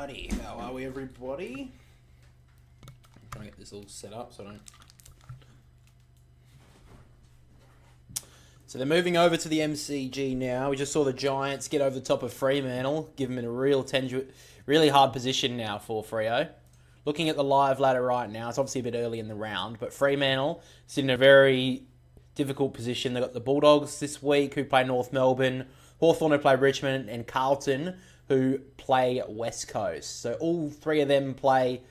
Alrighty, how are we, everybody? I'm trying to get this all set up so I don't. So they're moving over to the MCG now. We just saw the Giants get over the top of Fremantle, give them in a really hard position now for Freo. Looking at the live ladder right now, it's obviously a bit early in the round, but Fremantle is in a very difficult position. They've got the Bulldogs this week who play North Melbourne, Hawthorn who play Richmond, and Carlton who play West Coast. So all three of them play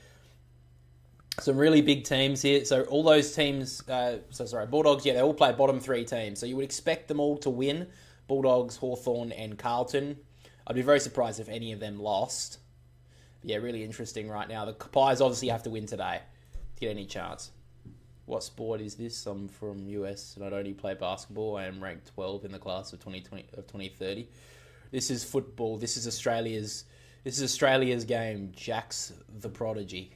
some really big teams here. So all those teams, Bulldogs, they all play bottom three teams. So you would expect them all to win, Bulldogs, Hawthorn, and Carlton. I'd be very surprised if any of them lost. Yeah, really interesting right now. The Pies obviously have to win today to get any chance. What sport is this? I'm from US and I only play basketball. I am ranked 12 in the class of 2030. This is football. This is Australia's game. Jack's the prodigy.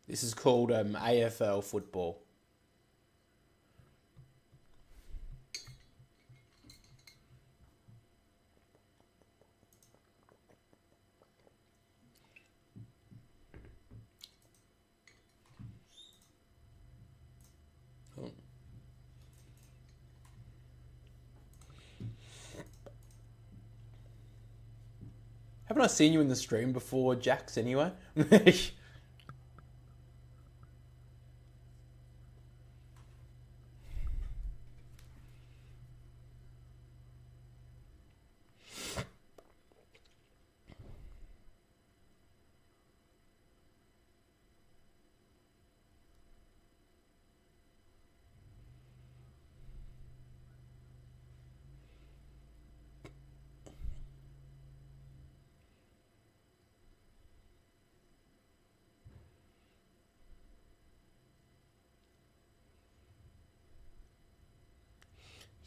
This is called AFL football. Oh. Haven't I seen you in the stream before, Jax, anyway?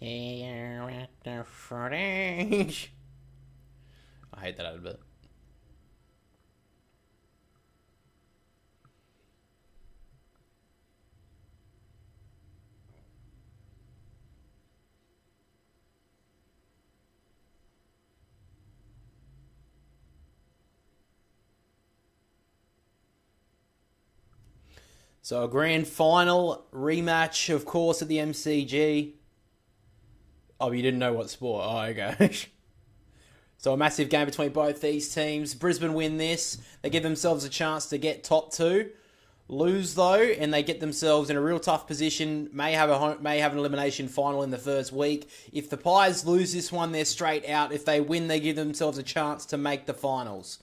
Here at the footage. I hate that a bit. So a grand final rematch, of course, at the MCG. Oh, you didn't know what sport? Oh, okay. So a massive game between both these teams. Brisbane win this. They give themselves a chance to get top two. Lose, though, and they get themselves in a real tough position. May have an elimination final in the first week. If the Pies lose this one, they're straight out. If they win, they give themselves a chance to make the finals.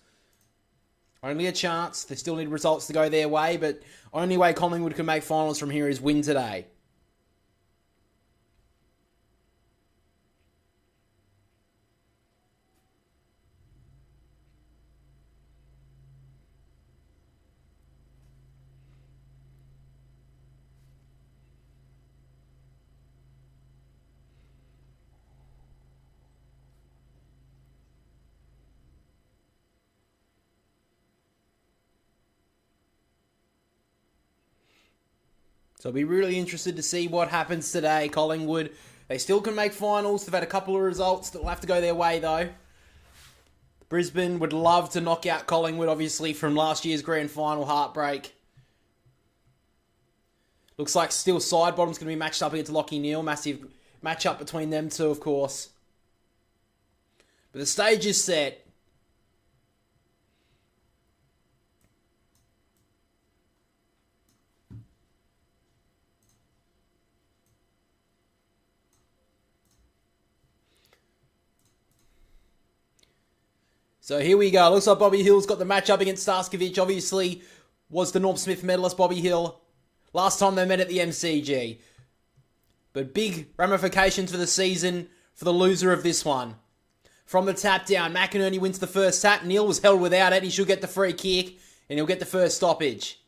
Only a chance. They still need results to go their way, but only way Collingwood can make finals from here is win today. So I'll be really interested to see what happens today. Collingwood, they still can make finals. They've had a couple of results that will have to go their way, though. Brisbane would love to knock out Collingwood, obviously, from last year's grand final heartbreak. Looks like still side bottom's going to be matched up against Lachie Neale. Massive match-up between them two, of course. But the stage is set. So here we go. Looks like Bobby Hill's got the matchup against Starskovic. Obviously, was the Norm Smith medalist, Bobby Hill. Last time they met at the MCG. But big ramifications for the season for the loser of this one. From the tap down, McInerney wins the first tap. Neale was held without it. He should get the free kick, and he'll get the first stoppage.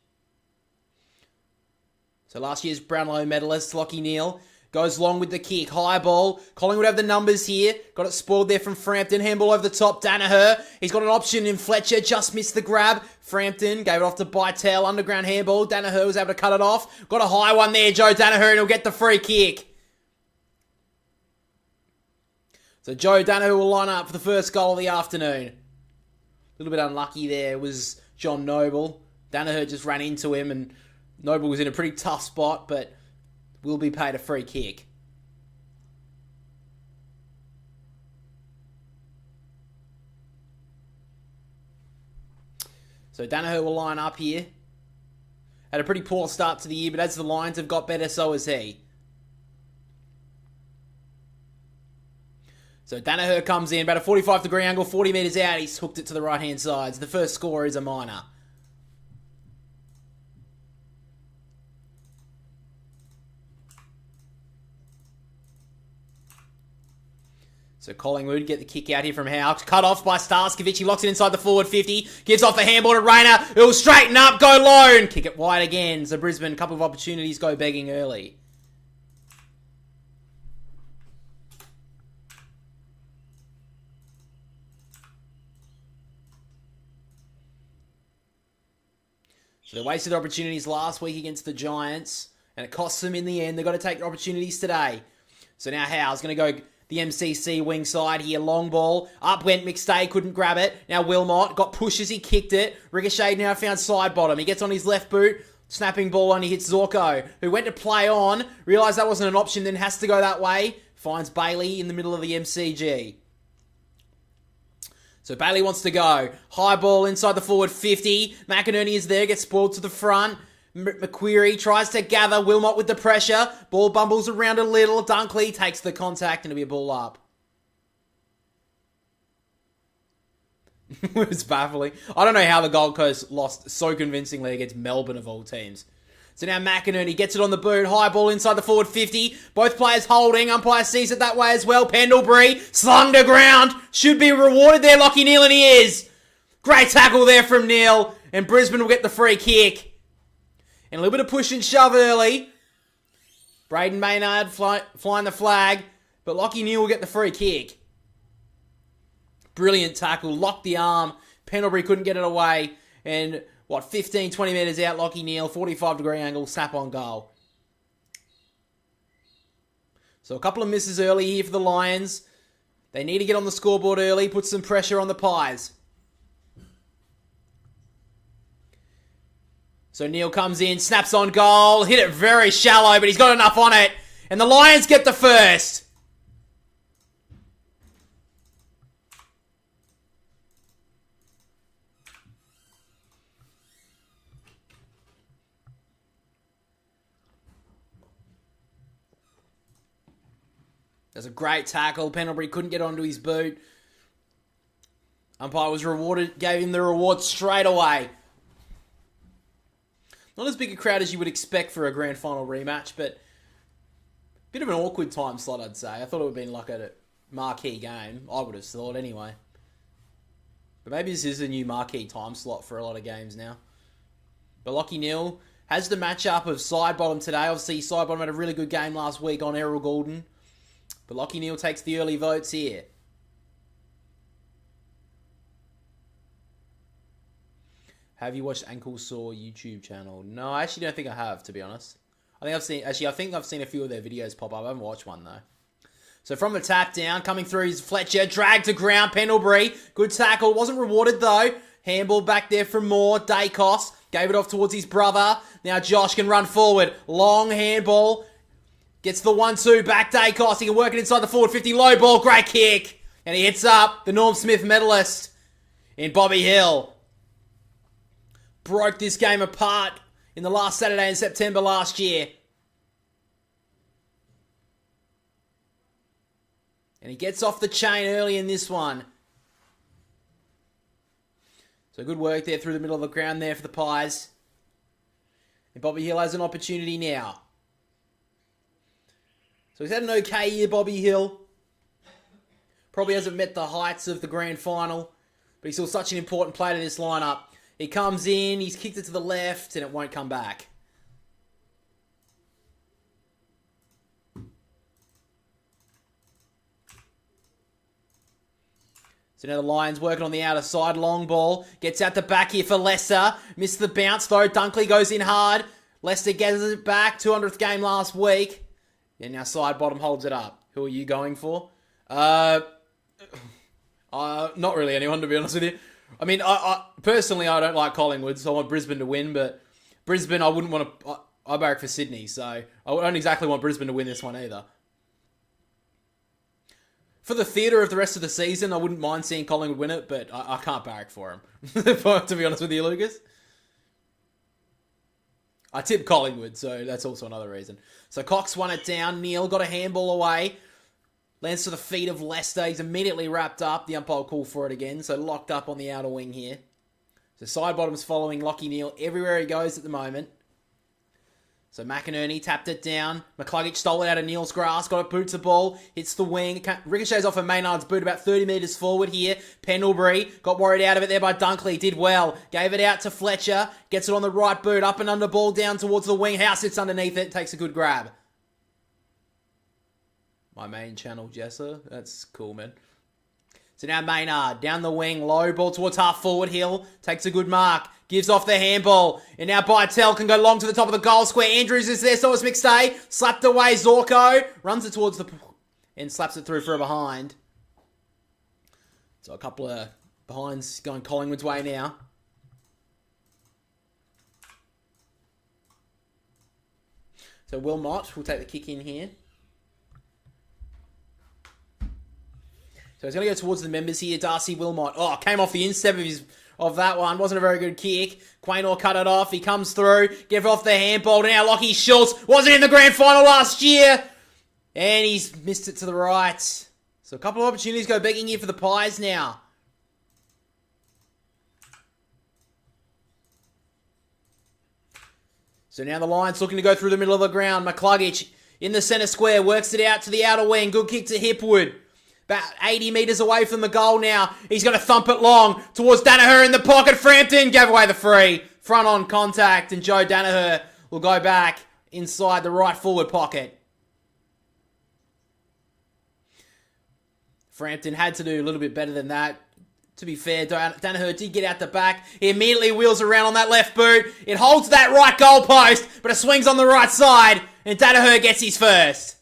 So last year's Brownlow medalist, Lachie Neale, Goes long with the kick. High ball. Collingwood have the numbers here. Got it spoiled there from Frampton. Handball over the top. Danaher. He's got an option in Fletcher. Just missed the grab. Frampton gave it off to Bytel. Underground handball. Danaher was able to cut it off. Got a high one there, Joe Danaher, and he'll get the free kick. So Joe Danaher will line up for the first goal of the afternoon. A little bit unlucky there was John Noble. Danaher just ran into him, and Noble was in a pretty tough spot, but will be paid a free kick. So Danaher will line up here. Had a pretty poor start to the year, but as the Lions have got better, so has he. So Danaher comes in, about a 45-degree angle, 40 metres out. He's hooked it to the right-hand side. So the first score is a minor. So Collingwood get the kick out here from Howe. Cut off by Starskovic. He locks it inside the forward 50. Gives off the handball to Rayner. It'll straighten up, go low, and kick it wide again. So Brisbane, a couple of opportunities, go begging early. So they wasted opportunities last week against the Giants, and it costs them in the end. They've got to take their opportunities today. So now Howe's going to go the MCC wing side here. Long ball. Up went McStay, couldn't grab it. Now Wilmot got push as he kicked it. Ricochet now found side bottom. He gets on his left boot. Snapping ball on, he hits Zorko, who went to play on. Realised that wasn't an option, then has to go that way. Finds Bailey in the middle of the MCG. So Bailey wants to go. High ball inside the forward 50. McInerney is there, gets spoiled to the front. McQuarrie tries to gather. Wilmot with the pressure. Ball bumbles around a little. Dunkley takes the contact and it'll be a ball up. It was baffling. I don't know how the Gold Coast lost so convincingly against Melbourne of all teams. So now McInerney gets it on the boot. High ball inside the forward 50. Both players holding. Umpire sees it that way as well. Pendlebury slung to ground. Should be rewarded there, Lachie Neale, and he is. Great tackle there from Neale. And Brisbane will get the free kick. And a little bit of push and shove early. Braden Maynard flying the flag. But Lachie Neale will get the free kick. Brilliant tackle. Locked the arm. Pendlebury couldn't get it away. And 15, 20 metres out, Lachie Neale. 45-degree angle. Snap on goal. So a couple of misses early here for the Lions. They need to get on the scoreboard early. Put some pressure on the Pies. So Neale comes in, snaps on goal, hit it very shallow, but he's got enough on it. And the Lions get the first. That's a great tackle. Pendlebury couldn't get onto his boot. Umpire was rewarded, gave him the reward straight away. Not as big a crowd as you would expect for a grand final rematch, but a bit of an awkward time slot, I'd say. I thought it would have been like a marquee game. I would have thought anyway. But maybe this is a new marquee time slot for a lot of games now. But Lachie Neale has the matchup of Sidebottom today. Obviously, Sidebottom had a really good game last week on Errol Goulden. But Lachie Neale takes the early votes here. Have you watched Ankle Saw YouTube channel? No, I actually don't think I have, to be honest. I think I've seen a few of their videos pop up. I haven't watched one, though. So from the tap down, coming through is Fletcher. Dragged to ground, Pendlebury. Good tackle. Wasn't rewarded, though. Handball back there from Moore. Dacos gave it off towards his brother. Now Josh can run forward. Long handball. Gets the 1-2. Back Dacos. He can work it inside the forward 50. Low ball. Great kick. And he hits up the Norm Smith medalist in Bobby Hill. Broke this game apart in the last Saturday in September last year. And he gets off the chain early in this one. So good work there through the middle of the ground there for the Pies. And Bobby Hill has an opportunity now. So he's had an okay year, Bobby Hill. Probably hasn't met the heights of the grand final. But he's still such an important player to this lineup. He comes in, he's kicked it to the left, and it won't come back. So now the Lions working on the outer side. Long ball. Gets out the back here for Leicester. Missed the bounce though. Dunkley goes in hard. Leicester gets it back. 200th game last week. And now side bottom holds it up. Who are you going for? Not really anyone, to be honest with you. I mean, I personally, I don't like Collingwood, so I want Brisbane to win. But Brisbane, I wouldn't want to... I barrack for Sydney, so I don't exactly want Brisbane to win this one either. For the theatre of the rest of the season, I wouldn't mind seeing Collingwood win it, but I can't barrack for him. To be honest with you, Lucas. I tipped Collingwood, so that's also another reason. So Cox won it down. Neil got a handball away. Lands to the feet of Leicester. He's immediately wrapped up. The umpire will call for it again, so locked up on the outer wing here. So side bottom's following Lachie Neale everywhere he goes at the moment. So McInerney tapped it down. McCluggage stole it out of Neal's grass. Got it, boots the ball. Hits the wing. Ricochets off of Maynard's boot about 30 metres forward here. Pendlebury got worried out of it there by Dunkley. Did well. Gave it out to Fletcher. Gets it on the right boot. Up and under ball down towards the wing. House sits underneath it. Takes a good grab. My main channel, Jesser. That's cool, man. So now Maynard down the wing. Low ball towards half forward. Hill takes a good mark. Gives off the handball. And now Bytel can go long to the top of the goal square. Andrews is there. So is McStay. Slapped away. Zorko runs it towards the... and slaps it through for a behind. So a couple of behinds going Collingwood's way now. So Wilmot will take the kick in here. So he's going to go towards the members here. Darcy Wilmot. Oh, came off the instep of that one. Wasn't a very good kick. Quaynor cut it off. He comes through. Give off the handball. Now Lachie Schultz wasn't in the grand final last year. And he's missed it to the right. So a couple of opportunities go begging here for the Pies now. So now the Lions looking to go through the middle of the ground. McCluggage in the centre square. Works it out to the outer wing. Good kick to Hipwood. About 80 metres away from the goal now. He's going to thump it long towards Danaher in the pocket. Frampton gave away the free. Front on contact, and Joe Danaher will go back inside the right forward pocket. Frampton had to do a little bit better than that. To be fair, Danaher did get out the back. He immediately wheels around on that left boot. It holds that right goal post, but it swings on the right side, and Danaher gets his first.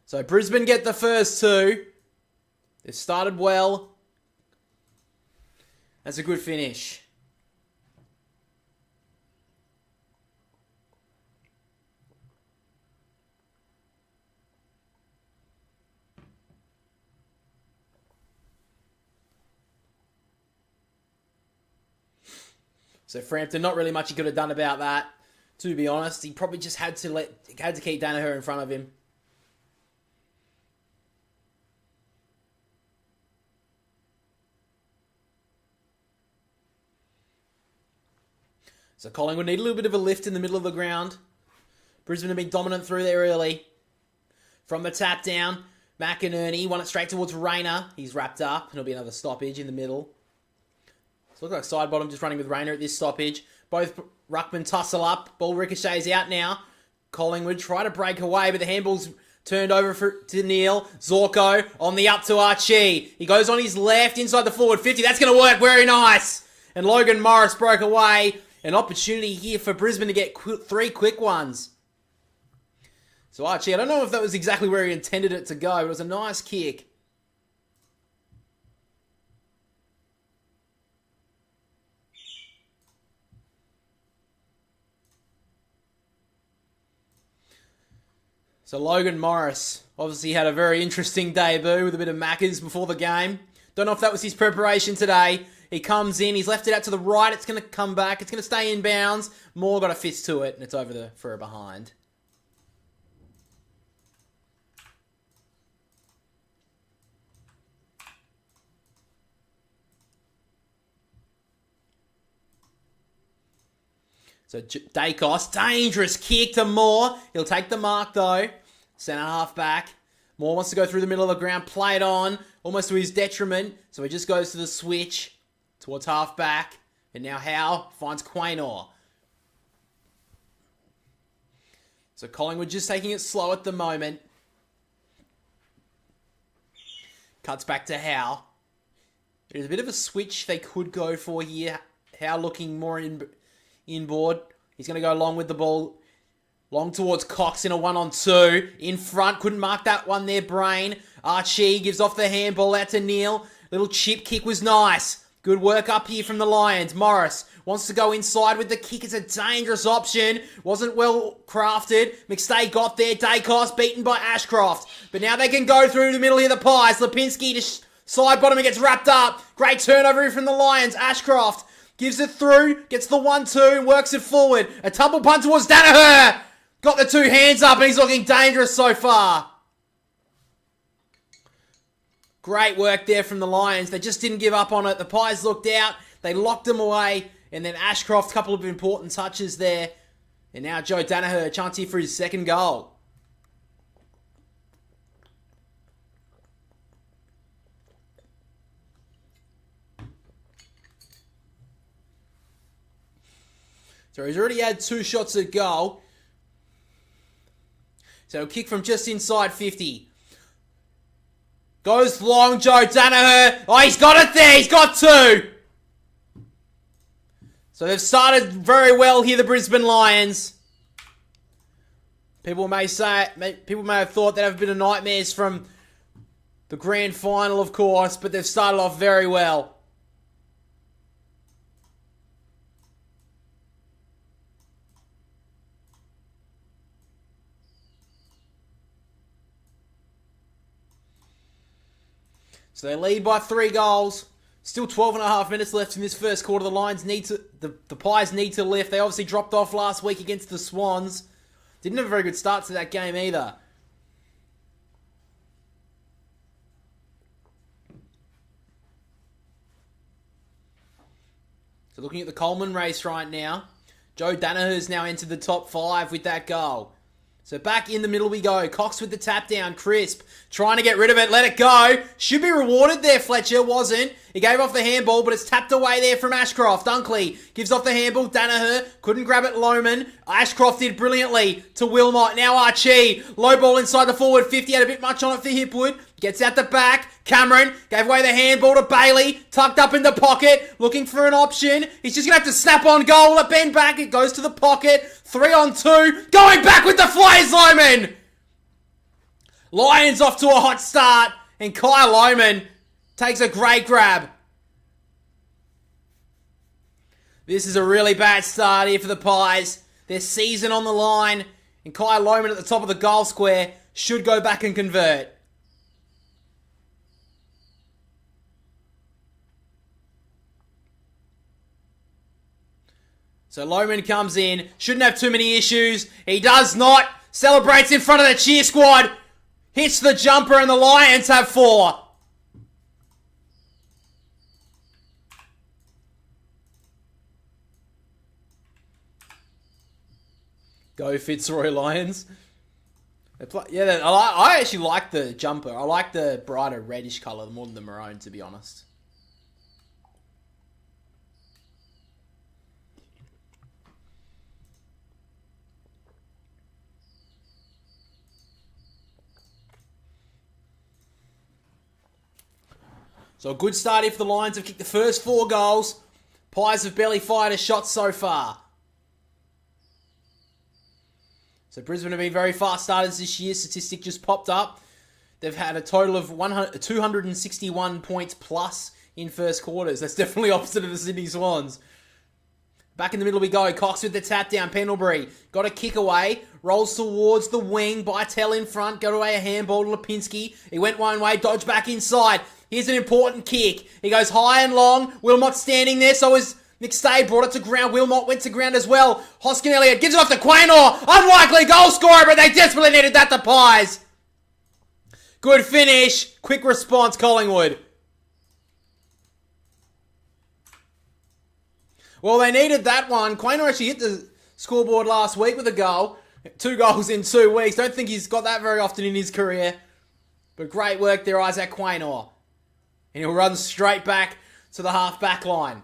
So Brisbane get the first two. They've started well. That's a good finish. So Frampton, not really much he could have done about that. To be honest, he probably just had to keep Danaher in front of him. So Collingwood need a little bit of a lift in the middle of the ground. Brisbane have been dominant through there early. From the tap down, McInerney won it straight towards Rayner. He's wrapped up, and it'll be another stoppage in the middle. So looks like side bottom just running with Rayner at this stoppage. Both ruckmen tussle up. Ball ricochets out now. Collingwood try to break away, but the handball's turned over to Neale. Zorko on the up to Archie. He goes on his left inside the forward 50. That's going to work. Very nice. And Logan Morris broke away. An opportunity here for Brisbane to get three quick ones. So Archie, I don't know if that was exactly where he intended it to go, but it was a nice kick. So Logan Morris obviously had a very interesting debut with a bit of Maccas before the game. Don't know if that was his preparation today. He comes in, he's left it out to the right, it's going to come back, it's going to stay in bounds. Moore got a fist to it, and it's over for a behind. So Dacos, dangerous kick to Moore. He'll take the mark though. Centre half back. Moore wants to go through the middle of the ground, play it on, almost to his detriment. So he just goes to the switch towards half back. And now Howe finds Quaynor. So Collingwood just taking it slow at the moment. Cuts back to Howe. There's a bit of a switch they could go for here. Howe looking more inboard. He's going to go long with the ball. Long towards Cox in a 1-on-2. In front, couldn't mark that one there, Brain. Archie gives off the handball out to Neil. Little chip kick was nice. Good work up here from the Lions. Morris wants to go inside with the kick. It's a dangerous option. Wasn't well crafted. McStay got there. Dacos beaten by Ashcroft. But now they can go through the middle here, the Pies. Lipinski to side bottom and gets wrapped up. Great turnover here from the Lions. Ashcroft gives it through. Gets the 1-2 and works it forward. A tumble punt towards Danaher. Got the two hands up and he's looking dangerous so far. Great work there from the Lions. They just didn't give up on it. The Pies looked out. They locked them away. And then Ashcroft, a couple of important touches there. And now Joe Danaher, a chance here for his second goal. So he's already had 2 shots at goal. So he'll kick from just inside 50. Goes long, Joe Danaher. Oh, he's got it there. He's got 2. So they've started very well here, the Brisbane Lions. People may have thought they'd have a bit of nightmares from the grand final, of course, but they've started off very well. So they lead by 3 goals. Still 12 and a half minutes left in this first quarter. The Lions need to, the Pies need to lift. They obviously dropped off last week against the Swans. Didn't have a very good start to that game either. So looking at the Coleman race right now. Joe Danaher's now entered the top 5 with that goal. So back in the middle we go. Cox with the tap down. Crisp trying to get rid of it. Let it go. Should be rewarded there, Fletcher. Wasn't. He gave off the handball, but it's tapped away there from Ashcroft. Dunkley gives off the handball. Danaher couldn't grab it. Loman. Ashcroft did brilliantly to Wilmot. Now Archie. Low ball inside the forward 50. Had a bit much on it for Hipwood. Gets out the back. Cameron gave away the handball to Bailey. Tucked up in the pocket. Looking for an option. He's just going to have to snap on goal. A bend back. It goes to the pocket. 3-on-2. Going back with the flares, Loman. Lions off to a hot start. And Kyle Loman takes a great grab. This is a really bad start here for the Pies. Their season on the line. And Kyle Loman at the top of the goal square should go back and convert. So Loman comes in. Shouldn't have too many issues. He does not. Celebrates in front of the cheer squad. Hits the jumper and the Lions have 4. Go Fitzroy Lions. Yeah, I actually like the jumper. I like the brighter reddish colour more than the maroon, to be honest. So a good start here for the Lions. Have kicked the first 4 goals. Pies have barely fired a shot so far. So Brisbane have been very fast starters this year. Statistic just popped up. They've had a total of 261 points plus in first quarters. That's definitely opposite of the Sydney Swans. Back in the middle we go. Cox with the tap down. Pendlebury got a kick away. Rolls towards the wing. Bytel in front. Got away a handball to Lipinski. He went one way. Dodged back inside. Here's an important kick. He goes high and long. Wilmot standing there. So is McStay. Brought it to ground. Wilmot went to ground as well. Hoskin Elliott gives it off to Quaynor. Unlikely goal scorer, but they desperately needed that, the Pies. Good finish. Quick response, Collingwood. Well, they needed that one. Quaynor actually hit the scoreboard last week with a goal. 2 goals in 2 weeks. Don't think he's got that very often in his career. But great work there, Isaac Quaynor. And he'll run straight back to the half-back line.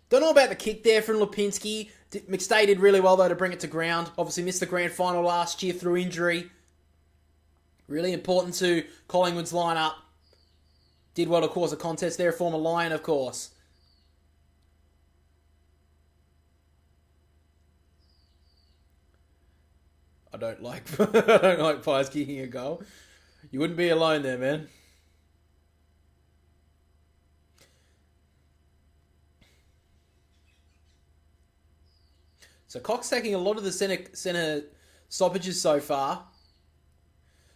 Don't know about the kick there from Lipinski. McStay did really well, though, to bring it to ground. Obviously missed the grand final last year through injury. Really important to Collingwood's lineup. Did well to cause a contest there, former Lion, of course. I don't like Pies kicking a goal. You wouldn't be alone there, man. So Cox taking a lot of the centre stoppages so far.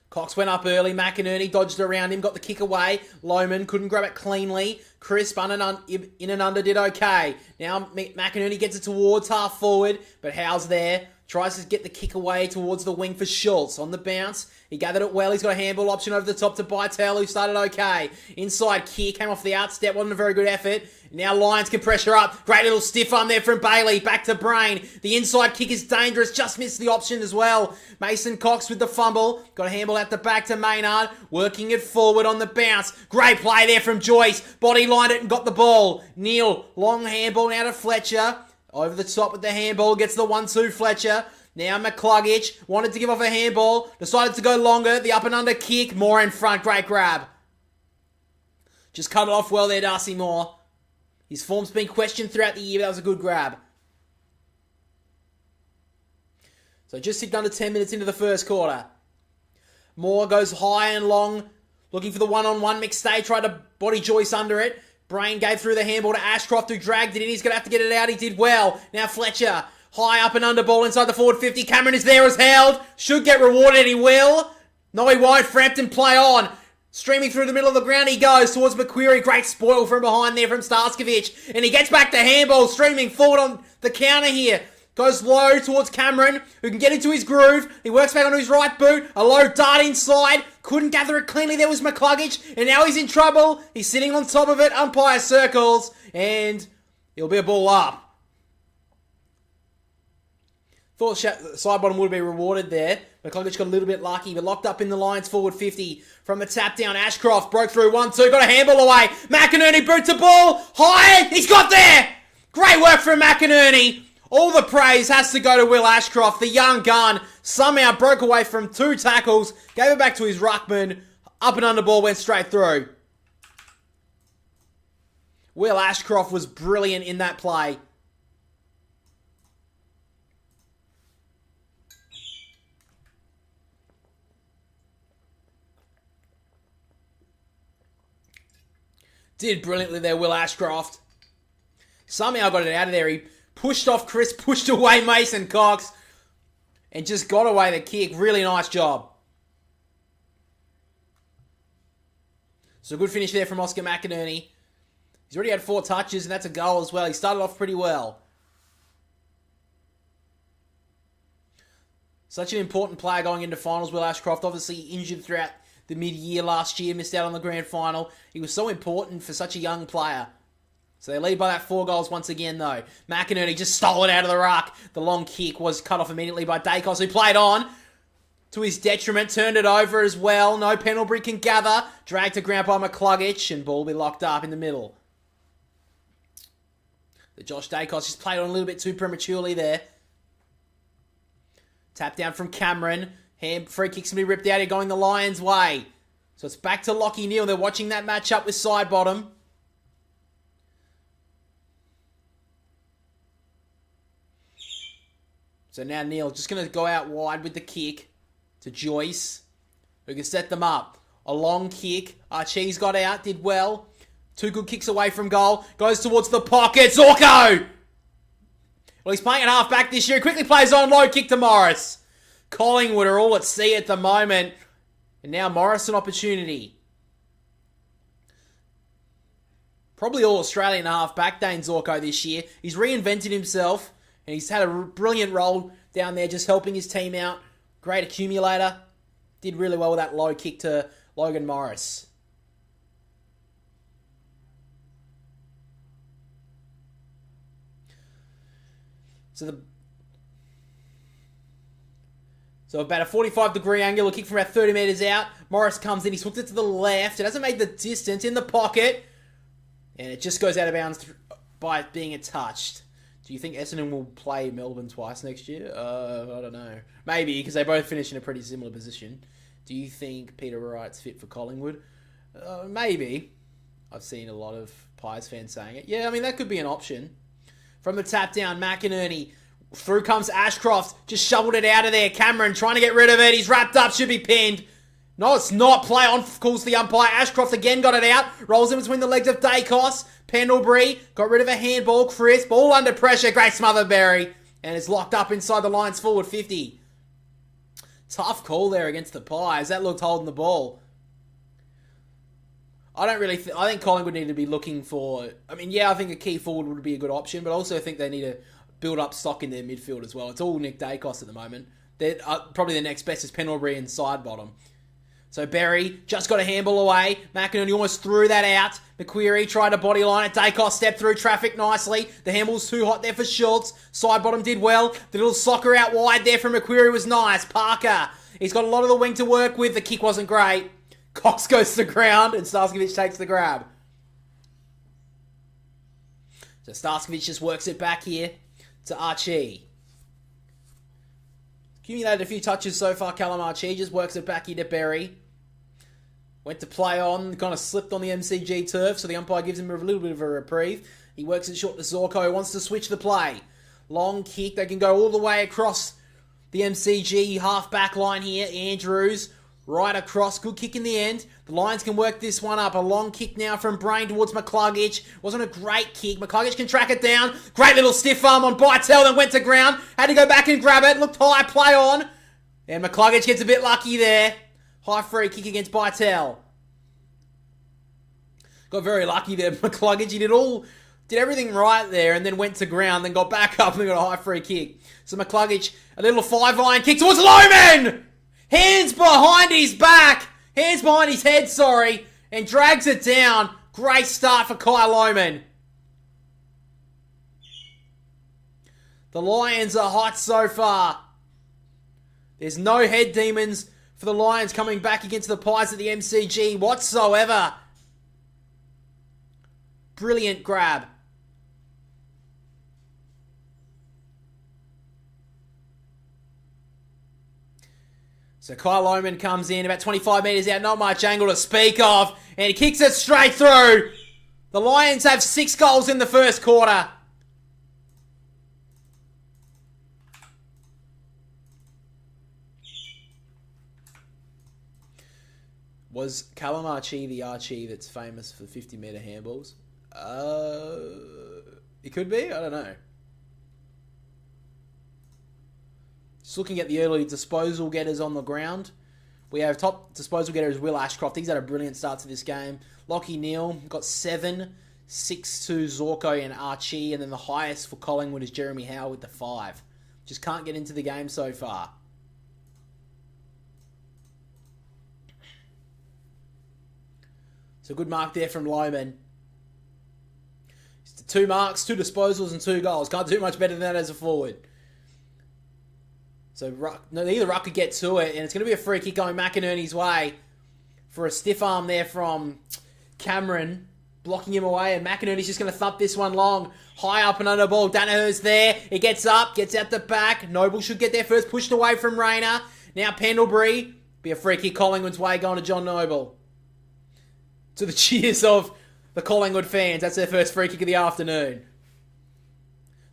Cox went up early. McInerney dodged around him, got the kick away. Lohman couldn't grab it cleanly. Crisp in and under did okay. Now McInerney gets it towards half forward, but Howe's there. Tries to get the kick away towards the wing for Schultz. On the bounce, he gathered it well. He's got a handball option over the top to Bytel, who started okay. Inside kick, came off the outstep. Wasn't a very good effort. Now Lions can pressure up. Great little stiff arm there from Bailey. Back to Brain. The inside kick is dangerous. Just missed the option as well. Mason Cox with the fumble. Got a handball out the back to Maynard. Working it forward on the bounce. Great play there from Joyce. Body lined it and got the ball. Neal, long handball now to Fletcher. Over the top with the handball. Gets the 1-2 Fletcher. Now McCluggage wanted to give off a handball. Decided to go longer. The up and under kick. Moore in front. Great grab. Just cut it off well there, Darcy Moore. His form's been questioned throughout the year, but that was a good grab. So just ticked under 10 minutes into the first quarter. Moore goes high and long. Looking for the one-on-one. McStay tried to body Joyce under it. Brain gave through the handball to Ashcroft, who dragged it in. He's going to have to get it out. He did well. Now Fletcher. High up and under ball inside the forward 50. Cameron is there as held. Should get rewarded. He will. No, he won't. Frampton play on. Streaming through the middle of the ground he goes towards McQuarrie. Great spoil from behind there from Starskovich. And he gets back to handball. Streaming forward on the counter here. Goes low towards Cameron, who can get into his groove. He works back onto his right boot. A low dart inside. Couldn't gather it cleanly. There was McCluggage. And now he's in trouble. He's sitting on top of it. Umpire circles. And it'll be a ball up. Thought side bottom would be rewarded there. McCluggage got a little bit lucky, but locked up in the Lions forward 50. From a tap down, Ashcroft broke through 1-2, got a handball away. McInerney boots the ball. High! He's got there! Great work from McInerney. All the praise has to go to Will Ashcroft, the young gun. Somehow broke away from 2 tackles, gave it back to his ruckman. Up and under ball went straight through. Will Ashcroft was brilliant in that play. Did brilliantly there, Will Ashcroft. Somehow got it out of there. He pushed off Chris, pushed away Mason Cox, and just got away the kick. Really nice job. So good finish there from Oscar McInerney. He's already had 4 touches, and that's a goal as well. He started off pretty well. Such an important player going into finals, Will Ashcroft. Obviously injured throughout the mid-year last year, missed out on the grand final. He was so important for such a young player. So they lead by that 4 goals once again, though. McInerney just stole it out of the ruck. The long kick was cut off immediately by Dacos, who played on. To his detriment, turned it over as well. No Pendlebury can gather. Dragged to ground by McCluggage, and ball will be locked up in the middle. The Josh Dacos just played on a little bit too prematurely there. Tap down from Cameron. Free kicks can be ripped out here, going the Lions' way. So it's back to Lockie Neal. They're watching that match up with Sidebottom. So now Neal just going to go out wide with the kick to Joyce, who can set them up. A long kick. Archie's got out, did well. 2 good kicks away from goal. Goes towards the pocket. Zorko! Well, he's playing at half back this year. He quickly plays on low kick to Morris. Collingwood are all at sea at the moment. And now Morris an opportunity. Probably all Australian half-back, Dane Zorko, this year. He's reinvented himself. And he's had a brilliant role down there just helping his team out. Great accumulator. Did really well with that low kick to Logan Morris. So about a 45-degree angle, kick from about 30 metres out. Morris comes in, he's hooked it to the left. It hasn't made the distance in the pocket. And it just goes out of bounds by being touched. Do you think Essendon will play Melbourne twice next year? I don't know. Maybe, because they both finish in a pretty similar position. Do you think Peter Wright's fit for Collingwood? Maybe. I've seen a lot of Pies fans saying it. Yeah, I mean, that could be an option. From the tap down, McInerney. Through comes Ashcroft. Just shoveled it out of there. Cameron trying to get rid of it. He's wrapped up. Should be pinned. No, it's not. Play on, calls the umpire. Ashcroft again got it out. Rolls in between the legs of Dacos. Pendlebury got rid of a handball. Crisp. All under pressure. Great smother, Berry. And it's locked up inside the Lions forward 50. Tough call there against the Pies. That looked holding the ball. I don't really I think Collingwood need to be looking for... I mean, yeah, I think a key forward would be a good option, but I also think they need to build up stock in their midfield as well. It's all Nick Dacos at the moment. They're, probably the next best is Pendlebury and side bottom. So Berry just got a handball away. McInerney almost threw that out. McQuarrie tried to body line it. Dacos stepped through traffic nicely. The handball's too hot there for Schultz. Side bottom did well. The little soccer out wide there from McQuarrie was nice. Parker, he's got a lot of the wing to work with. The kick wasn't great. Cox goes to the ground and Starskovich takes the grab. So Starskovich just works it back here to Archie. Accumulated a few touches so far. Callum Archie just works it back here to Berry. Went to play on, kind of slipped on the MCG turf, so the umpire gives him a little bit of a reprieve. He works it short to Zorko, who wants to switch the play. Long kick, they can go all the way across the MCG half-back line here. Andrews, right across, good kick in the end. The Lions can work this one up. A long kick now from Brain towards McCluggage. Wasn't a great kick. McCluggage can track it down. Great little stiff arm on Bytel, then went to ground. Had to go back and grab it. Looked high, play on. And McCluggage gets a bit lucky there. High free kick against Bytel. Got very lucky there, McCluggage. He did everything right there and then went to ground, then got back up and then got a high free kick. So McCluggage, a little 5-line kick towards Loman! Hands behind his back. Hands behind his head, sorry. And drags it down. Great start for Kai Loman. The Lions are hot so far. There's no head demons for the Lions coming back against the Pies at the MCG whatsoever. Brilliant grab. So Kai Loman comes in about 25 metres out, not much angle to speak of, and he kicks it straight through. The Lions have 6 goals in the first quarter. Was Callum Archie the Archie that's famous for 50-metre handballs? It could be, I don't know. Just looking at the early disposal getters on the ground. We have top disposal getter is Will Ashcroft. He's had a brilliant start to this game. Lockie Neal got 7. 6 to Zorko and Archie. And then the highest for Collingwood is Jeremy Howe with the 5. Just can't get into the game so far. So good mark there from Loman. 2 marks, 2 disposals and 2 goals. Can't do much better than that as a forward. So either Ruck could get to it, and it's going to be a free kick going McInerney's way for a stiff arm there from Cameron, blocking him away, and McInerney's just going to thump this one long. High up and under ball. Danaher's there. He gets up, gets out the back. Noble should get there first, pushed away from Rayner. Now Pendlebury. Be a free kick Collingwood's way going to John Noble. To the cheers of the Collingwood fans. That's their first free kick of the afternoon.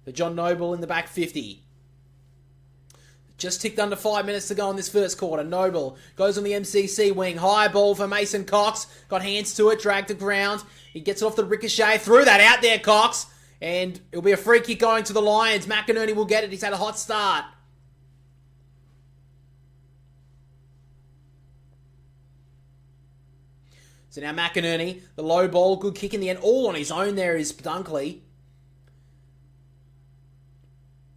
The John Noble in the back 50. Just ticked under 5 minutes to go in this first quarter. Noble goes on the MCC wing. High ball for Mason Cox. Got hands to it, dragged to ground. He gets it off the ricochet. Threw that out there, Cox. And it'll be a free kick going to the Lions. McInerney will get it. He's had a hot start. So now McInerney, the low ball, good kick in the end. All on his own there is Dunkley.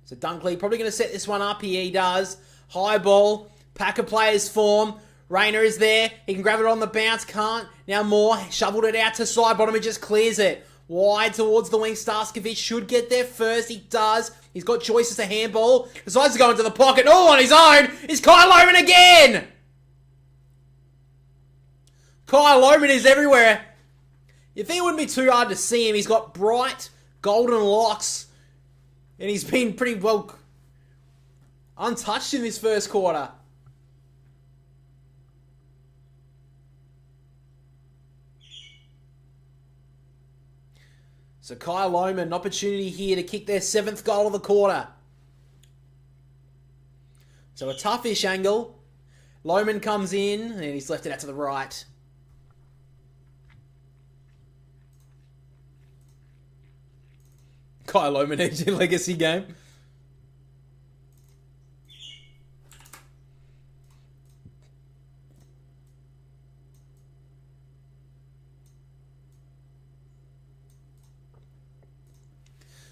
So Dunkley probably going to set this one up here. He does. High ball. Packer players form. Rayner is there. He can grab it on the bounce. Can't. Now Moore shoveled it out to side bottom. He just clears it. Wide towards the wing. Starskovich should get there first. He does. He's got choices to handball. Decides to go into the pocket. All on his own is Kai Loman again. Kai Loman is everywhere. You think it wouldn't be too hard to see him. He's got bright golden locks. And he's been pretty well untouched in this first quarter. So Kyle Lohmann, an opportunity here to kick their 7th goal of the quarter. So a toughish angle. Lohmann comes in, and he's left it out to the right. Kyle Lohmann edged your legacy game.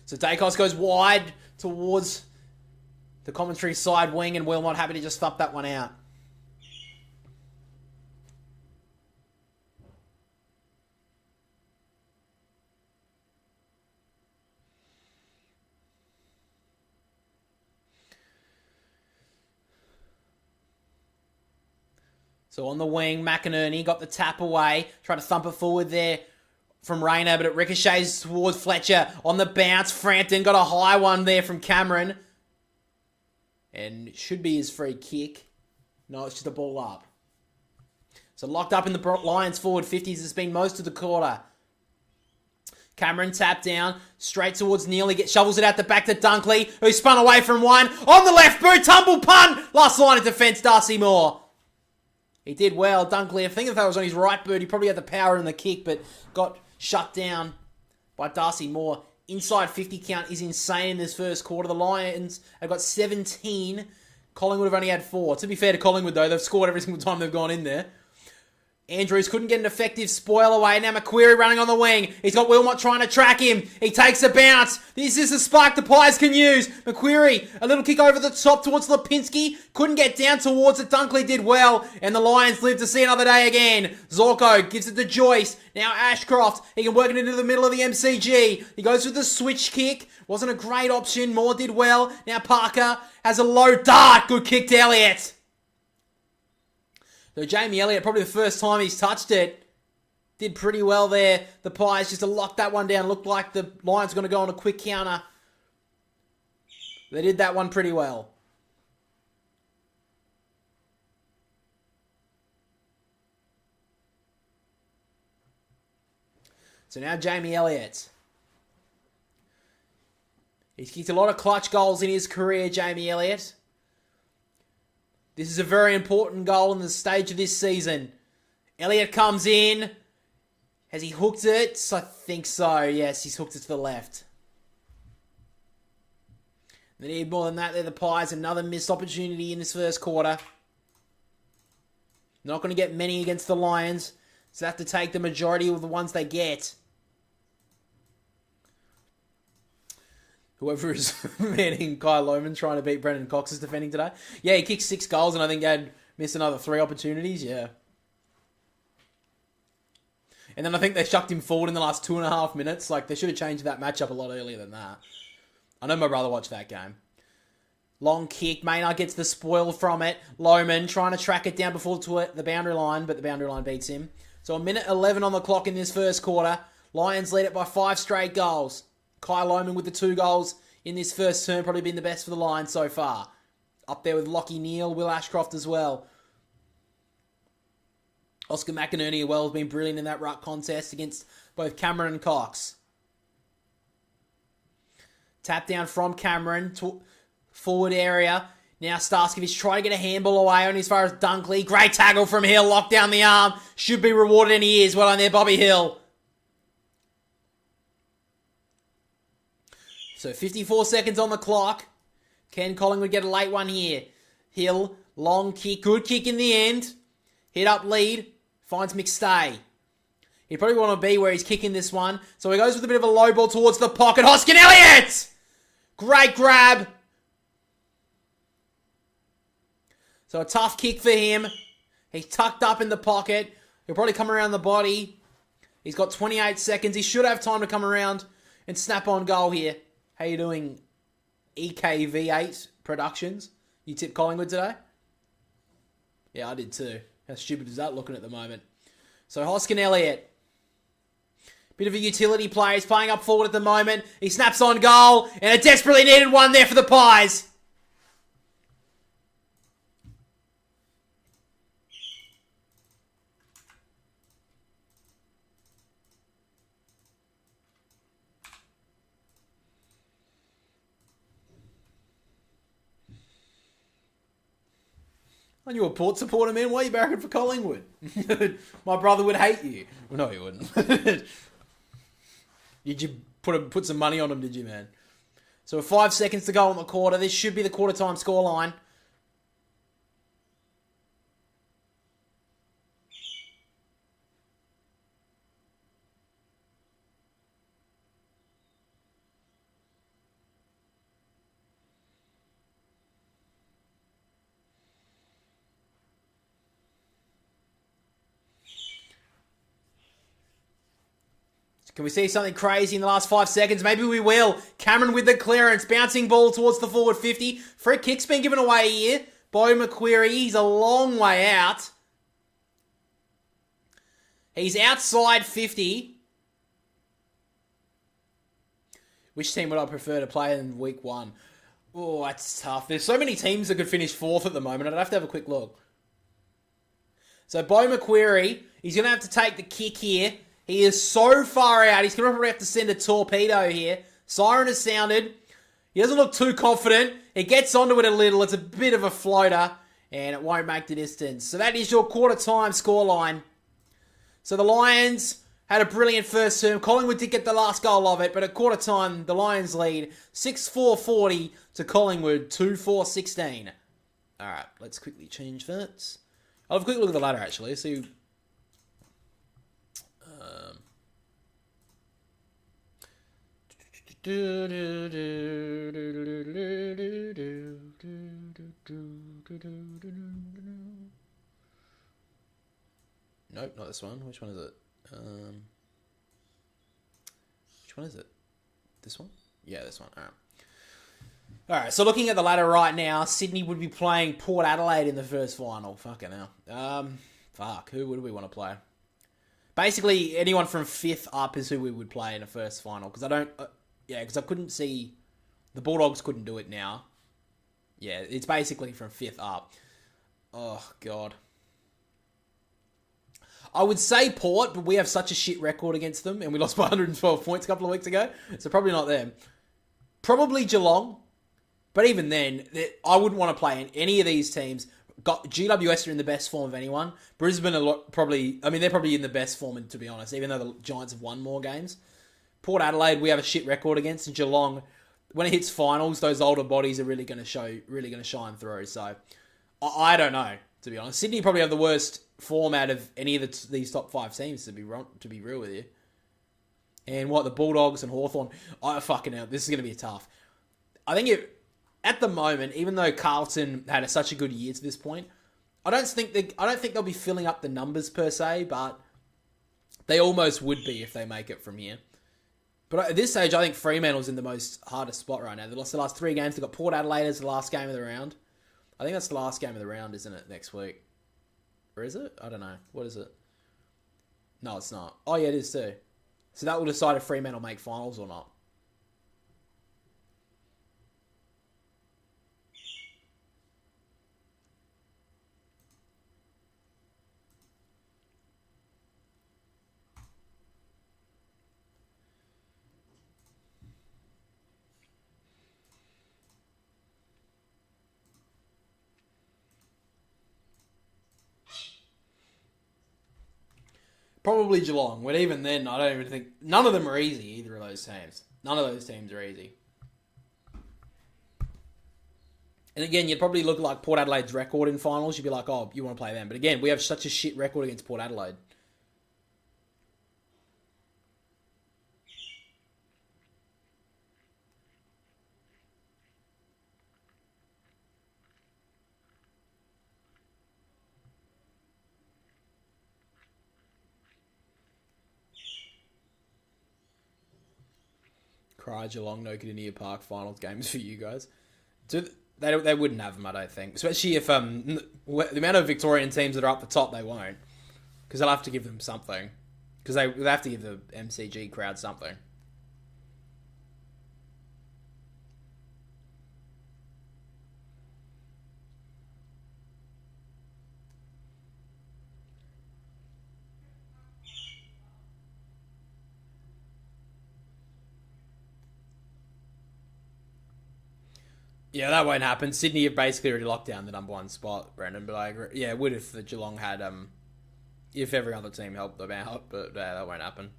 So Dacos goes wide towards the commentary side wing, and Wilmot happy to just thump that one out. So on the wing, McInerney got the tap away, tried to thump it forward there from Rayner, but it ricochets towards Fletcher. On the bounce, Frampton got a high one there from Cameron. And it should be his free kick. No, it's just a ball up. So locked up in the Lions forward 50s has been most of the quarter. Cameron tapped down, straight towards Neal. He shovels it out the back to Dunkley, who spun away from one. On the left boot, tumble pun. Last line of defence, Darcy Moore. He did well, Dunkley. I think if that was on his right boot, he probably had the power in the kick, but got shut down by Darcy Moore. Inside 50 count is insane in this first quarter. The Lions have got 17. Collingwood have only had 4. To be fair to Collingwood, though, they've scored every single time they've gone in there. Andrews couldn't get an effective spoil away. Now McQuarrie running on the wing. He's got Wilmot trying to track him. He takes a bounce. This is a spark the Pies can use. McQuarrie, a little kick over the top towards Lipinski. Couldn't get down towards it. Dunkley did well. And the Lions live to see another day again. Zorko gives it to Joyce. Now Ashcroft. He can work it into the middle of the MCG. He goes with the switch kick. Wasn't a great option. Moore did well. Now Parker has a low dart. Good kick to Elliott. So Jamie Elliott, probably the first time he's touched it, did pretty well there. The Pies just to lock that one down. Looked like the Lions were going to go on a quick counter. They did that one pretty well. So now Jamie Elliott. He's kicked a lot of clutch goals in his career, Jamie Elliott. This is a very important goal in the stage of this season. Elliott comes in. Has he hooked it? I think so. Yes, he's hooked it to the left. They need more than that. They're the Pies. Another missed opportunity in this first quarter. Not going to get many against the Lions. So they have to take the majority of the ones they get. Whoever is manning Kyle Lohmann trying to beat Brendan Cox is defending today. Yeah, he kicked 6 goals and I think had missed another 3 opportunities. Yeah. And then I think they shucked him forward in the last 2.5 minutes. Like, they should have changed that matchup a lot earlier than that. I know my brother watched that game. Long kick. Maynard gets the spoil from it. Lohmann trying to track it down before the boundary line, but the boundary line beats him. So a minute 11 on the clock in this first quarter. Lions lead it by 5 straight goals. Kyle Lohmann with the 2 goals in this first term, probably been the best for the Lions so far. Up there with Lockie Neal, Will Ashcroft as well. Oscar McInerney as well has been brilliant in that ruck contest against both Cameron and Cox. Tap down from Cameron to forward area. Now Starsky trying to get a handball away on as far as Dunkley. Great tackle from Hill, locked down the arm. Should be rewarded, and he is. Well on there, Bobby Hill. So 54 seconds on the clock. Can Collingwood get a late one here? Hill, long kick, good kick in the end. Hit up lead, finds McStay. He probably want to be where he's kicking this one. So he goes with a bit of a low ball towards the pocket. Hoskin Elliott! Great grab. So a tough kick for him. He's tucked up in the pocket. He'll probably come around the body. He's got 28 seconds. He should have time to come around and snap on goal here. How you doing, EKV8 Productions? You tipped Collingwood today? Yeah, I did too. How stupid is that looking at the moment? So Hoskin Elliott. Bit of a utility player. He's playing up forward at the moment. He snaps on goal. And a desperately needed one there for the Pies. Aren't you a Port supporter, man? Why are you barracking for Collingwood? My brother would hate you. Well, no, he wouldn't. Did you put some money on him, did you, man? So with 5 seconds to go on the quarter, this should be the quarter time scoreline. Can we see something crazy in the last 5 seconds? Maybe we will. Cameron with the clearance. Bouncing ball towards the forward 50. Free kick's been given away here. Bo McQuarrie, he's a long way out. He's outside 50. Which team would I prefer to play in week 1? Oh, that's tough. There's so many teams that could finish 4th at the moment. I'd have to have a quick look. So Bo McQuarrie, he's going to have to take the kick here. He is so far out. He's going to probably have to send a torpedo here. Siren has sounded. He doesn't look too confident. He gets onto it a little. It's a bit of a floater. And it won't make the distance. So that is your quarter time scoreline. So the Lions had a brilliant first term. Collingwood did get the last goal of it. But at quarter time, the Lions lead 6-4-40 to Collingwood 2-4-16. Alright, let's quickly change that. I'll have a quick look at the ladder actually. See. Nope, not this one. Which one is it? Which one is it? This one? Yeah, this one. Alright, so looking at the ladder right now, Sydney would be playing Port Adelaide in the first final. Fucking hell. Who would we want to play? Basically, anyone from 5th up is who we would play in the first final. Because I don't... because I couldn't see... The Bulldogs couldn't do it now. Yeah, it's basically from 5th up. Oh, God. I would say Port, but we have such a shit record against them, and we lost by 112 points a couple of weeks ago, so probably not them. Probably Geelong, but even then, I wouldn't want to play in any of these teams. GWS are in the best form of anyone. Brisbane are probably... I mean, they're probably in the best form, to be honest, even though the Giants have won more games. Port Adelaide, we have a shit record against, and Geelong, when it hits finals, those older bodies are really going to shine through. So, I don't know, to be honest. Sydney probably have the worst form out of any of these top 5 teams, to be real with you. And the Bulldogs and Hawthorn, fucking hell, this is going to be tough. I think at the moment, even though Carlton had such a good year to this point, I don't think they'll be filling up the numbers per se, but they almost would be if they make it from here. But at this stage, I think Fremantle's in the most hardest spot right now. They lost the last 3 games. They've got Port Adelaide as the last game of the round. I think that's the last game of the round, isn't it, next week? Or is it? I don't know. What is it? No, it's not. Oh, yeah, it is too. So that will decide if Fremantle make finals or not. Probably Geelong, but even then, I don't even think... None of them are easy, either of those teams. None of those teams are easy. And again, you'd probably look at like Port Adelaide's record in finals. You'd be like, oh, you want to play them. But again, we have such a shit record against Port Adelaide. Cry Geelong, no Kardinia Park finals games for you guys. They wouldn't have them, I don't think. Especially if the amount of Victorian teams that are up the top, they won't. Because they'll have to give them something. Because they have to give the MCG crowd something. Yeah, that won't happen. Sydney have basically already locked down the number one spot, Brendan. But I agree. Yeah, it would if the Geelong had if every other team helped them out. But that won't happen.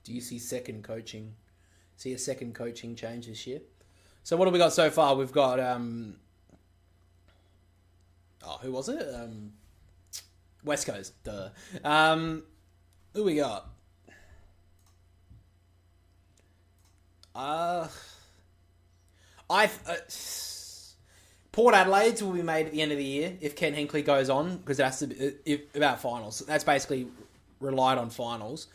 Do you see second coaching? See a second coaching change this year? So what have we got so far? We've got who was it? West Coast. Duh. Who we got? Port Adelaide's will be made at the end of the year if Ken Hinkley goes on, because that's about finals. That's basically relied on finals.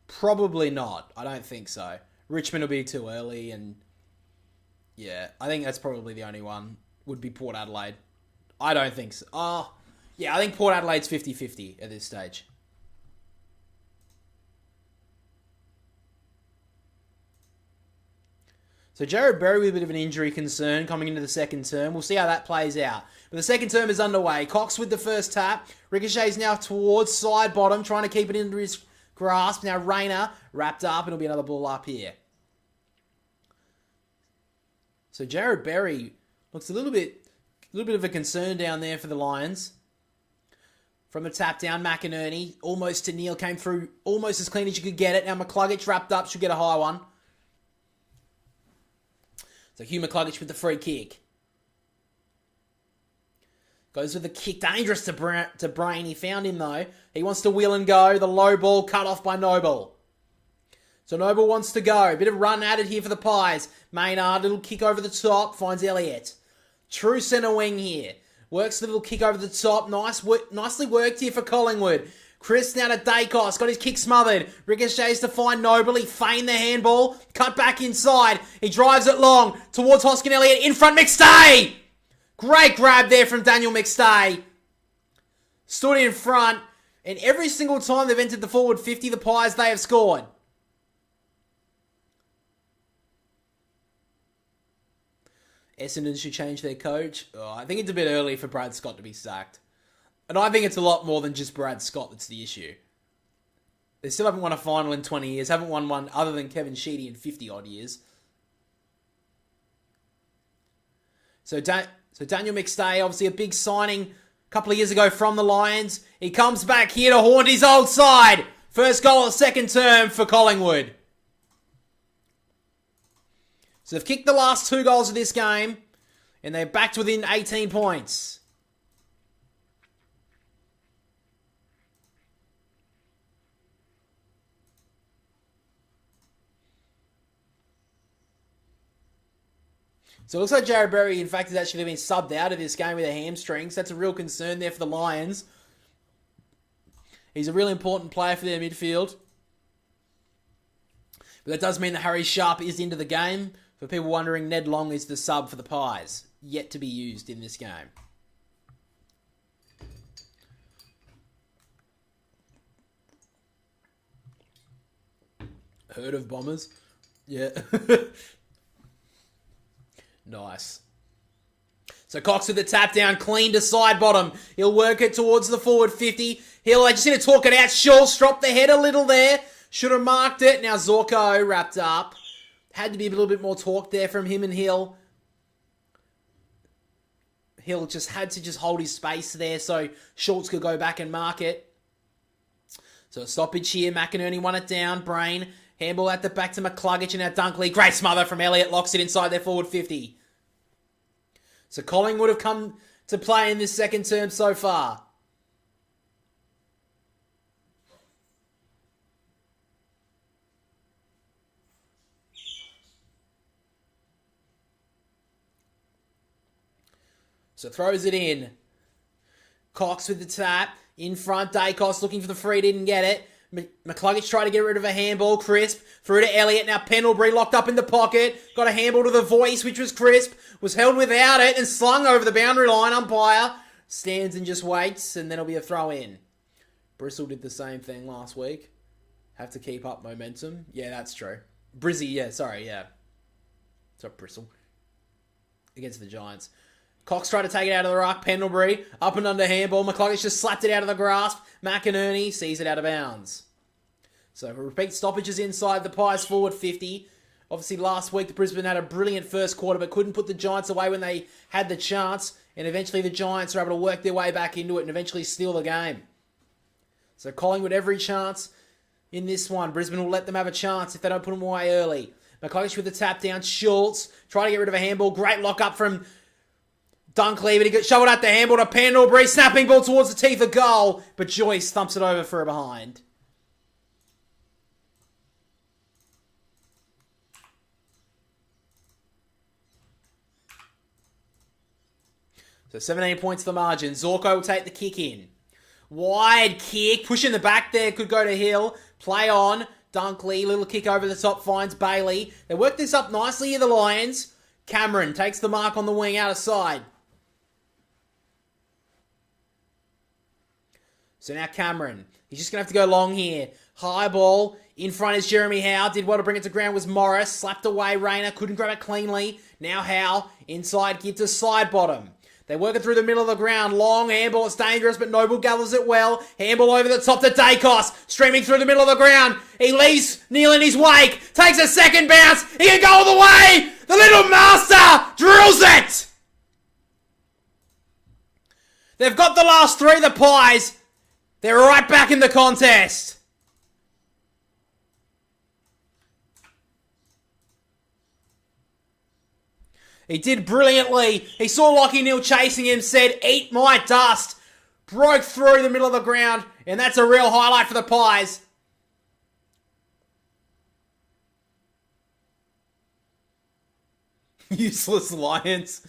Probably not. I don't think so. Richmond will be too early, and yeah, I think that's probably the only one. Would be Port Adelaide. I don't think so. Yeah, I think Port Adelaide's 50-50 at this stage. So Jared Berry with a bit of an injury concern coming into the second term. We'll see how that plays out. But the second term is underway. Cox with the first tap. Ricochet's now towards side bottom, trying to keep it into his grasp. Now Rayner wrapped up, and it'll be another ball up here. So Jared Berry looks a little bit of a concern down there for the Lions. From the tap down, McInerney almost to Neil, came through almost as clean as you could get it. Now McCluggage wrapped up, should get a high one. So Hugh McCluggage with the free kick. Goes with the kick. Dangerous to Brain. He found him, though. He wants to wheel and go. The low ball cut off by Noble. So Noble wants to go. Bit of run added here for the Pies. Maynard, little kick over the top. Finds Elliott. True centre wing here. Works the little kick over the top. Nicely worked here for Collingwood. Chris now to Dacos. Got his kick smothered. Ricochets to find Noble. He feigned the handball. Cut back inside. He drives it long towards Hoskin Elliott. In front, McStay! Great grab there from Daniel McStay. Stood in front. And every single time they've entered the forward 50, the Pies, they have scored. Essendon should change their coach. I think it's a bit early for Brad Scott to be sacked. And I think it's a lot more than just Brad Scott that's the issue. They still haven't won a final in 20 years. Haven't won one other than Kevin Sheedy in 50-odd years. So Daniel McStay, obviously a big signing a couple of years ago from the Lions. He comes back here to haunt his old side. First goal of second term for Collingwood. So they've kicked the last 2 goals of this game, and they're back to within 18 points. So it looks like Jared Berry, in fact, has actually been subbed out of this game with a hamstring. So that's a real concern there for the Lions. He's a really important player for their midfield. But that does mean that Harry Sharp is into the game. For people wondering, Ned Long is the sub for the Pies. Yet to be used in this game. Heard of Bombers? Yeah. Nice. So Cox with the tap down, clean to side bottom. He'll work it towards the forward 50. They just need to talk it out. Schultz dropped the head a little there. Should have marked it. Now Zorko wrapped up. Had to be a little bit more talk there from him and Hill. Hill just had to hold his space there so Schultz could go back and mark it. So a stoppage here. McInerney won it down. Brain. Handball at the back to McCluggage and now Dunkley. Great smother from Elliott. Locks it inside their forward 50. So Collingwood have come to play in this second term so far. So throws it in. Cox with the tap. In front, Dacos looking for the free, didn't get it. McCluggage tried to get rid of a handball. Crisp. Through to Elliott. Now Pendlebury locked up in the pocket. Got a handball to the voice, which was Crisp. Was held without it and slung over the boundary line. Umpire stands and just waits, and then it'll be a throw in. Bristol did the same thing last week. Have to keep up momentum. Yeah, that's true. Brizzy, yeah, sorry, yeah. It's not Bristol. Against the Giants. Cox tried to take it out of the ruck. Pendlebury up and under handball. McCluggage just slapped it out of the grasp. McInerney sees it out of bounds. So repeat stoppages inside the Pies forward 50. Obviously last week the Brisbane had a brilliant first quarter but couldn't put the Giants away when they had the chance. And eventually the Giants were able to work their way back into it and eventually steal the game. So Collingwood every chance in this one. Brisbane will let them have a chance if they don't put them away early. McCluggage with the tap down. Schultz trying to get rid of a handball. Great lock up from Dunkley, but he got shoveled at the handball to Pendlebury. Snapping ball towards the teeth of goal, but Joyce thumps it over for a behind. So 17 points the margin. Zorko will take the kick in. Wide kick, pushing the back there, could go to Hill. Play on. Dunkley, little kick over the top, finds Bailey. They work this up nicely here, the Lions. Cameron takes the mark on the wing, out of side. So now Cameron. He's just going to have to go long here. High ball. In front is Jeremy Howe. Did well to bring it to ground was Morris. Slapped away Rayner. Couldn't grab it cleanly. Now Howe. Inside give to side bottom. They work it through the middle of the ground. Long handball. It's dangerous, but Noble gathers it well. Handball over the top to Dacos. Streaming through the middle of the ground. He leaves Neil in his wake. Takes a second bounce. He can go all the way. The little master drills it. They've got the last three, the Pies. They're right back in the contest. He did brilliantly. He saw Lachie Neale chasing him, said, "Eat my dust." Broke through the middle of the ground, and that's a real highlight for the Pies. Useless Lions.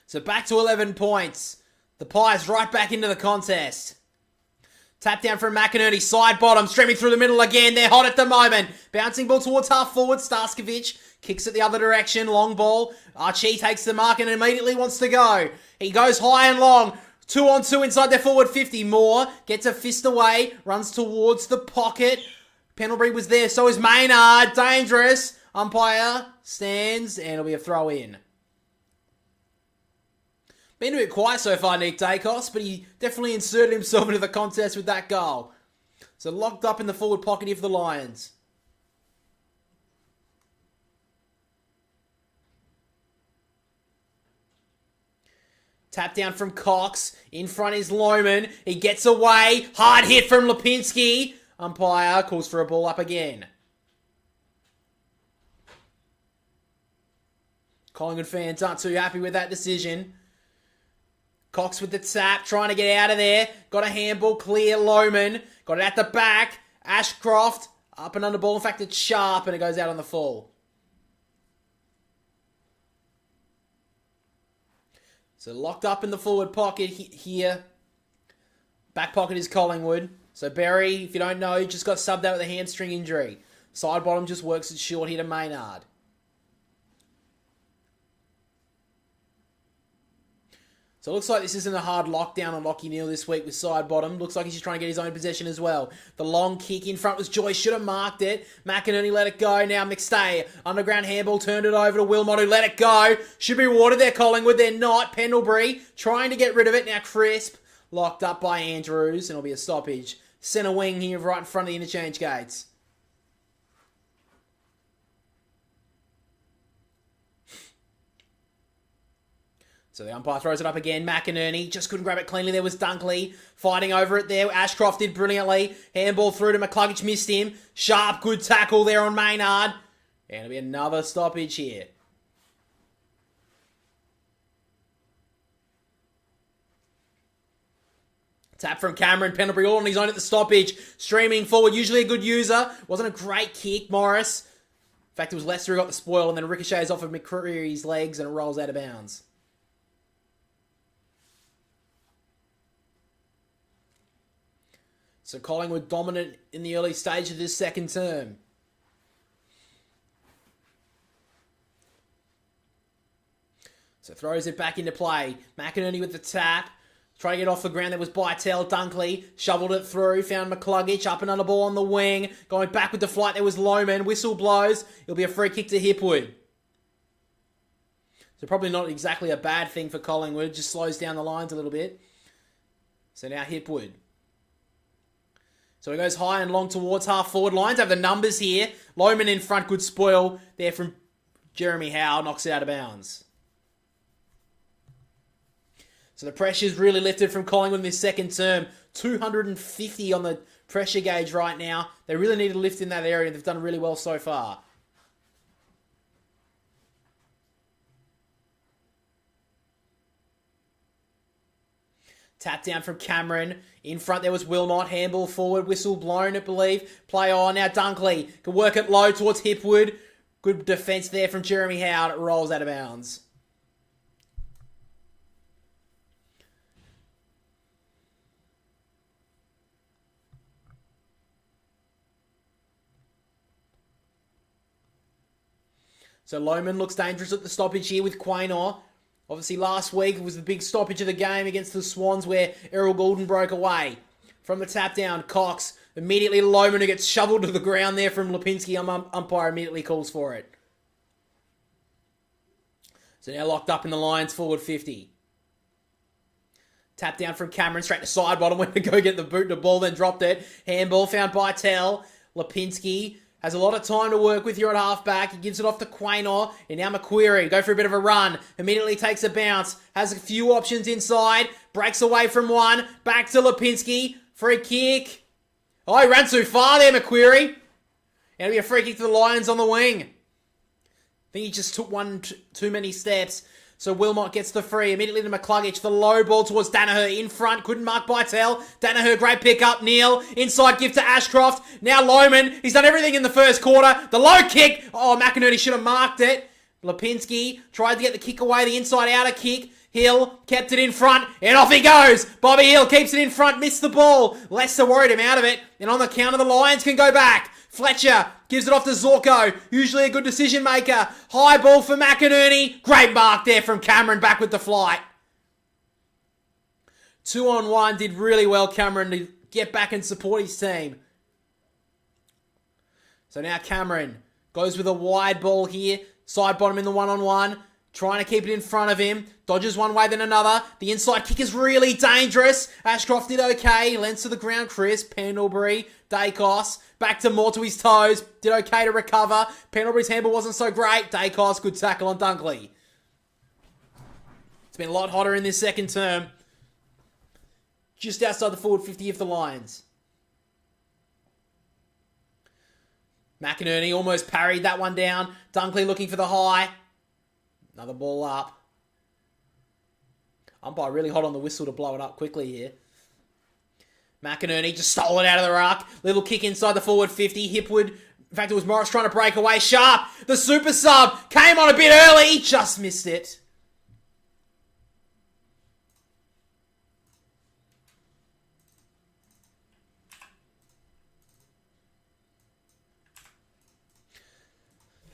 So back to 11 points. The Pies right back into the contest. Tap down from McInerney, side bottom, streaming through the middle again. They're hot at the moment. Bouncing ball towards half forward. Starskovich kicks it the other direction. Long ball. Archie takes the mark and immediately wants to go. He goes high and long. 2-on-2 inside their forward 50. Moore gets a fist away. Runs towards the pocket. Pendlebury was there. So is Maynard. Dangerous. Umpire stands and it'll be a throw in. Been a bit quiet so far, Nick Dacos, but he definitely inserted himself into the contest with that goal. So locked up in the forward pocket here for the Lions. Tap down from Cox. In front is Lohman. He gets away. Hard hit from Lipinski. Umpire calls for a ball up again. Collingwood fans aren't too happy with that decision. Cox with the tap, trying to get out of there. Got a handball, clear, Lohman. Got it at the back. Ashcroft, up and under ball. In fact, it's sharp, and it goes out on the full. So locked up in the forward pocket here. Back pocket is Collingwood. So Berry, if you don't know, just got subbed out with a hamstring injury. Side bottom just works it short here to Maynard. So it looks like this isn't a hard lockdown on Lockie Neal this week with side bottom. Looks like he's just trying to get his own possession as well. The long kick in front was Joyce. Should have marked it. McInerney let it go. Now McStay. Underground handball turned it over to Wilmot who let it go. Should be rewarded there, Collingwood. They're not. Pendlebury trying to get rid of it. Now Crisp. Locked up by Andrews. And it'll be a stoppage. Centre wing here right in front of the interchange gates. So the umpire throws it up again. McInerney just couldn't grab it cleanly. There was Dunkley fighting over it there. Ashcroft did brilliantly. Handball through to McCluggage, missed him. Sharp, good tackle there on Maynard. And it'll be another stoppage here. Tap from Cameron. Pendlebury all on his own at the stoppage. Streaming forward. Usually a good user. Wasn't a great kick, Morris. In fact, it was Lester who got the spoil and then ricochets off of McCreary's legs and it rolls out of bounds. So Collingwood dominant in the early stage of this second term. So throws it back into play. McInerney with the tap. Trying to get off the ground. There was Bytel. Dunkley shoveled it through. Found McCluggage. Up another ball on the wing. Going back with the flight. There was Lohman. Whistle blows. It'll be a free kick to Hipwood. So probably not exactly a bad thing for Collingwood. Just slows down the lines a little bit. So now Hipwood. So he goes high and long towards half-forward lines. Have the numbers here. Lohman in front. Good spoil there from Jeremy Howe. Knocks it out of bounds. So the pressure's really lifted from Collingwood in this second term. 250 on the pressure gauge right now. They really need to lift in that area. They've done really well so far. Tap down from Cameron. In front there was Wilmot. Handball forward. Whistle blown, I believe. Play on. Now Dunkley can work it low towards Hipwood. Good defence there from Jeremy Howe. It rolls out of bounds. So Lohman looks dangerous at the stoppage here with Quaynor. Obviously last week was the big stoppage of the game against the Swans where Errol Goulden broke away. From the tap down, Cox immediately to Lohman who gets shoveled to the ground there from Lipinski. Umpire immediately calls for it. So now locked up in the Lions forward 50. Tap down from Cameron straight to side bottom. Went to go get the boot to ball, then dropped it. Handball found by Tell. Lipinski has a lot of time to work with here at halfback. He gives it off to Quaynor. And now McQuarrie. Go for a bit of a run. Immediately takes a bounce. Has a few options inside. Breaks away from one. Back to Lipinski. Free kick. Oh, he ran too far there, McQuarrie. And it'll be a free kick to the Lions on the wing. I think he just took one too many steps. So Wilmot gets the free. Immediately to McCluggage. The low ball towards Danaher. In front. Couldn't mark Bytel. Danaher, great pick up. Neal. Inside give to Ashcroft. Now Lohman. He's done everything in the first quarter. The low kick. Oh, McInerney should have marked it. Lipinski tried to get the kick away. The inside outer kick. Hill kept it in front. And off he goes. Bobby Hill keeps it in front. Missed the ball. Lester worried him out of it. And on the counter, the Lions can go back. Fletcher gives it off to Zorko. Usually a good decision maker. High ball for McInerney. Great mark there from Cameron back with the flight. 2-on-1. Did really well, Cameron, to get back and support his team. So now Cameron goes with a wide ball here. Side bottom in the 1-on-1. Trying to keep it in front of him. Dodges one way then another. The inside kick is really dangerous. Ashcroft did okay. Lens to the ground. Chris. Pendlebury. Dacos. Back to more to his toes. Did okay to recover. Pendlebury's handball wasn't so great. Dacos. Good tackle on Dunkley. It's been a lot hotter in this second term. Just outside the forward 50 of the Lions. McInerney almost parried that one down. Dunkley looking for the high. Another ball up. Umpire really hot on the whistle to blow it up quickly here. McInerney just stole it out of the ruck. Little kick inside the forward 50. Hipwood. In fact, it was Morris trying to break away. Sharp. The super sub came on a bit early. Just missed it.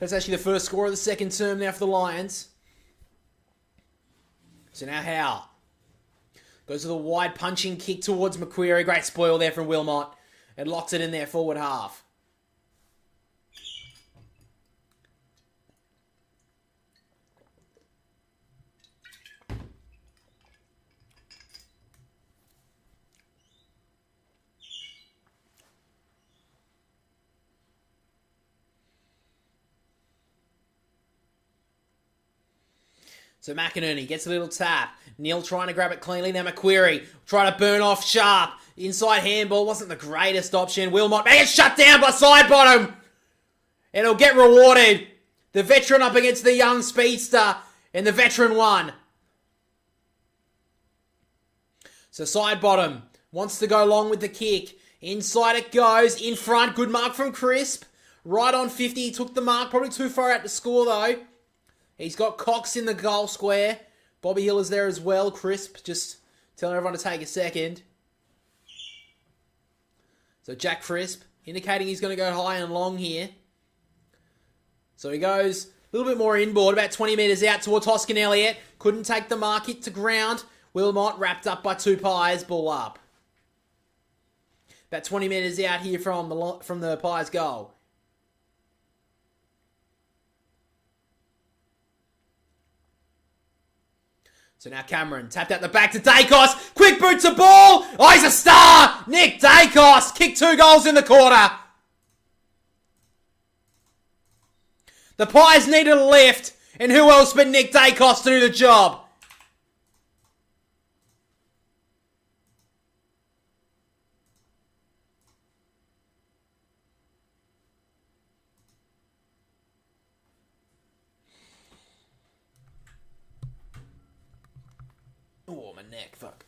That's actually the first score of the second term now for the Lions. So now Howe goes to the wide punching kick towards Macquarie. Great spoil there from Wilmot. And locks it in there forward half. So McInerney gets a little tap. Neil trying to grab it cleanly. Now Macquarie trying to burn off sharp. Inside handball wasn't the greatest option. Wilmot may get shut down by side bottom. And he'll get rewarded. The veteran up against the young speedster. And the veteran won. So side bottom wants to go long with the kick. Inside it goes. In front. Good mark from Crisp. Right on 50. He took the mark. Probably too far out to score though. He's got Cox in the goal square. Bobby Hill is there as well. Crisp just telling everyone to take a second. So Jack Crisp indicating he's going to go high and long here. So he goes a little bit more inboard, about 20 metres out towards Hoskin Elliott. Couldn't take the mark, hit to ground. Wilmot wrapped up by two Pies, ball up. About 20 metres out here from the Pies goal. So now Cameron tapped out the back to Dacos. Quick boot to ball. Oh, he's a star. Nick Dacos kicked 2 goals in the quarter. The Pies needed a lift. And who else but Nick Dacos to do the job? Oh, my neck, fuck.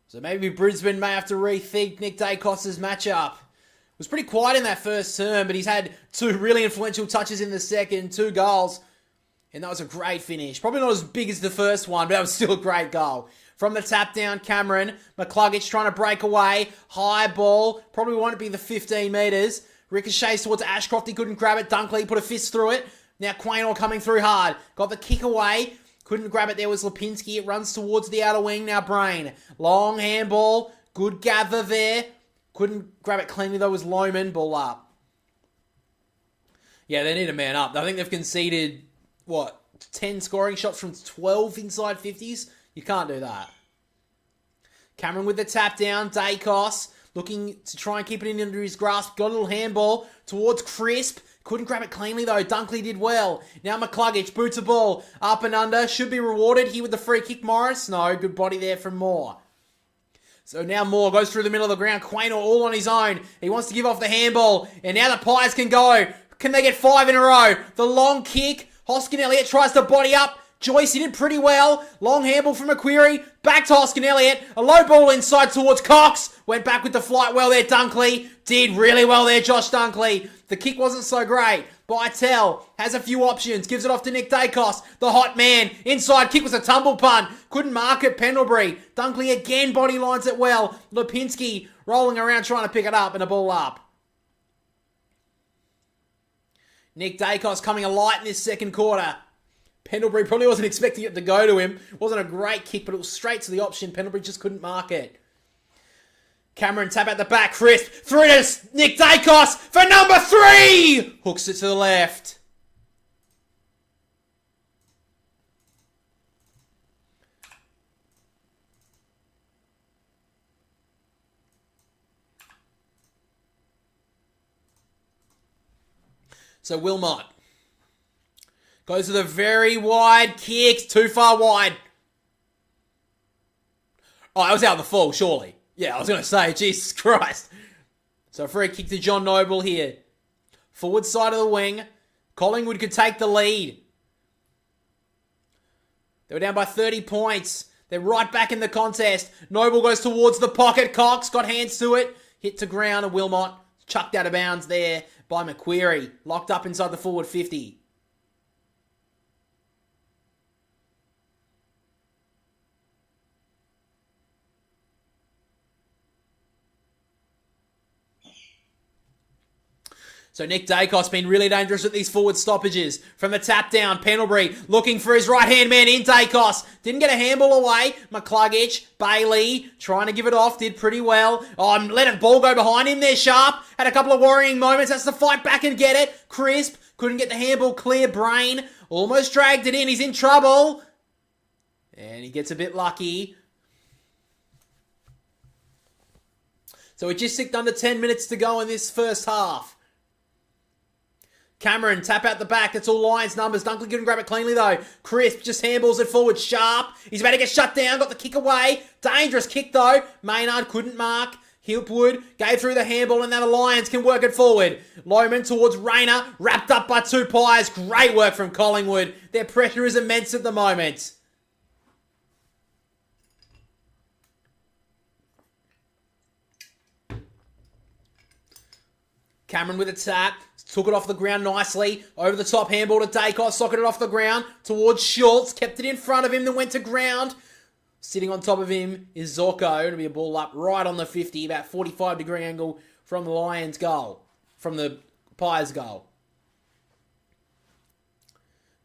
So maybe Brisbane may have to rethink Nick Dacos' matchup. It was pretty quiet in that first term, but he's had 2 really influential touches in the second, 2 goals. And that was a great finish. Probably not as big as the first one, but that was still a great goal. From the tap down, Cameron. McCluggage trying to break away. High ball. Probably won't be the 15 metres. Ricochets towards Ashcroft. He couldn't grab it. Dunkley put a fist through it. Now Quaynor coming through hard. Got the kick away. Couldn't grab it. There was Lipinski. It runs towards the outer wing. Now Brain. Long handball. Good gather there. Couldn't grab it cleanly though, was Lohman. Ball up. Yeah, they need a man up. I think they've conceded, 10 scoring shots from 12 inside 50s? You can't do that. Cameron with the tap down. Dacos looking to try and keep it in under his grasp. Got a little handball towards Crisp. Couldn't grab it cleanly though. Dunkley did well. Now McCluggage boots a ball. Up and under. Should be rewarded here with the free kick, Morris. No, good body there from Moore. So now Moore goes through the middle of the ground. Quaynor all on his own. He wants to give off the handball. And now the Pies can go. Can they get 5 in a row? The long kick. Hoskin Elliott tries to body up. Joyce, he did pretty well. Long handball from Macquarie. Back to Hoskin Elliott. A low ball inside towards Cox. Went back with the flight well there, Dunkley. Did really well there, Josh Dunkley. The kick wasn't so great. Bytel has a few options. Gives it off to Nick Dacos. The hot man. Inside kick was a tumble punt. Couldn't mark it, Pendlebury. Dunkley again body lines it well. Lipinski rolling around trying to pick it up and a ball up. Nick Dacos coming alight in this second quarter. Pendlebury probably wasn't expecting it to go to him. Wasn't a great kick, but it was straight to the option. Pendlebury just couldn't mark it. Cameron tap at the back. Crisp through to Nick Dacos for number 3. Hooks it to the left. So Wilmot goes to the very wide kick. Too far wide. Oh, that was out of the full, surely. Yeah, I was going to say, Jesus Christ. So free kick to John Noble here. Forward side of the wing. Collingwood could take the lead. They were down by 30 points. They're right back in the contest. Noble goes towards the pocket. Cox got hands to it. Hit to ground and Wilmot chucked out of bounds there by Macquarie. Locked up inside the forward 50. So Nick Dacos been really dangerous at these forward stoppages. From the tap down, Pendlebury looking for his right-hand man in Dacos. Didn't get a handball away. McCluggage, Bailey, trying to give it off, did pretty well. Let a ball go behind him there, Sharp. Had a couple of worrying moments, has to fight back and get it. Crisp, couldn't get the handball clear. Brain, almost dragged it in, he's in trouble. And he gets a bit lucky. So we just ticked under 10 minutes to go in this first half. Cameron, tap out the back. That's all Lions numbers. Dunkley couldn't grab it cleanly, though. Crisp just handballs it forward. Sharp. He's about to get shut down. Got the kick away. Dangerous kick, though. Maynard couldn't mark. Hipwood gave through the handball, and now the Lions can work it forward. Lohman towards Rayner. Wrapped up by two Pies. Great work from Collingwood. Their pressure is immense at the moment. Cameron with a tap. Took it off the ground nicely. Over the top handball to Dacos. Socketed it off the ground towards Schultz. Kept it in front of him. Then went to ground. Sitting on top of him is Zorko. It'll be a ball up right on the 50. About 45-degree angle from the Lions' goal. From the Pies' goal.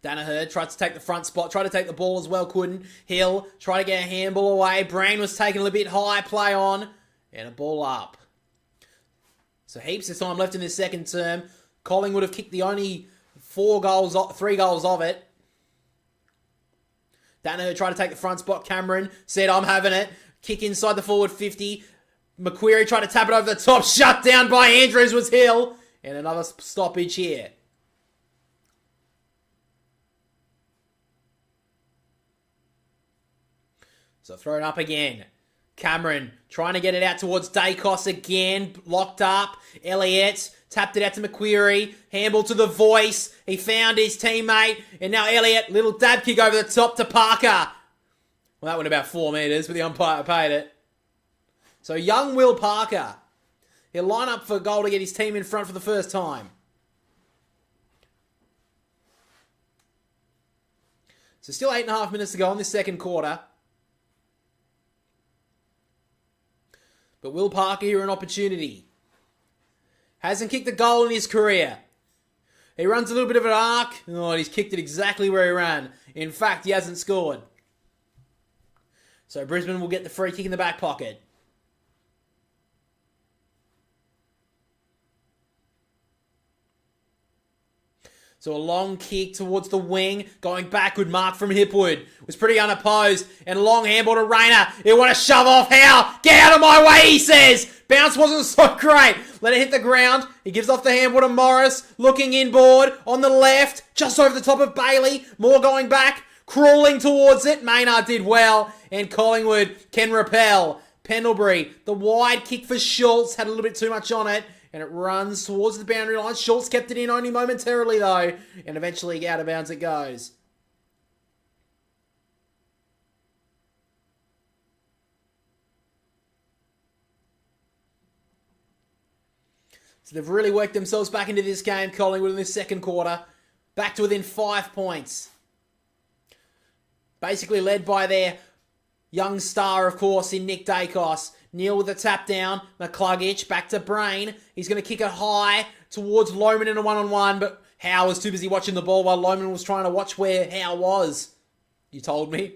Danaher tried to take the front spot. Tried to take the ball as well. Couldn't. Hill tried to get a handball away. Brain was taken a little bit high. Play on. And a ball up. So heaps of time left in this second term. Collingwood have kicked the only 3 goals of it. Danaher tried to take the front spot. Cameron said, I'm having it. Kick inside the forward 50. Macquarie tried to tap it over the top. Shut down by Andrews was Hill. And another stoppage here. So throw it up again. Cameron trying to get it out towards Dacos again. Locked up. Elliott tapped it out to Macquarie. Handball to the voice. He found his teammate. And now Elliott, little dab kick over the top to Parker. Well, that went about 4 metres, but the umpire paid it. So young Will Parker. He'll line up for a goal to get his team in front for the first time. So still 8.5 minutes to go in this second quarter. But Will Parker here an opportunity. Hasn't kicked a goal in his career. He runs a little bit of an arc. Oh, and he's kicked it exactly where he ran. In fact, he hasn't scored. So Brisbane will get the free kick in the back pocket. So a long kick towards the wing. Going back, good mark from Hipwood. Was pretty unopposed. And a long handball to Rayner. He'll want to shove off. How? Get out of my way, he says. Bounce wasn't so great. Let it hit the ground. He gives off the handball to Morris. Looking inboard on the left. Just over the top of Bailey. Moore going back. Crawling towards it. Maynard did well. And Collingwood can repel. Pendlebury. The wide kick for Schultz. Had a little bit too much on it. And it runs towards the boundary line. Schultz kept it in only momentarily, though. And eventually out of bounds it goes. So they've really worked themselves back into this game, Collingwood, in this second quarter. Back to within 5 points. Basically led by their young star, of course, in Nick Dacos. Neal with a tap down. McCluggage back to Brain. He's going to kick it high towards Lohman in a one-on-one, but Howe was too busy watching the ball while Lohman was trying to watch where Howe was. You told me.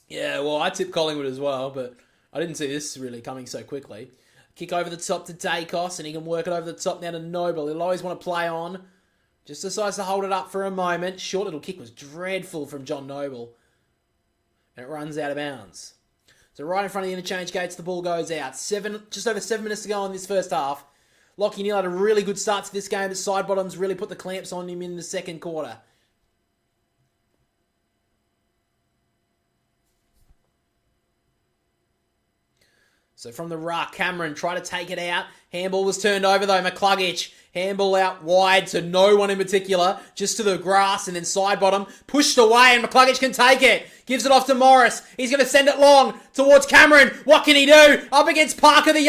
Yeah, well, I tipped Collingwood as well, but I didn't see this really coming so quickly. Kick over the top to Dacos, and he can work it over the top now to Noble. He'll always want to play on. Just decides to hold it up for a moment. Short little kick was dreadful from John Noble. And it runs out of bounds. So right in front of the interchange gates, the ball goes out. Just over 7 minutes to go in this first half. Lachie Neale had a really good start to this game, but Sidebottoms really put the clamps on him in the second quarter. So from the ruck, Cameron tried to take it out. Handball was turned over though. McCluggage Handball out wide to no one in particular, just to the grass and then side bottom. Pushed away and McCluggage can take it. Gives it off to Morris. He's going to send it long towards Cameron. What can he do? Up against Parker, the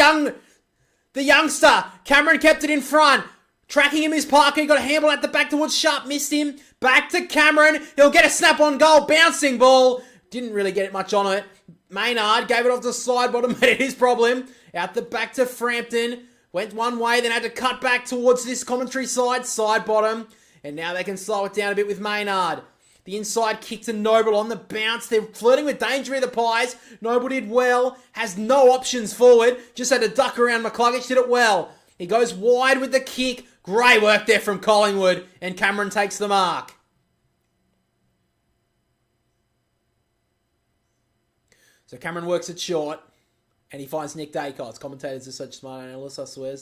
youngster. Cameron kept it in front. Tracking him is Parker. He got a handball at the back towards Sharp. Missed him. Back to Cameron. He'll get a snap on goal. Bouncing ball. Didn't really get much on it. Maynard gave it off to side bottom. Made it his problem. Out the back to Frampton. Went one way, then had to cut back towards this commentary side bottom. And now they can slow it down a bit with Maynard. The inside kick to Noble on the bounce. They're flirting with danger here, the Pies. Noble did well. Has no options forward. Just had to duck around. McCluggage did it well. He goes wide with the kick. Great work there from Collingwood. And Cameron takes the mark. So Cameron works it short. And he finds Nick Dacos. Commentators are such smart analysts, I swear.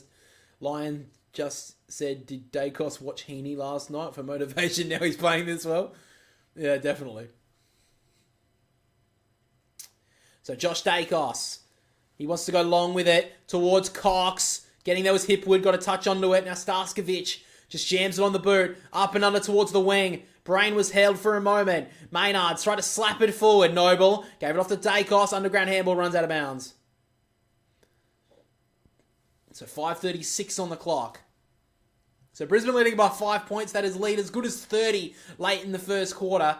Lion just said, did Dacos watch Heaney last night for motivation? Now he's playing this well. Yeah, definitely. So Josh Dacos. He wants to go long with it towards Cox. Getting there was Hipwood. Got a touch onto it. Now Starskovich just jams it on the boot. Up and under towards the wing. Brain was held for a moment. Maynard's tried to slap it forward. Noble gave it off to Dacos. Underground handball runs out of bounds. So 5:36 on the clock. So Brisbane leading by 5 points. That is lead as good as 30 late in the first quarter.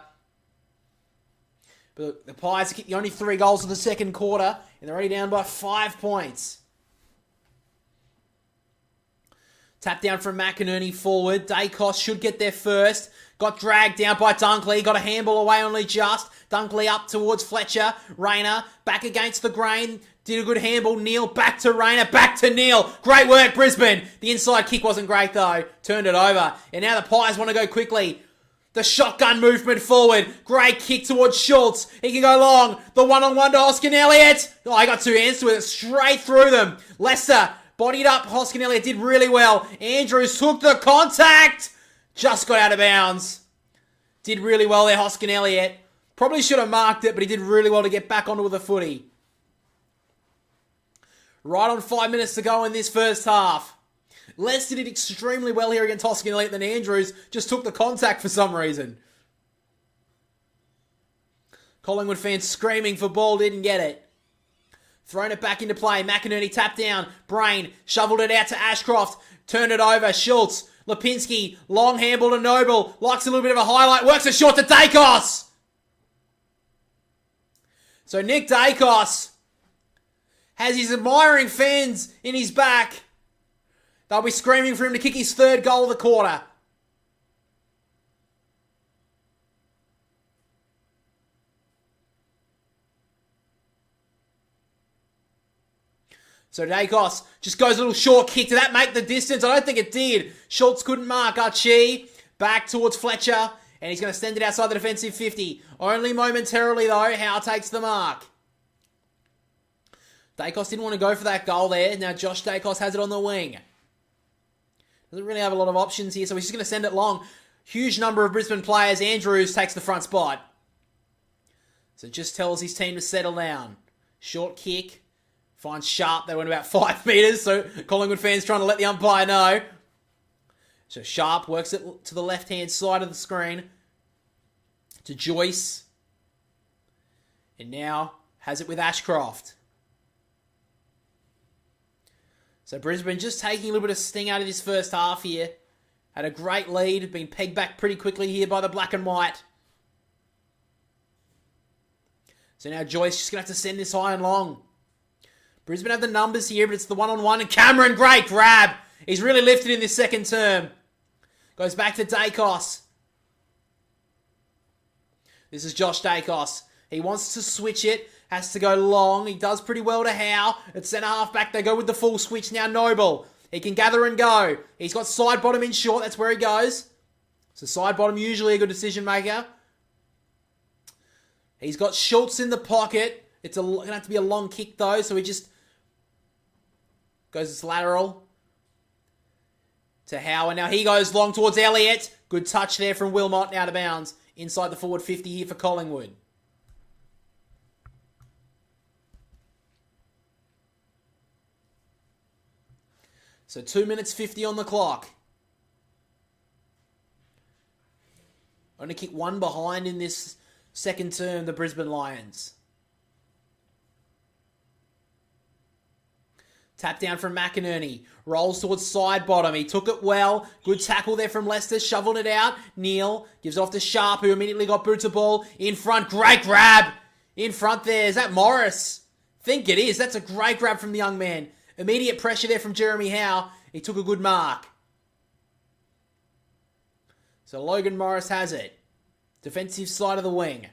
But the Pies kicked the only 3 goals of the second quarter. And they're already down by 5 points. Tap down from McInerney forward. Dacos should get there first. Got dragged down by Dunkley. Got a handball away only just. Dunkley up towards Fletcher. Rayner back against the grain. Did a good handball. Neal back to Rayner. Back to Neal. Great work, Brisbane. The inside kick wasn't great though. Turned it over. And now the Pies want to go quickly. The shotgun movement forward. Great kick towards Schultz. He can go long. The one-on-one to Hoskin Elliott. Oh, I got 2 hands to it. Straight through them. Lester bodied up. Hoskin Elliott did really well. Andrews took the contact. Just got out of bounds. Did really well there, Hoskin Elliott. Probably should have marked it, but he did really well to get back onto the footy. Right on 5 minutes to go in this first half. Leicester did extremely well here against Hoskin Elliott, then Andrews just took the contact for some reason. Collingwood fans screaming for ball, didn't get it. Thrown it back into play. McInerney tapped down. Brain shoveled it out to Ashcroft. Turned it over. Schultz. Lipinski. Long handball to Noble. Likes a little bit of a highlight. Works it short to Dacos. So Nick Dacos has his admiring fans in his back. They'll be screaming for him to kick his 3rd goal of the quarter. So Dacos just goes a little short kick. Did that make the distance? I don't think it did. Schultz couldn't mark. Archie back towards Fletcher. And he's going to send it outside the defensive 50. Only momentarily though. Howe takes the mark. Dacos didn't want to go for that goal there. Now Josh Dacos has it on the wing. Doesn't really have a lot of options here, so he's just going to send it long. Huge number of Brisbane players. Andrews takes the front spot. So just tells his team to settle down. Short kick. Finds Sharp. They went about 5 metres, so Collingwood fans trying to let the umpire know. So Sharp works it to the left-hand side of the screen. To Joyce. And now has it with Ashcroft. So Brisbane just taking a little bit of sting out of this first half here. Had a great lead. Been pegged back pretty quickly here by the black and white. So now Joyce just going to have to send this high and long. Brisbane have the numbers here, but it's the one-on-one. And Cameron, great grab. He's really lifted in this second term. Goes back to Dacos. This is Josh Dacos. He wants to switch it. Has to go long. He does pretty well to Howe. At centre half back, they go with the full switch now. Noble. He can gather and go. He's got side bottom in short. That's where he goes. So side bottom usually a good decision maker. He's got Schultz in the pocket. It's going to have to be a long kick though. So he just goes this lateral to Howe. And now he goes long towards Elliott. Good touch there from Wilmot out of bounds. Inside the forward 50 here for Collingwood. So 2 minutes 50 on the clock. Only kick one behind in this second term, the Brisbane Lions. Tap down from McInerney. Rolls towards side bottom. He took it well. Good tackle there from Leicester. Shoveled it out. Neal gives off to Sharp, who immediately got boot to ball. In front. Great grab. In front there. Is that Morris? Think it is. That's a great grab from the young man. Immediate pressure there from Jeremy Howe. He took a good mark. So Logan Morris has it. Defensive side of the wing.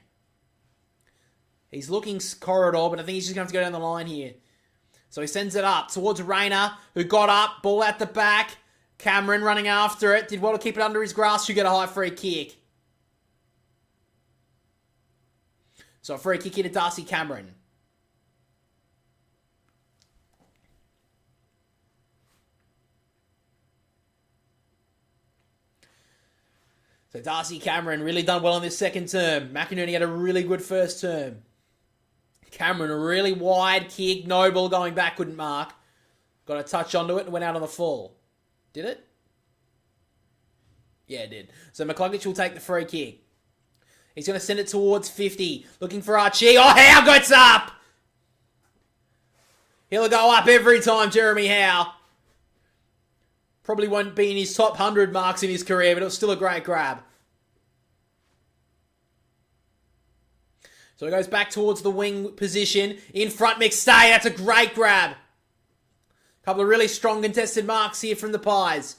He's looking corridor, but I think he's just going to have to go down the line here. So he sends it up towards Rayner, who got up, ball out the back. Cameron running after it. Did well to keep it under his grasp. You get a high free kick. So a free kick here to Darcy Cameron. So Darcy Cameron really done well in this second term. McInerney had a really good first term. Cameron, a really wide kick. Noble going back, couldn't mark. Got a touch onto it and went out on the full. Did it? Yeah, it did. So McCluggage will take the free kick. He's going to send it towards 50. Looking for Archie. Oh, Howe gets up! He'll go up every time, Jeremy Howe. Probably won't be in his top 100 marks in his career, but it was still a great grab. So he goes back towards the wing position. In front, McStay. That's a great grab. Couple of really strong contested marks here from the Pies.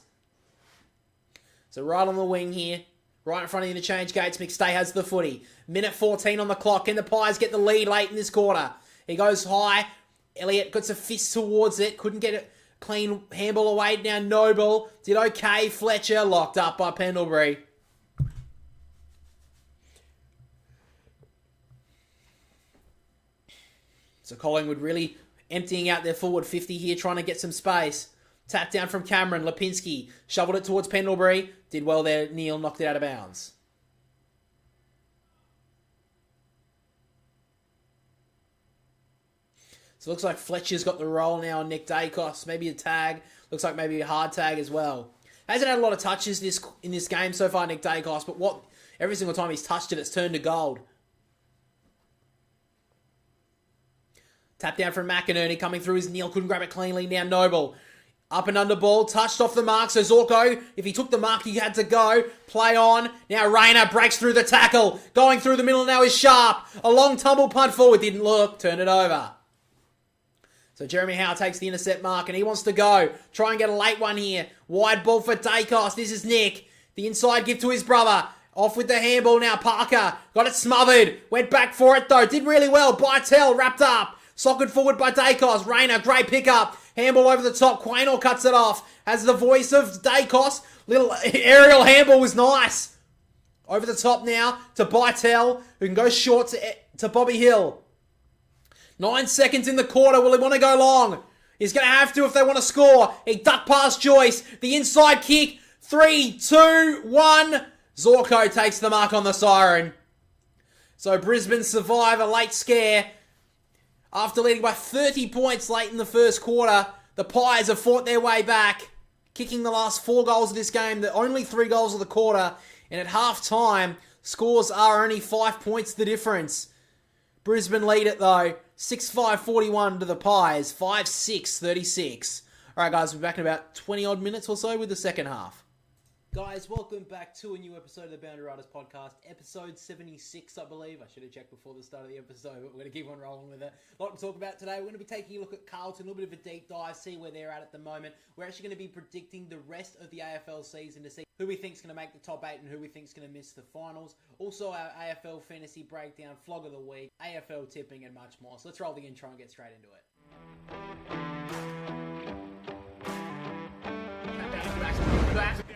So right on the wing here. Right in front of the interchange gates. McStay has the footy. Minute 14 on the clock. And the Pies get the lead late in this quarter. He goes high. Elliott gets a fist towards it. Couldn't get it clean handball away. Now Noble did okay. Fletcher locked up by Pendlebury. So Collingwood really emptying out their forward 50 here, trying to get some space. Tap down from Cameron. Lipinski shoveled it towards Pendlebury. Did well there. Neal knocked it out of bounds. So it looks like Fletcher's got the roll now on Nick Dacos. Maybe a tag. Looks like maybe a hard tag as well. Hasn't had a lot of touches in this game so far, Nick Dacos, but every single time he's touched it, it's turned to gold. Tap down from McInerney, coming through his Neal, couldn't grab it cleanly. Now Noble, up and under ball, touched off the mark. So Zorko, if he took the mark, he had to go. Play on. Now Rayner breaks through the tackle. Going through the middle now is Sharp. A long tumble punt forward, didn't look, turn it over. So Jeremy Howe takes the intercept mark and he wants to go. Try and get a late one here. Wide ball for Dacos. This is Nick. The inside give to his brother. Off with the handball now. Parker got it smothered. Went back for it though. Did really well. Bytel wrapped up. Socket forward by Dacos. Rayner, great pickup. Handball over the top. Quaynor cuts it off. Has the voice of Dacos. Little aerial handball was nice. Over the top now to Bytel, who can go short to Bobby Hill. 9 seconds in the quarter. Will he want to go long? He's going to have to if they want to score. He ducked past Joyce. The inside kick. 3, 2, 1. Zorko takes the mark on the siren. So Brisbane survive a late scare. After leading by 30 points late in the first quarter, the Pies have fought their way back, kicking the last 4 goals of this game, the only 3 goals of the quarter, and at half-time, scores are only 5 points the difference. Brisbane lead it though, 6-5-41 to the Pies, 5-6-36. Alright guys, we're back in about 20 odd minutes or so with the second half. Guys, welcome back to a new episode of the Boundary Riders podcast, episode 76, I believe. I should have checked before the start of the episode, but we're going to keep on rolling with it. A lot to talk about today. We're going to be taking a look at Carlton, a little bit of a deep dive, see where they're at the moment. We're actually going to be predicting the rest of the AFL season to see who we think is going to make the top 8 and who we think is going to miss the finals. Also, our AFL fantasy breakdown, flog of the week, AFL tipping, and much more. So let's roll the intro and get straight into it.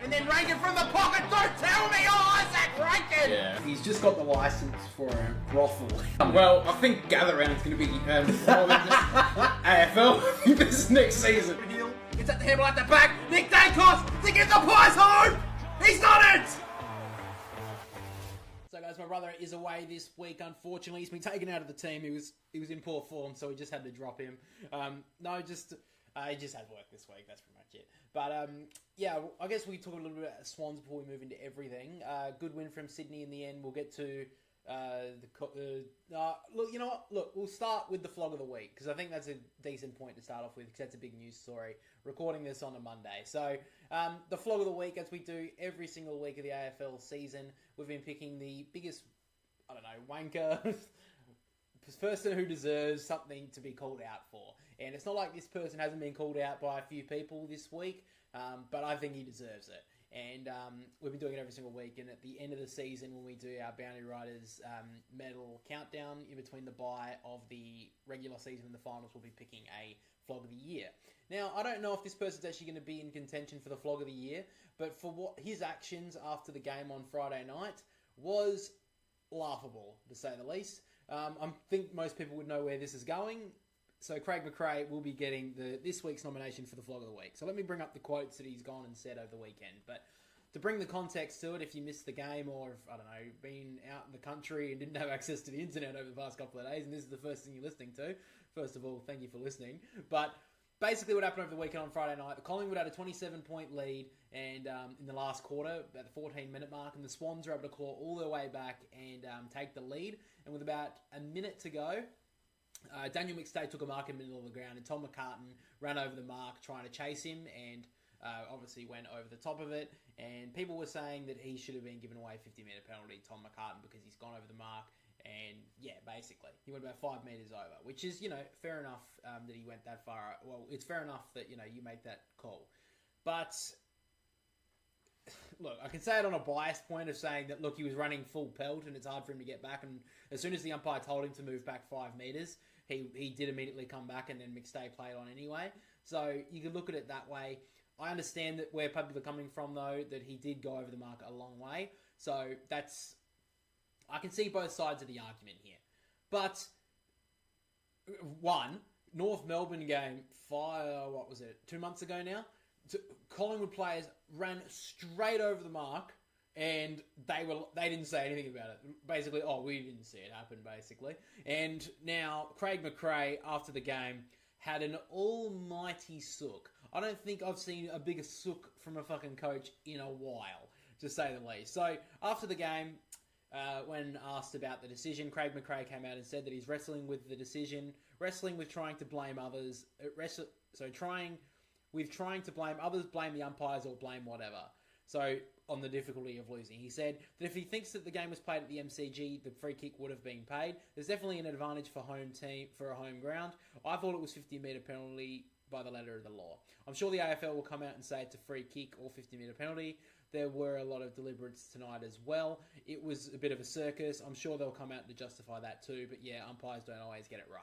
And then Rankin from the pocket, don't tell me, oh, Isaac Rankin! Yeah. He's just got the license for a brothel. Well, I think Gather Round's going to be AFL this next season. It's at the handle at the back. Nick Dacos to get the Pies home! He's done it! So guys, my brother is away this week. Unfortunately, he's been taken out of the team. He was in poor form, so we just had to drop him. He just had work this week. That's pretty much it. But yeah, I guess we talk a little bit about the Swans before we move into everything. Good win from Sydney in the end. We'll get to look. You know what? Look, we'll start with the flog of the week because I think that's a decent point to start off with because that's a big news story. Recording this on a Monday, so the flog of the week, as we do every single week of the AFL season, we've been picking the biggest, I don't know, wanker. Person who deserves something to be called out for. And it's not like this person hasn't been called out by a few people this week, but I think he deserves it. And we've been doing it every single week. And at the end of the season, when we do our Bounty Riders medal countdown in between the bye of the regular season and the finals, we'll be picking a flog of the year. Now, I don't know if this person's actually going to be in contention for the flog of the year, but for what his actions after the game on Friday night was laughable, to say the least. I think most people would know where this is going. So Craig McRae will be getting this week's nomination for the flog of the week. So let me bring up the quotes that he's gone and said over the weekend. But to bring the context to it, if you missed the game or if, I don't know, been out in the country and didn't have access to the internet over the past couple of days, and this is the first thing you're listening to, first of all, thank you for listening. But basically what happened over the weekend on Friday night, the Collingwood had a 27-point lead and in the last quarter, about the 14-minute mark, and the Swans were able to claw all their way back and take the lead. And with about a minute to go, Daniel McStay took a mark in the middle of the ground and Tom McCartan ran over the mark trying to chase him and obviously went over the top of it. And people were saying that he should have been given away a 50-metre penalty, Tom McCartan, because he's gone over the mark. And yeah, basically, he went about 5 metres over, which is, fair enough that he went that far. Well, it's fair enough that, you make that call. But, look, I can say it on a biased point of saying that, look, he was running full pelt and it's hard for him to get back. And as soon as the umpire told him to move back 5 metres, he did immediately come back and then McStay played on anyway. So you could look at it that way. I understand that where people are coming from, though, that he did go over the mark a long way. So that's... I can see both sides of the argument here. But, one, North Melbourne game, 2 months ago now? Collingwood players ran straight over the mark and they didn't say anything about it. Basically, we didn't see it happen, basically. And now, Craig McRae, after the game, had an almighty sook. I don't think I've seen a bigger sook from a fucking coach in a while, to say the least. So, after the game... when asked about the decision, Craig McRae came out and said that he's wrestling with the decision, wrestling with trying to blame others, trying to blame others, blame the umpires, or blame whatever. So, on the difficulty of losing. He said that if he thinks that the game was played at the MCG, the free kick would have been paid. There's definitely an advantage for a home ground. I thought it was 50-metre penalty by the letter of the law. I'm sure the AFL will come out and say it's a free kick or 50-metre penalty. There were a lot of deliberates tonight as well. It was a bit of a circus. I'm sure they'll come out to justify that too. But yeah, umpires don't always get it right.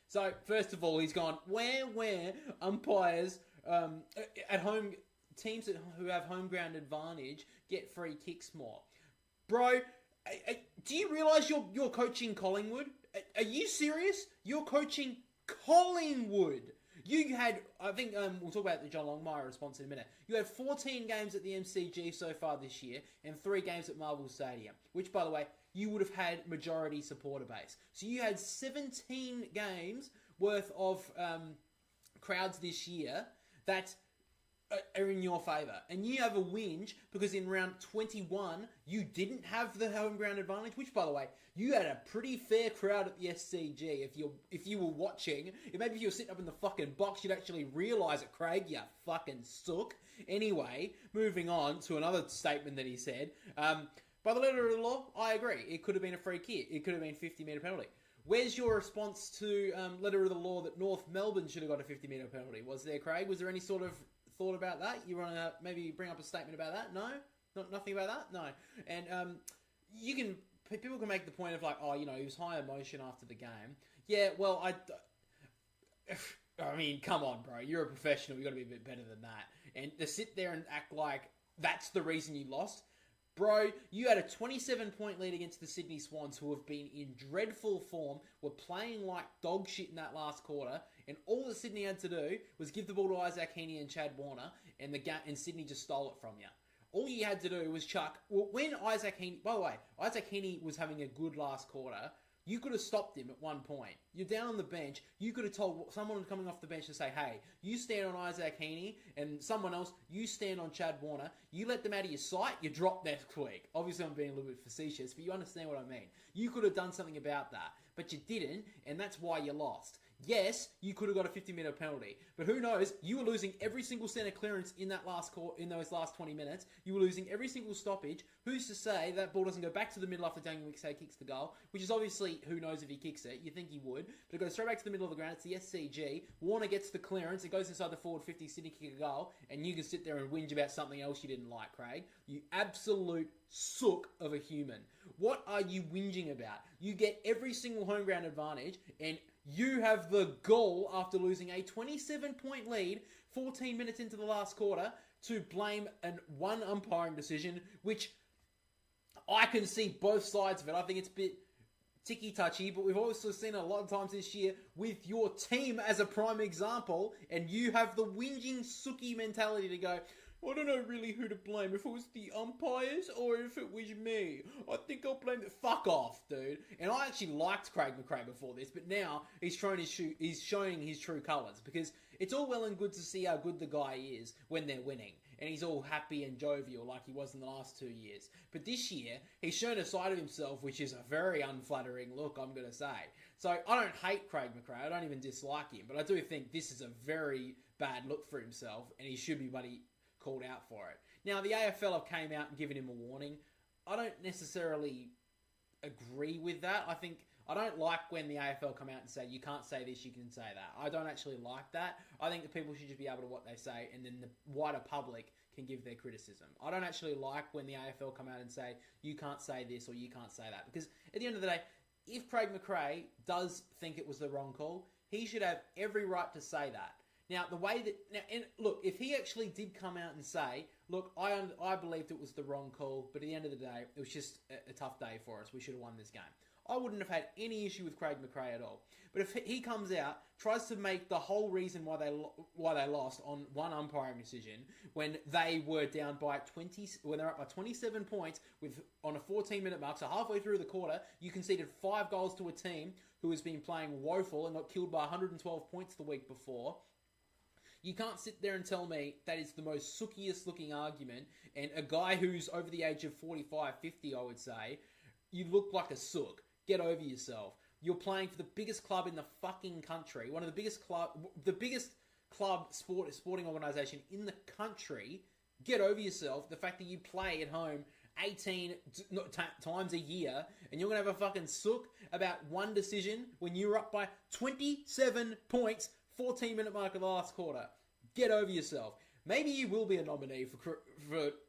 So, first of all, he's gone, where umpires at home, teams who have home ground advantage get free kicks more. Bro, do you realise you're coaching Collingwood? Are you serious? You're coaching Collingwood. You had, I think, we'll talk about the John Longmire response in a minute. You had 14 games at the MCG so far this year and 3 games at Marvel Stadium, which, by the way, you would have had majority supporter base. So you had 17 games worth of crowds this year that are in your favour. And you have a whinge because in round 21, you didn't have the home ground advantage, which, by the way, you had a pretty fair crowd at the SCG. If you were watching, maybe if you were sitting up in the fucking box, you'd actually realise it, Craig, you fucking sook. Anyway, moving on to another statement that he said. By the letter of the law, I agree. It could have been a free kick. It could have been a 50-metre penalty. Where's your response to letter of the law that North Melbourne should have got a 50-metre penalty? Was there, Craig? Was there any sort of thought about that? You want to maybe bring up a statement about that? No? Nothing about that? No. And people can make the point of like, he was high emotion after the game. Yeah, well, I mean, come on, bro. You're a professional. You've got to be a bit better than that. And to sit there and act like that's the reason you lost... Bro, you had a 27-point lead against the Sydney Swans, who have been in dreadful form, were playing like dog shit in that last quarter, and all that Sydney had to do was give the ball to Isaac Heaney and Chad Warner, and Sydney just stole it from you. All you had to do was chuck... Well, when Isaac Heaney... By the way, Isaac Heaney was having a good last quarter. You could have stopped him at one point. You're down on the bench. You could have told someone coming off the bench to say, hey, you stand on Isaac Heaney, and someone else, you stand on Chad Warner. You let them out of your sight, you drop next week. Obviously, I'm being a little bit facetious, but you understand what I mean. You could have done something about that, but you didn't, and that's why you lost. Yes, you could have got a 50-minute penalty, but who knows? You were losing every single centre clearance in that in those last 20 minutes. You were losing every single stoppage. Who's to say that ball doesn't go back to the middle after Daniel McSay kicks the goal? Which is obviously, who knows if he kicks it. You think he would, but it goes straight back to the middle of the ground. It's the SCG. Warner gets the clearance. It goes inside the forward 50. Sydney kick a goal, and you can sit there and whinge about something else you didn't like, Craig. You absolute sook of a human. What are you whinging about? You get every single home ground advantage, and you have the gall after losing a 27-point lead 14 minutes into the last quarter to blame one umpiring decision, which I can see both sides of it. I think it's a bit ticky-touchy, but we've also seen it a lot of times this year with your team as a prime example, and you have the whinging, sooky mentality to go, I don't know really who to blame, if it was the umpires or if it was me. I think I'll blame it. Fuck off, dude. And I actually liked Craig McRae before this, but now he's showing his true colours, because it's all well and good to see how good the guy is when they're winning, and he's all happy and jovial like he was in the last 2 years. But this year, he's shown a side of himself which is a very unflattering look, I'm going to say. So I don't hate Craig McRae, I don't even dislike him, but I do think this is a very bad look for himself, and he should be called out for it. Now, the AFL have came out and given him a warning. I don't necessarily agree with that. I don't like when the AFL come out and say, you can't say this, you can say that. I don't actually like that. I think that people should just be able to what they say, and then the wider public can give their criticism. I don't actually like when the AFL come out and say, you can't say this or you can't say that. Because at the end of the day, if Craig McRae does think it was the wrong call, he should have every right to say that. Now, look, if he actually did come out and say, look, I believed it was the wrong call, but at the end of the day, it was just a tough day for us. We should have won this game. I wouldn't have had any issue with Craig McRae at all. But if he comes out, tries to make the whole reason why they lost on one umpiring decision, when they were down by 20, when they're up by 27 points on a 14-minute mark, so halfway through the quarter, you conceded 5 goals to a team who has been playing woeful and got killed by 112 points the week before. You can't sit there and tell me that is the most sookiest looking argument, and a guy who's over the age of 45, 50, I would say, you look like a sook. Get over yourself. You're playing for the biggest club in the fucking country, one of the biggest sporting organisation in the country. Get over yourself. The fact that you play at home 18 times a year, and you're going to have a fucking sook about one decision when you're up by 27 points, 14-minute mark of the last quarter. Get over yourself. Maybe you will be a nominee for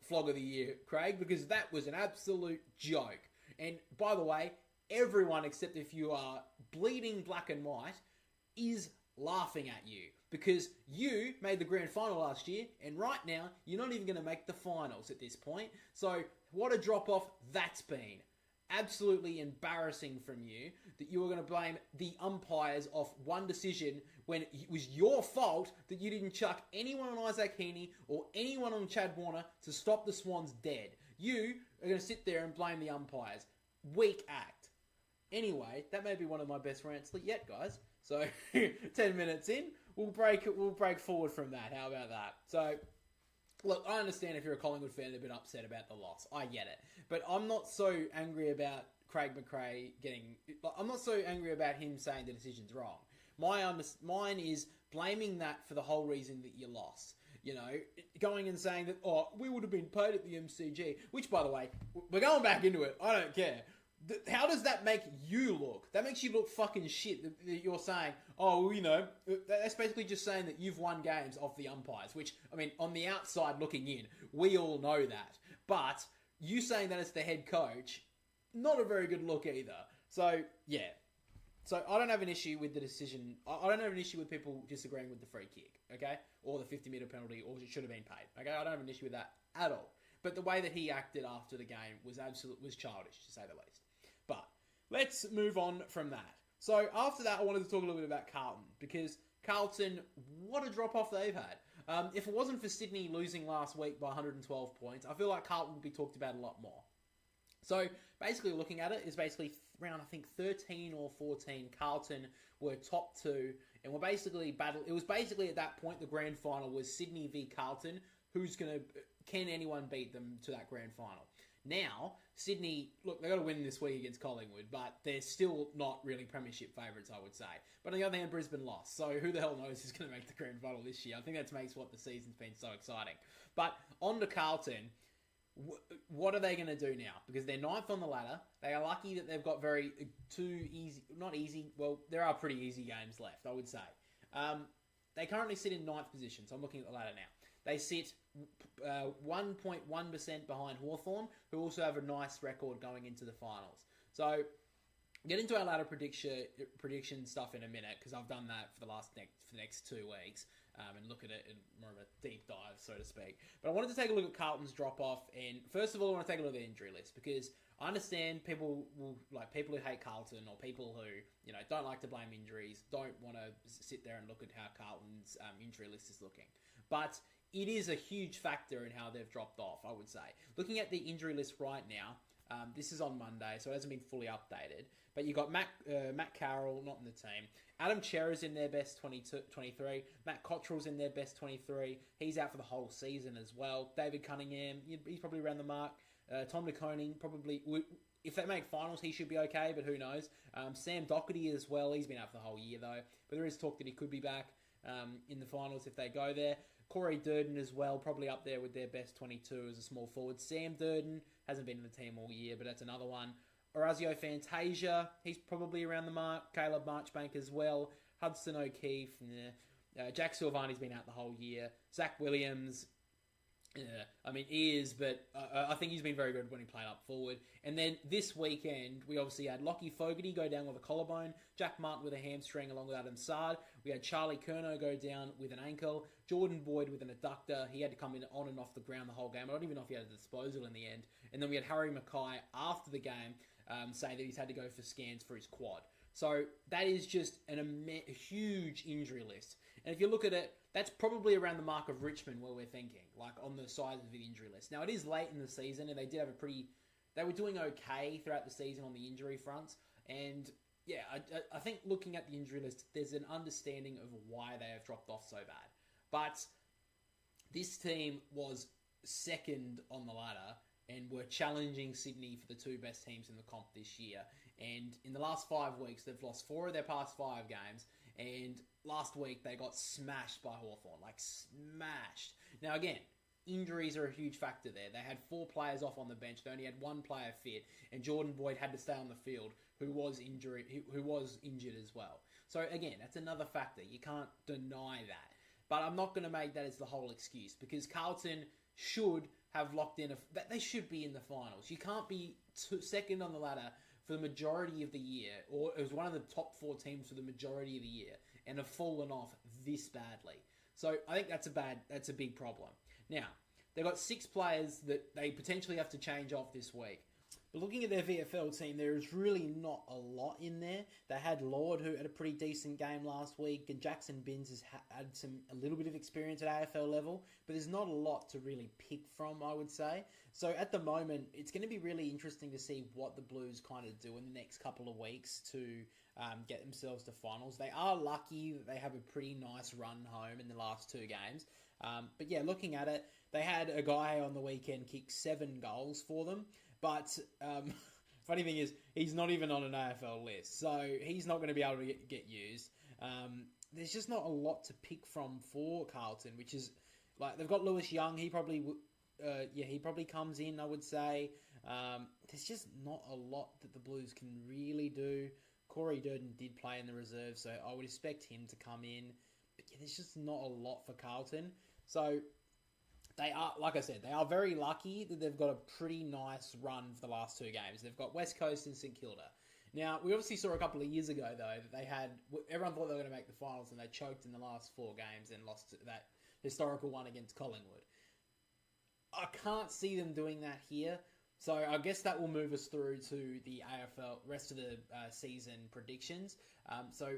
Flog of the Year, Craig, because that was an absolute joke. And by the way, everyone except if you are bleeding black and white is laughing at you, because you made the grand final last year, and right now you're not even going to make the finals at this point. So what a drop off that's been. Absolutely embarrassing from you that you were going to blame the umpires off one decision when it was your fault that you didn't chuck anyone on Isaac Heaney or anyone on Chad Warner to stop the Swans dead. You are going to sit there and blame the umpires. Weak act. Anyway, that may be one of my best rants yet, guys. So 10 minutes in, we'll break forward from that. How about that? So look, I understand if you're a Collingwood fan and a bit upset about the loss. I get it. But I'm not so angry about Craig McRae I'm not so angry about him saying the decision's wrong. Mine is blaming that for the whole reason that you lost. You know, going and saying that, we would have been paid at the MCG. Which, by the way, we're going back into it. I don't care. How does that make you look? That makes you look fucking shit. That you're saying, that's basically just saying that you've won games off the umpires, which, I mean, on the outside looking in, we all know that. But you saying that as the head coach, not a very good look either. So, yeah. So, I don't have an issue with the decision. I don't have an issue with people disagreeing with the free kick, okay? Or the 50-metre penalty, or it should have been paid, okay? I don't have an issue with that at all. But the way that he acted after the game was childish, to say the least. But let's move on from that. So after that, I wanted to talk a little bit about Carlton, because Carlton, what a drop-off they've had. If it wasn't for Sydney losing last week by 112 points, I feel like Carlton would be talked about a lot more. So basically looking at it is basically round, I think, 13 or 14, Carlton were top two and were basically it was basically at that point the grand final was Sydney v Carlton. Can anyone beat them to that grand final? Now, Sydney, look, they've got to win this week against Collingwood, but they're still not really premiership favourites, I would say. But on the other hand, Brisbane lost, so who the hell knows who's going to make the grand final this year? I think that makes what the season's been so exciting. But on to Carlton. What are they going to do now? Because they're ninth on the ladder. They are lucky that they've got there are pretty easy games left, I would say. They currently sit in ninth position, so I'm looking at the ladder now. They sit 1.1% behind Hawthorn, who also have a nice record going into the finals. So, get into our ladder prediction stuff in a minute, because I've done that for the next 2 weeks, and look at it in more of a deep dive, so to speak. But I wanted to take a look at Carlton's drop-off, and first of all, I want to take a look at the injury list, because I understand people who hate Carlton, or people who, don't like to blame injuries, don't want to sit there and look at how Carlton's injury list is looking. But it is a huge factor in how they've dropped off, I would say. Looking at the injury list right now, this is on Monday, so it hasn't been fully updated. But you've got Matt Carroll, not in the team. Adam Cherra's in their best 23. Matt Cottrell's in their best 23. He's out for the whole season as well. David Cunningham, he's probably around the mark. Tom DeConing, probably... If they make finals, he should be okay, but who knows. Sam Doherty as well. He's been out for the whole year, though. But there is talk that he could be back in the finals if they go there. Corey Durden as well, probably up there with their best 22 as a small forward. Sam Durden hasn't been in the team all year, but that's another one. Orazio Fantasia, he's probably around the mark. Caleb Marchbank as well. Hudson O'Keefe. Jack Silvani's been out the whole year. Zach Williams, he is, but I think he's been very good when he played up forward. And then this weekend, we obviously had Lockie Fogarty go down with a collarbone, Jack Martin with a hamstring along with Adam Sard. We had Charlie Curnow go down with an ankle, Jordan Boyd with an adductor. He had to come in on and off the ground the whole game. I don't even know if he had a disposal in the end. And then we had Harry Mackay after the game say that he's had to go for scans for his quad. So that is just a huge injury list. And if you look at it, that's probably around the mark of Richmond where we're thinking, like on the size of the injury list. Now, it is late in the season, and they did have they were doing okay throughout the season on the injury fronts. And yeah, I think looking at the injury list, there's an understanding of why they have dropped off so bad. But this team was second on the ladder and were challenging Sydney for the two best teams in the comp this year. And in the last 5 weeks, they've lost 4 of their past 5 games. And last week, they got smashed by Hawthorn. Like, smashed. Now, again, injuries are a huge factor there. They had 4 players off on the bench. They only had 1 player fit. And Jordan Boyd had to stay on the field, who was injured as well. So, again, that's another factor. You can't deny that. But I'm not going to make that as the whole excuse, because Carlton should have locked in they should be in the finals. You can't be second on the ladder for the majority of the year, or it was one of the top 4 teams for the majority of the year, and have fallen off this badly. So I think that's a big problem. Now, they've got 6 players that they potentially have to change off this week. But looking at their VFL team, there is really not a lot in there. They had Lord, who had a pretty decent game last week, and Jackson Binns has had a little bit of experience at AFL level, but there's not a lot to really pick from, I would say. So at the moment, it's going to be really interesting to see what the Blues kind of do in the next couple of weeks to get themselves to finals. They are lucky that they have a pretty nice run home in the last 2 games. But yeah, looking at it, they had a guy on the weekend kick 7 goals for them. But funny thing is, he's not even on an AFL list, so he's not going to be able to get used. There's just not a lot to pick from for Carlton, which is like they've got Lewis Young. He probably comes in, I would say. There's just not a lot that the Blues can really do. Corey Durden did play in the reserve, so I would expect him to come in. But yeah, there's just not a lot for Carlton. So they are, like I said, they are very lucky that they've got a pretty nice run for the last 2 games. They've got West Coast and St Kilda. Now, we obviously saw a couple of years ago, though, that everyone thought they were going to make the finals, and they choked in the last 4 games and lost that historical one against Collingwood. I can't see them doing that here, so I guess that will move us through to the AFL, rest of the season predictions. So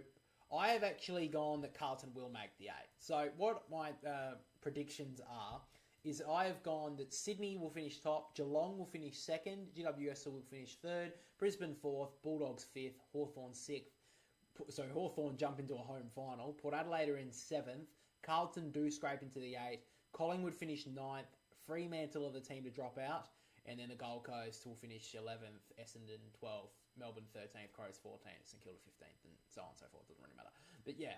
I have actually gone that Carlton will make the 8. So what my predictions are is I have gone that Sydney will finish top, Geelong will finish second, GWS will finish third, Brisbane fourth, Bulldogs fifth, Hawthorn sixth. So Hawthorn jump into a home final. Port Adelaide are in seventh. Carlton do scrape into the eighth. Collingwood finish ninth. Fremantle are the team to drop out. And then the Gold Coast will finish 11th, Essendon 12th, Melbourne 13th, Crows 14th, St Kilda 15th, and so on and so forth. Doesn't really matter. But yeah.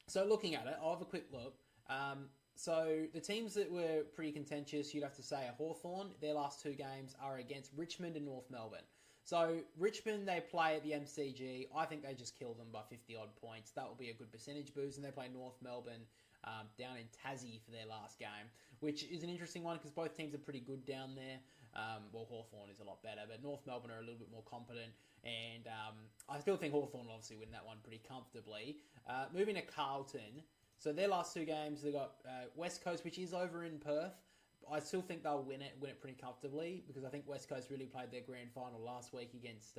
So looking at it, I'll have a quick look. So the teams that were pretty contentious, you'd have to say, are Hawthorn. Their last two games are against Richmond and North Melbourne. So Richmond, they play at the MCG. I think they just kill them by 50-odd points. That will be a good percentage boost. And they play North Melbourne down in Tassie for their last game, which is an interesting one because both teams are pretty good down there. Well, Hawthorn is a lot better, but North Melbourne are a little bit more competent. And I still think Hawthorn will obviously win that one pretty comfortably. Moving to Carlton. So their last two games, they got West Coast, which is over in Perth. I still think they'll win it pretty comfortably because I think West Coast really played their grand final last week against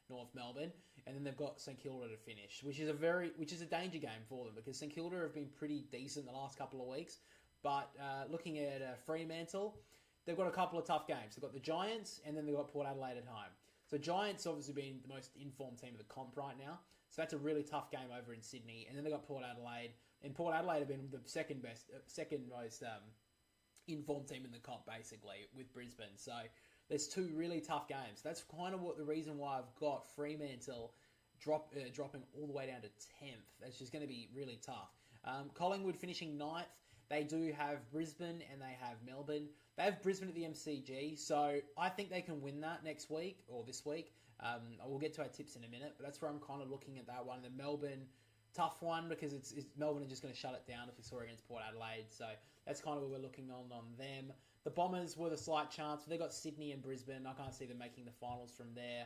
North Melbourne, and then they've got St Kilda to finish, which is a danger game for them because St Kilda have been pretty decent the last couple of weeks. But looking at Fremantle, they've got a couple of tough games. They've got the Giants, and then they've got Port Adelaide at home. So Giants obviously being the most informed team of the comp right now. So that's a really tough game over in Sydney, and then they've got Port Adelaide, and Port Adelaide have been the second most informed team in the comp, basically, with Brisbane. So there's two really tough games. That's kind of the reason why I've got Fremantle dropping all the way down to 10th. That's just going to be really tough. Collingwood finishing 9th. They do have Brisbane and they have Melbourne. They have Brisbane at the MCG, so I think they can win that next week, or this week. We'll get to our tips in a minute, but that's where I'm kind of looking at that one. The Melbourne, tough one because it's Melbourne are just going to shut it down if we saw against Port Adelaide. So that's kind of what we're looking on them. The Bombers were the slight chance. They've got Sydney and Brisbane. I can't see them making the finals from there.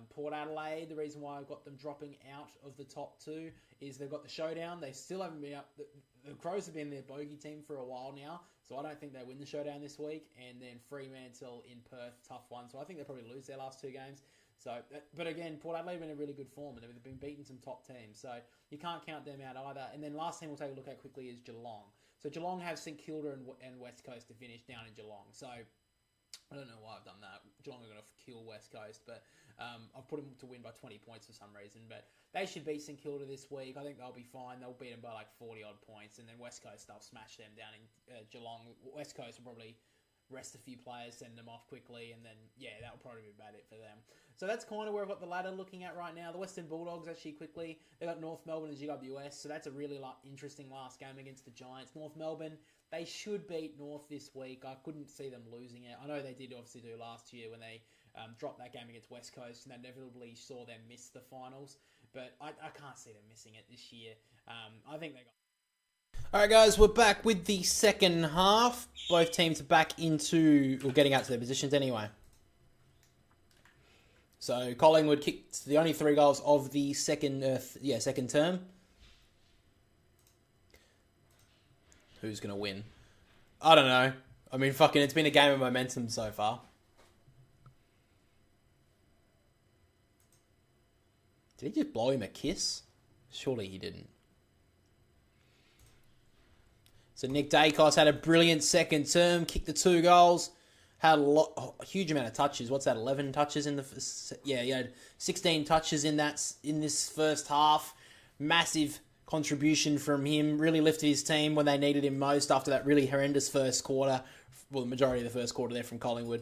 Port Adelaide, the reason why I've got them dropping out of the top two is they've got the showdown. They still haven't been up. The Crows have been their bogey team for a while now, so I don't think they win the showdown this week. And then Fremantle in Perth, tough one. So I think they'll probably lose their last two games. So, but again, Port Adelaide have been in a really good form, and they've been beating some top teams. So you can't count them out either. And then last team we'll take a look at quickly is Geelong. So Geelong have St Kilda and West Coast to finish down in Geelong. So I don't know why I've done that. Geelong are going to kill West Coast, but I've put them to win by 20 points for some reason. But they should beat St Kilda this week. I think they'll be fine. They'll beat them by like 40-odd points. And then West Coast, they'll smash them down in Geelong. West Coast will probably rest a few players, send them off quickly, and then, yeah, that'll probably be about it for them. So that's kind of where I've got the ladder looking at right now. The Western Bulldogs, actually, quickly, they've got North Melbourne and GWS, so that's a really interesting last game against the Giants. North Melbourne, they should beat North this week. I couldn't see them losing it. I know they did obviously do last year when they dropped that game against West Coast, and they inevitably saw them miss the finals, but I can't see them missing it this year. I think they got... Alright guys, we're back with the second half. Both teams are back into, or getting out to their positions anyway. So Collingwood kicked the only 3 goals of the second term. Who's going to win? I don't know. I mean, it's been a game of momentum so far. Did he just blow him a kiss? Surely he didn't. So Nick Dacos had a brilliant second term, kicked the 2 goals, had a huge amount of touches. What's that? 11 touches in the he had 16 touches in this first half. Massive contribution from him. Really lifted his team when they needed him most after that really horrendous first quarter. Well, the majority of the first quarter there from Collingwood.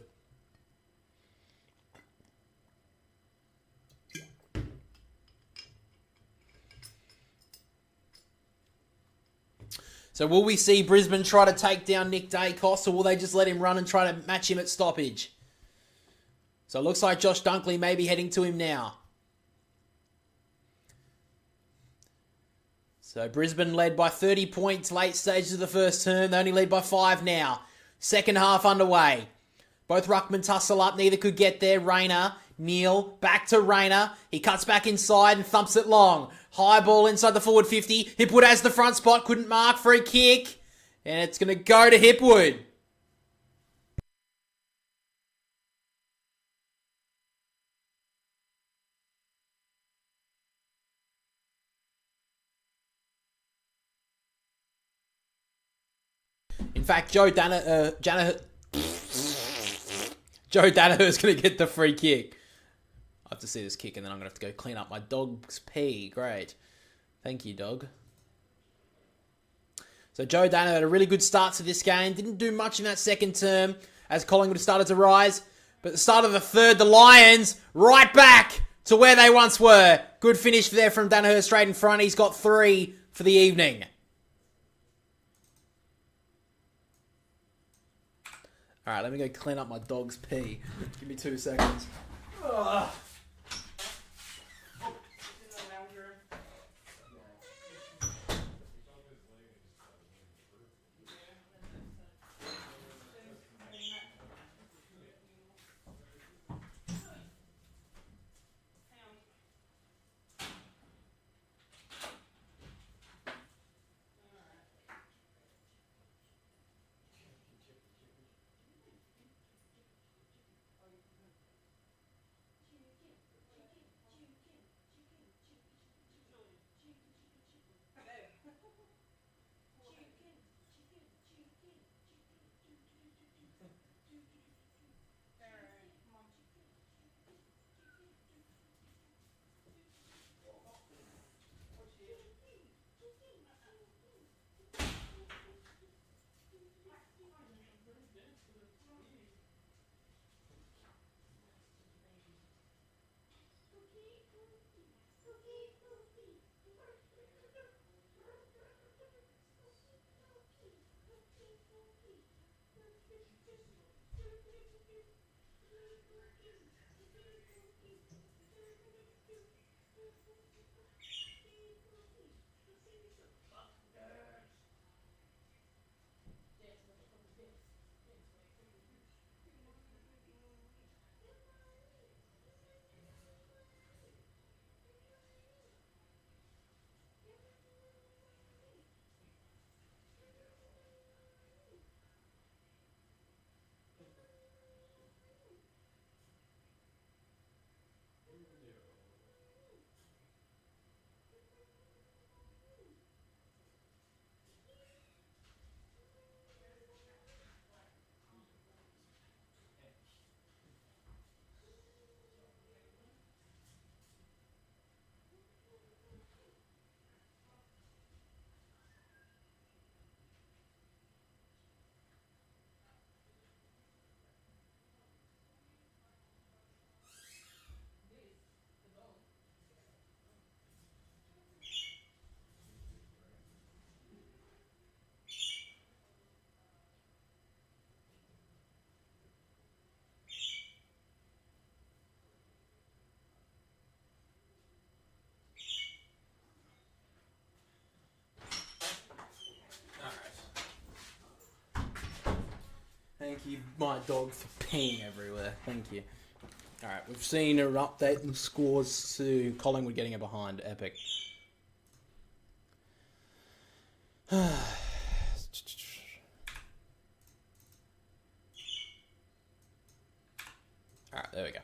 So will we see Brisbane try to take down Nick Dacos, or will they just let him run and try to match him at stoppage? So it looks like Josh Dunkley may be heading to him now. So Brisbane led by 30 points late stages of the first term. They only lead by 5 now. Second half underway. Both ruckmen tussle up. Neither could get there. Rayner, Neal, back to Rayner. He cuts back inside and thumps it long. High ball inside the forward 50. Hipwood has the front spot. Couldn't mark. Free kick. And it's going to go to Hipwood. fact, Joe Danaher is going to get the free kick. I have to see this kick and then I'm going to have to go clean up my dog's pee. Great. Thank you, dog. So Joe Danaher had a really good start to this game. Didn't do much in that second term as Collingwood started to rise. But at the start of the third, the Lions right back to where they once were. Good finish there from Danaher straight in front. He's got 3 for the evening. Alright, let me go clean up my dog's pee. Give me 2 seconds. Ugh. Thank you, my dog, for peeing everywhere. Thank you. Alright, we've seen an update in the scores to Collingwood getting it behind. Epic. Alright, there we go.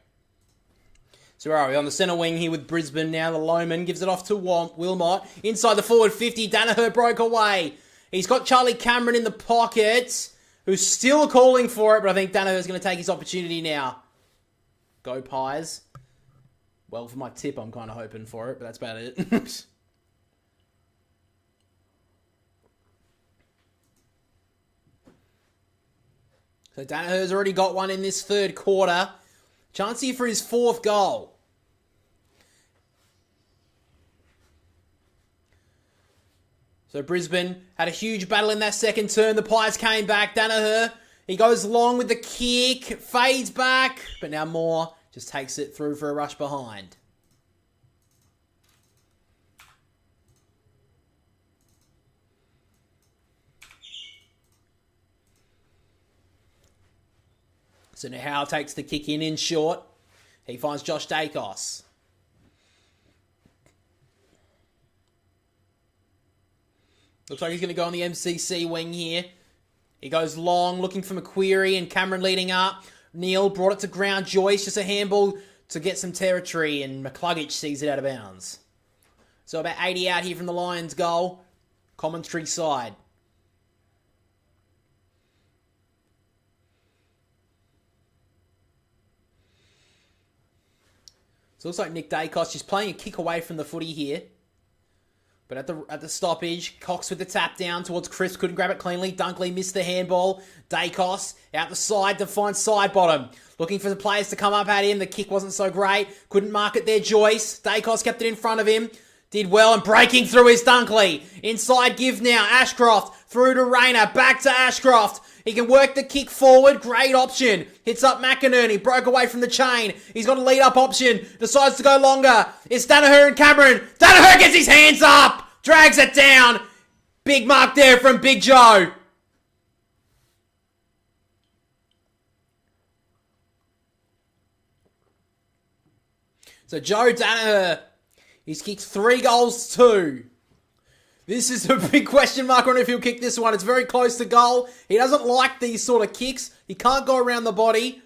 So where are we? On the centre wing here with Brisbane now. The Loman gives it off to Wilmot. Inside the forward 50, Danaher broke away. He's got Charlie Cameron in the pocket, who's still calling for it, but I think Danaher's going to take his opportunity now. Go Pies. Well, for my tip, I'm kind of hoping for it, but that's about it. So Danaher's already got one in this third quarter. Chance here for his 4th goal. So Brisbane had a huge battle in that second turn. The Pies came back. Danaher, he goes long with the kick, fades back, but now Moore just takes it through for a rush behind. So now takes the kick in short. He finds Josh Dacos. Looks like he's going to go on the MCC wing here. He goes long, looking for McQuarrie and Cameron leading up. Neal brought it to ground. Joyce, just a handball to get some territory, and McCluggage sees it out of bounds. So about 80 out here from the Lions goal. Commentary side. So it looks like Nick Dacos just playing a kick away from the footy here. But at the stoppage, Cox with the tap down towards Chris, couldn't grab it cleanly. Dunkley missed the handball. Dacos out the side to find side bottom. Looking for the players to come up at him. The kick wasn't so great. Couldn't mark it there, Joyce. Dacos kept it in front of him. Did well, and breaking through is Dunkley. Inside give now. Ashcroft through to Rayner. Back to Ashcroft. He can work the kick forward. Great option. Hits up McInerney. Broke away from the chain. He's got a lead up option. Decides to go longer. It's Danaher and Cameron. Danaher gets his hands up. Drags it down. Big mark there from Big Joe. So Joe Danaher, he's kicked 3 goals, 2. This is a big question mark on if he'll kick this one. It's very close to goal. He doesn't like these sort of kicks. He can't go around the body.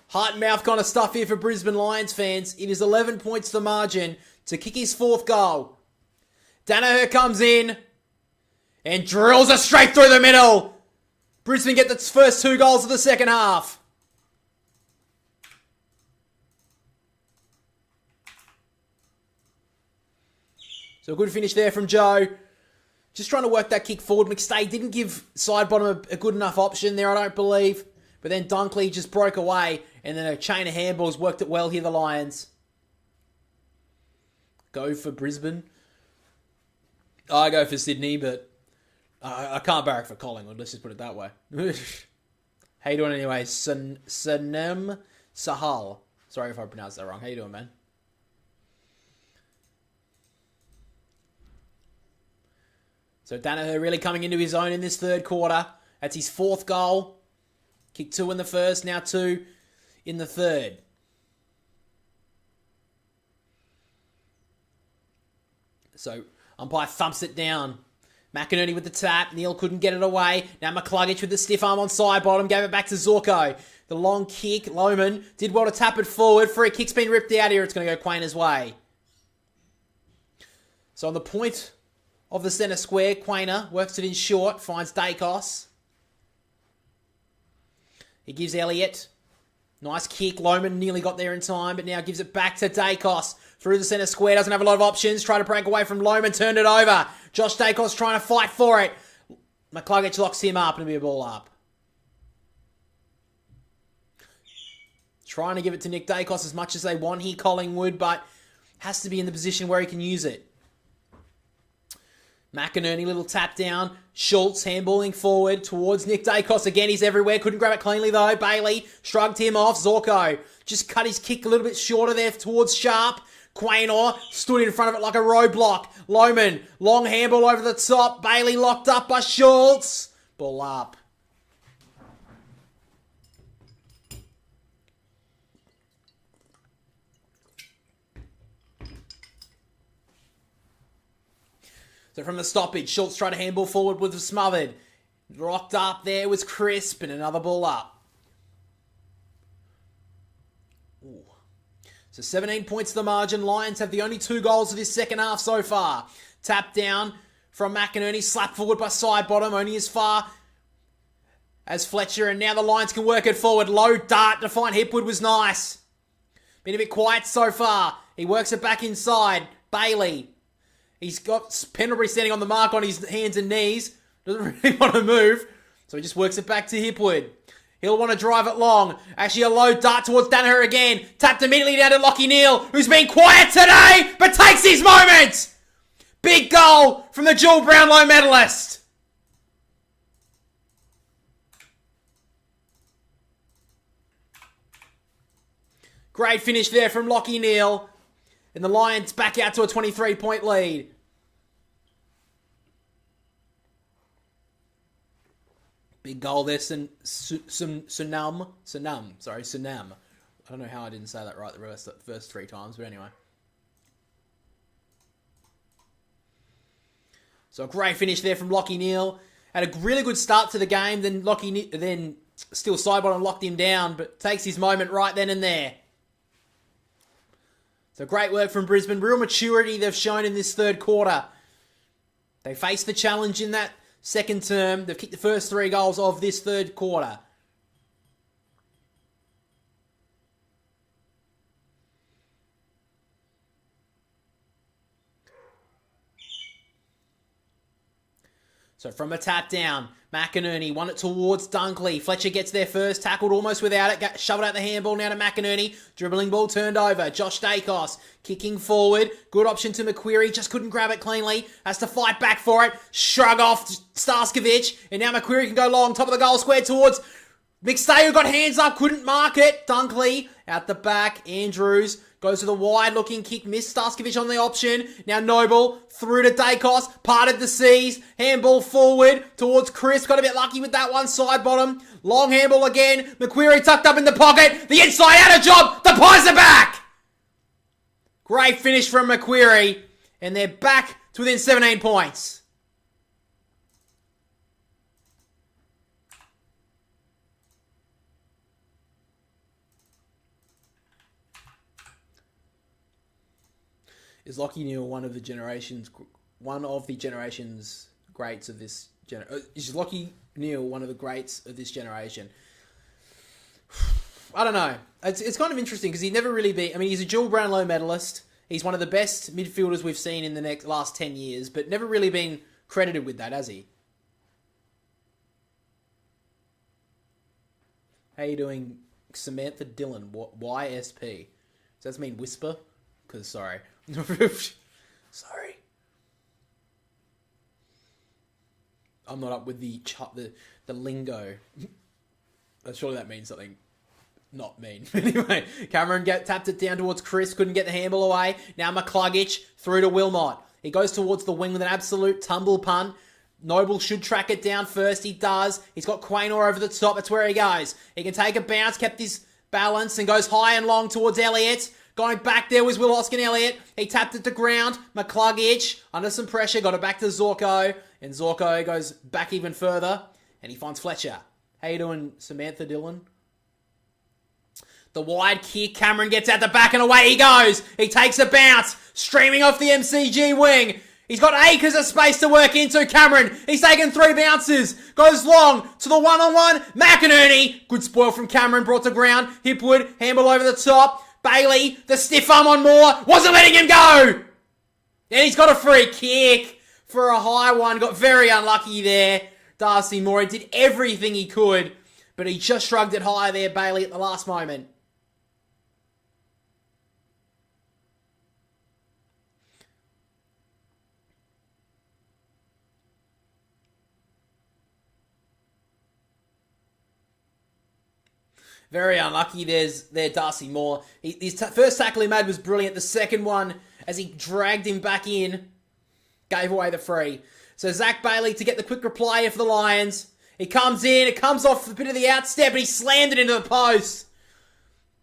Heart and mouth kind of stuff here for Brisbane Lions fans. It is 11 points the margin to kick his 4th goal. Danaher comes in and drills it straight through the middle. Brisbane get the first 2 goals of the second half. So a good finish there from Joe. Just trying to work that kick forward. McStay didn't give side bottom a good enough option there, I don't believe. But then Dunkley just broke away. And then a chain of handballs worked it well here, the Lions. Go for Brisbane. I go for Sydney, but I can't barrack for Collingwood. Let's just put it that way. How you doing anyway? Sanem Sahal. Sorry if I pronounced that wrong. How you doing, man? So Danaher really coming into his own in this 3rd quarter. That's his 4th goal. Kicked 2 in the first, now 2 in the 3rd. So umpire thumps it down. McInerney with the tap. Neil couldn't get it away. Now McCluggage with the stiff arm on side bottom. Gave it back to Zorko. The long kick. Lohman did well to tap it forward. Free kick's been ripped out here. It's going to go Quayner's way. So on the point of the centre square, Quayner works it in short, finds Dacos. He gives Elliott. Nice kick. Lohman nearly got there in time, but now gives it back to Dacos. Through the centre square, doesn't have a lot of options. Try to break away from Lohman, turned it over. Josh Dacos trying to fight for it. McCluggage locks him up and it'll be a ball up. Trying to give it to Nick Dacos as much as they want here, Collingwood, but has to be in the position where he can use it. McInerney, little tap down. Schultz handballing forward towards Nick Dacos. Again, he's everywhere. Couldn't grab it cleanly, though. Bailey shrugged him off. Zorko just cut his kick a little bit shorter there towards Sharp. Quaynor stood in front of it like a roadblock. Lohman, long handball over the top. Bailey locked up by Schultz. Ball up. So from the stoppage, Schultz tried to handball forward with smothered. Rocked up there was Crisp and another ball up. Ooh. So 17 points to the margin. Lions have the only 2 goals of this second half so far. Tap down from McInerney. Slap forward by side bottom. Only as far as Fletcher. And now the Lions can work it forward. Low dart to find Hipwood was nice. Been a bit quiet so far. He works it back inside. Bailey. He's got Pendlebury standing on the mark on his hands and knees. Doesn't really want to move. So he just works it back to Hipwood. He'll want to drive it long. Actually, a low dart towards Danaher again. Tapped immediately down to Lachie Neale, who's been quiet today, but takes his moment. Big goal from the dual Brownlow medalist. Great finish there from Lachie Neale. And the Lions back out to a 23-point lead. Big goal there, Sunam. I don't know how I didn't say that right the first 3 times, but anyway. So a great finish there from Lachie Neale. Had a really good start to the game, then still side bottom locked him down, but takes his moment right then and there. So great work from Brisbane. Real maturity they've shown in this 3rd quarter. They faced the challenge in that second term. They've kicked the first 3 goals of this 3rd quarter. So from a tap down, McInerney won it towards Dunkley. Fletcher gets there first, tackled almost without it, shoved out the handball now to McInerney. Dribbling ball turned over. Josh Dacos kicking forward. Good option to McQuarrie, just couldn't grab it cleanly. Has to fight back for it. Shrug off Starskovic. And now McQuarrie can go long, top of the goal square towards McStay, who got hands up, couldn't mark it. Dunkley out the back. Andrews goes to the wide-looking kick, missed Starskovic on the option. Now Noble through to Dacos, parted the seas. Handball forward towards Chris. Got a bit lucky with that one, side bottom. Long handball again. McQuarrie tucked up in the pocket. The inside out of job. The Pies are back. Great finish from McQuarrie. And they're back to within 17 points. Is Lachie Neale one of the generation's greats of this generation? Is Lachie Neale one of the greats of this generation? I don't know. It's kind of interesting because he's never really been... I mean, he's a dual Brownlow medalist. He's one of the best midfielders we've seen in the last 10 years, but never really been credited with that, has he? How you doing, Samantha Dillon? YSP. Does that mean whisper? Because, sorry. Sorry. I'm not up with the lingo. Surely that means something not mean. Anyway, Cameron tapped it down towards Chris, couldn't get the handball away. Now McCluggage through to Wilmot. He goes towards the wing with an absolute tumble punt. Noble should track it down first. He does. He's got Quaynor over the top. That's where he goes. He can take a bounce, kept his balance, and goes high and long towards Elliott. Going back there was Will Hoskin-Elliott. He tapped it to ground. McCluggage, under some pressure, got it back to Zorko. And Zorko goes back even further. And he finds Fletcher. How you doing, Samantha Dillon? The wide kick. Cameron gets out the back and away he goes. He takes a bounce. Streaming off the MCG wing. He's got acres of space to work into. Cameron, he's taken 3 bounces. Goes long to the one-on-one. McInerney. Good spoil from Cameron. Brought to ground. Hipwood, handball over the top. Bailey, the stiff arm on Moore, wasn't letting him go! And he's got a free kick for a high one. Got very unlucky there. Darcy Moore, he did everything he could, but he just shrugged it high there, Bailey, at the last moment. Very unlucky there, Darcy Moore. His first tackle he made was brilliant. The second one, as he dragged him back in, gave away the free. So Zach Bailey to get the quick reply here for the Lions. He comes in, it comes off a bit of the outstep, and he slammed it into the post.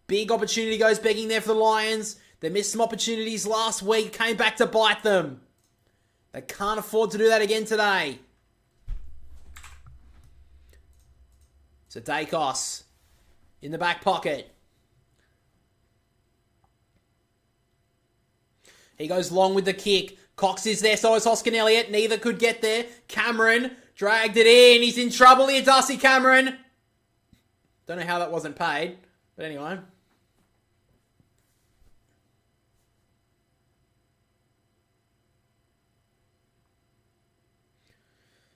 Big opportunity goes begging there for the Lions. They missed some opportunities last week, came back to bite them. They can't afford to do that again today. So Dacos in the back pocket. He goes long with the kick. Cox is there, so is Hoskin-Elliott. Neither could get there. Cameron dragged it in. He's in trouble here, Darcy Cameron. Don't know how that wasn't paid, but anyway.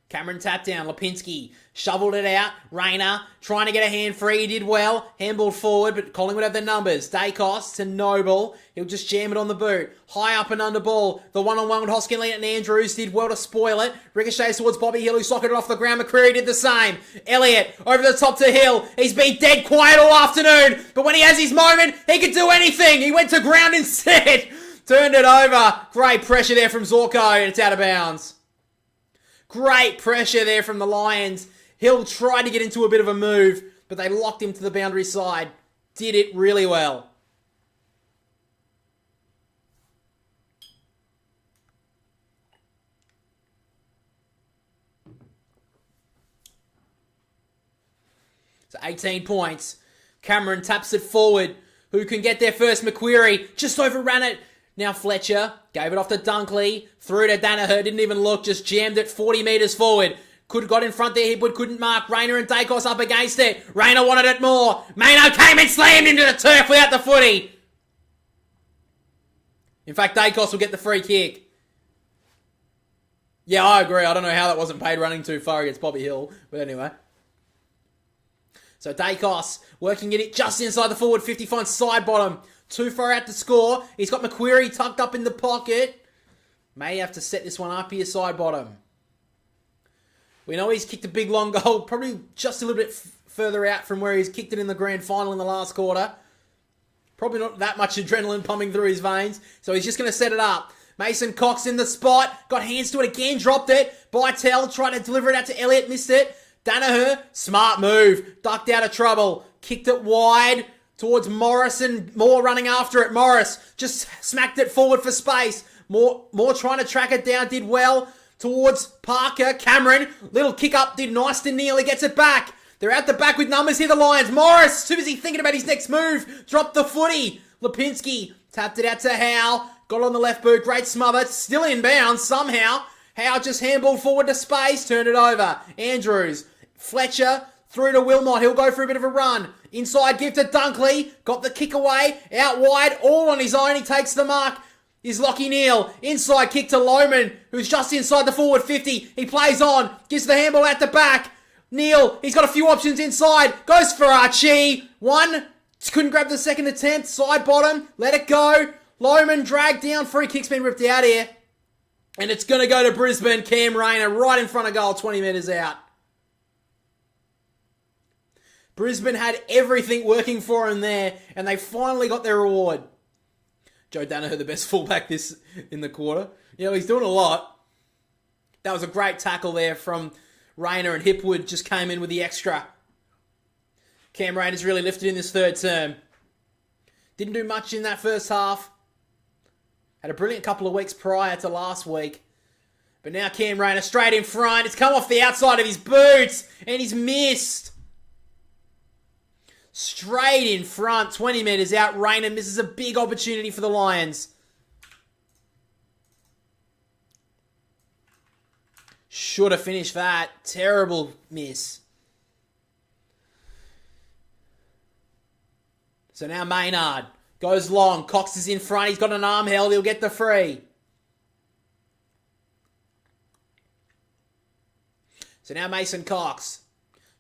Cameron tapped down. Lipinski shoveled it out. Rayner trying to get a hand free. He did well. Handball forward, but Collingwood have the numbers. Dacos to Noble. He'll just jam it on the boot. High up and under ball. The one-on-one with Hoskin-Elliott and Andrews did well to spoil it. Ricochets towards Bobby Hill, who socketed it off the ground. McCreary did the same. Elliott over the top to Hill. He's been dead quiet all afternoon, but when he has his moment, he can do anything. He went to ground instead. Turned it over. Great pressure there from Zorko, and it's out of bounds. Great pressure there from the Lions. Hill tried to get into a bit of a move, but they locked him to the boundary side. Did it really well. So 18 points. Cameron taps it forward. Who can get there first? McQuarrie just overran it. Now Fletcher gave it off to Dunkley. Through to Danaher. Didn't even look. Just jammed it 40 metres forward. Got in front there. Hipwood couldn't mark. Rayner and Dacos up against it. Rayner wanted it more. Mano came and slammed into the turf without the footy. In fact, Dacos will get the free kick. Yeah, I agree. I don't know how that wasn't paid running too far against Bobby Hill. But anyway. So Dacos working it just inside the forward 50, finds side bottom. Too far out to score. He's got McQuarrie tucked up in the pocket. May have to set this one up here, side bottom. We know he's kicked a big long goal, probably just a little bit further out from where he's kicked it in the grand final in the last quarter. Probably not that much adrenaline pumping through his veins. So he's just going to set it up. Mason Cox in the spot. Got hands to it again. Dropped it. Bytel tried to deliver it out to Elliott. Missed it. Danaher. Smart move. Ducked out of trouble. Kicked it wide towards Morrison. Moore running after it. Morris just smacked it forward for space. Moore trying to track it down. Did well. Towards Parker. Cameron. Little kick up. Did nice to Neil. He gets it back. They're out the back with numbers here, the Lions. Morris, too busy thinking about his next move. Dropped the footy. Lipinski tapped it out to Howe. Got on the left boot. Great smother. Still inbound somehow. Howe just handballed forward to space. Turned it over. Andrews. Fletcher through to Wilmot. He'll go for a bit of a run. Inside give to Dunkley. Got the kick away. Out wide. All on his own. He takes the mark. Is Lockie Neal. Inside kick to Lohman, who's just inside the forward 50. He plays on. Gives the handball out the back. Neal, he's got a few options inside. Goes for Archie. One. Couldn't grab the second attempt. Side bottom. Let it go. Lohman dragged down. Free kick's been ripped out here. And it's going to go to Brisbane. Cam Rayner right in front of goal. 20 metres out. Brisbane had everything working for him there. And they finally got their reward. Joe Danaher, the best fullback this in the quarter. You know, he's doing a lot. That was a great tackle there from Rayner, and Hipwood just came in with the extra. Cam Rayner's really lifted in this third term. Didn't do much in that first half. Had a brilliant couple of weeks prior to last week. But now Cam Rayner straight in front. It's come off the outside of his boots, and he's missed. Straight in front, 20 metres out. Rayner misses a big opportunity for the Lions. Should have finished that. Terrible miss. So now Maynard goes long. Cox is in front. He's got an arm held. He'll get the free. So now Mason Cox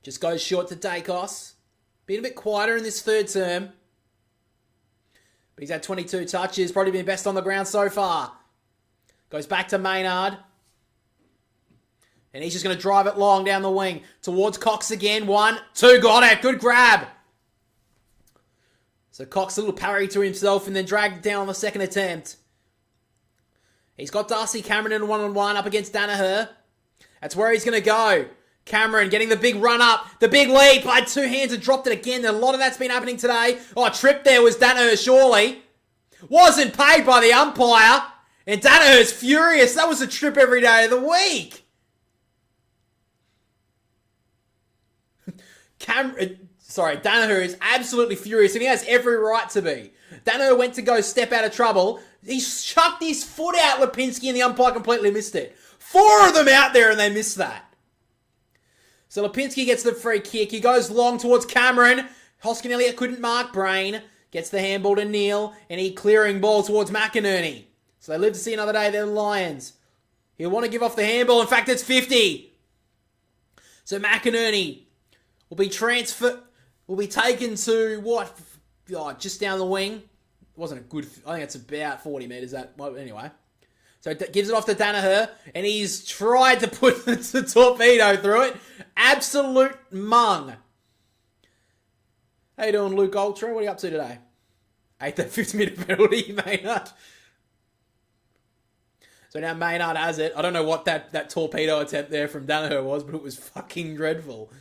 just goes short to Dacos. Been a bit quieter in this third term. But he's had 22 touches. Probably been best on the ground so far. Goes back to Maynard. And he's just going to drive it long down the wing. Towards Cox again. 1, 2. Got it. Good grab. So Cox a little parry to himself and then dragged it down on the second attempt. He's got Darcy Cameron in a one-on-one up against Danaher. That's where he's going to go. Cameron getting the big run up. The big leap. I had 2 hands and dropped it again. A lot of that's been happening today. Oh, trip there was Danaher surely. Wasn't paid by the umpire. And Danaher's furious. That was a trip every day of the week. Danaher is absolutely furious, and he has every right to be. Danaher went to go step out of trouble. He chucked his foot out, Lipinski, and the umpire completely missed it. 4 of them out there, and they missed that. So Lipinski gets the free kick. He goes long towards Cameron. Hoskin Elliott couldn't mark Brain. Gets the handball to Neal, and he clearing ball towards McInerney. So they live to see another day. They're the Lions. He'll want to give off the handball. In fact, it's 50. So McInerney will be taken to what? Oh, just down the wing. It wasn't a good. I think it's about 40 metres. Anyway. So it gives it off to Danaher, and he's tried to put the torpedo through it. Absolute mung. How you doing, Luke Ultra? What are you up to today? Ate that 50-minute penalty, Maynard. So now Maynard has it. I don't know what that torpedo attempt there from Danaher was, but it was fucking dreadful.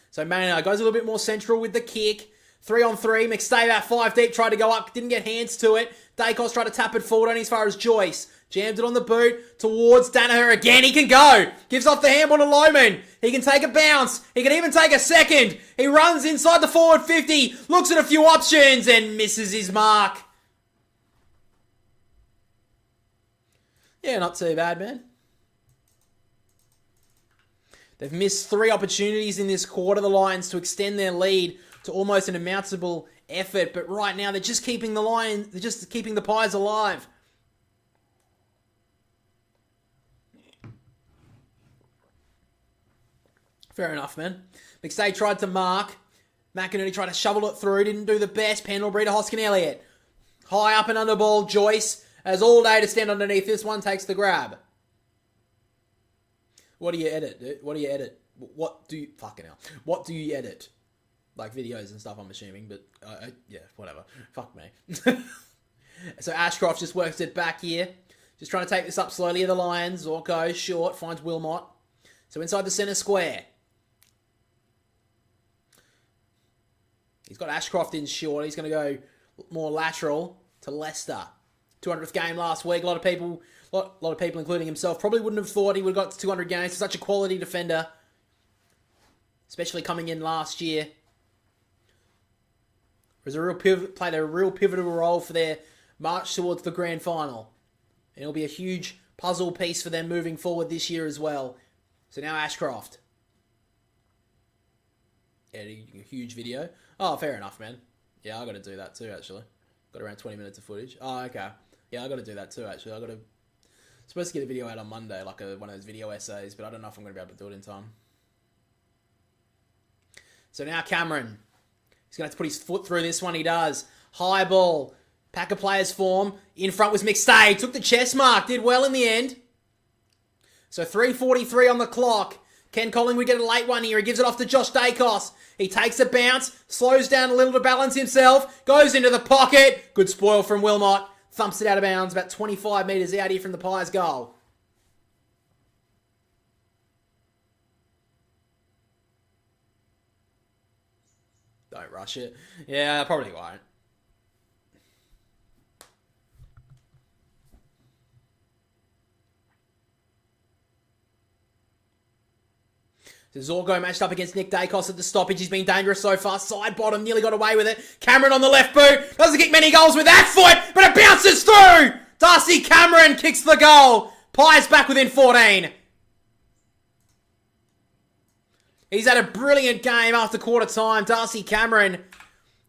So Maynard goes a little bit more central with the kick. 3-on-3. McStave out 5 deep. Tried to go up. Didn't get hands to it. Dacos tried to tap it forward only as far as Joyce. Jammed it on the boot towards Danaher again. He can go. Gives off the handball to Lohman. He can take a bounce. He can even take a second. He runs inside the forward 50. Looks at a few options and misses his mark. Yeah, not too bad, man. They've missed 3 opportunities in this quarter, the Lions, to extend their lead to almost an insurmountable effort. But right now, they're just keeping the Pies alive. Fair enough, man. McStay tried to mark. McInerney tried to shovel it through. Didn't do the best. Pendlebury to Hoskin Elliott. High up and under ball. Joyce has all day to stand underneath. This one takes the grab. What do you edit, dude? What do you edit? What do you... Fucking hell. What do you edit? Like videos and stuff, I'm assuming. But, yeah, whatever. Fuck me. So Ashcroft just works it back here. Just trying to take this up slowly of the Lions. Zorko, short, finds Wilmot. So inside the centre square. He's got Ashcroft in short. He's going to go more lateral to Leicester. 200th game last week. A lot of people, including himself, probably wouldn't have thought he would have got to 200 games. He's such a quality defender. Especially coming in last year. Played a real pivotal role for their march towards the grand final. And it'll be a huge puzzle piece for them moving forward this year as well. So now Ashcroft. Editing a huge video. Oh, fair enough, man. Yeah, I got to do that too, actually. Got around 20 minutes of footage. Oh, okay. Yeah, I got to do that too, actually. Supposed to get a video out on Monday, like one of those video essays, but I don't know if I'm going to be able to do it in time. So now Cameron. He's going to have to put his foot through this one. He does. High ball. Pack of players form. In front was McStay. Took the chest mark. Did well in the end. So 3:43 on the clock. Can Collingwood get a late one here? He gives it off to Josh Dacos. He takes a bounce. Slows down a little to balance himself. Goes into the pocket. Good spoil from Wilmot. Thumps it out of bounds. About 25 metres out here from the Pies goal. Don't rush it. Yeah, probably won't. So Zorko matched up against Nick Dacos at the stoppage. He's been dangerous so far. Side bottom, nearly got away with it. Cameron on the left boot. Doesn't kick many goals with that foot, but it bounces through. Darcy Cameron kicks the goal. Pies back within 14. He's had a brilliant game after quarter time. Darcy Cameron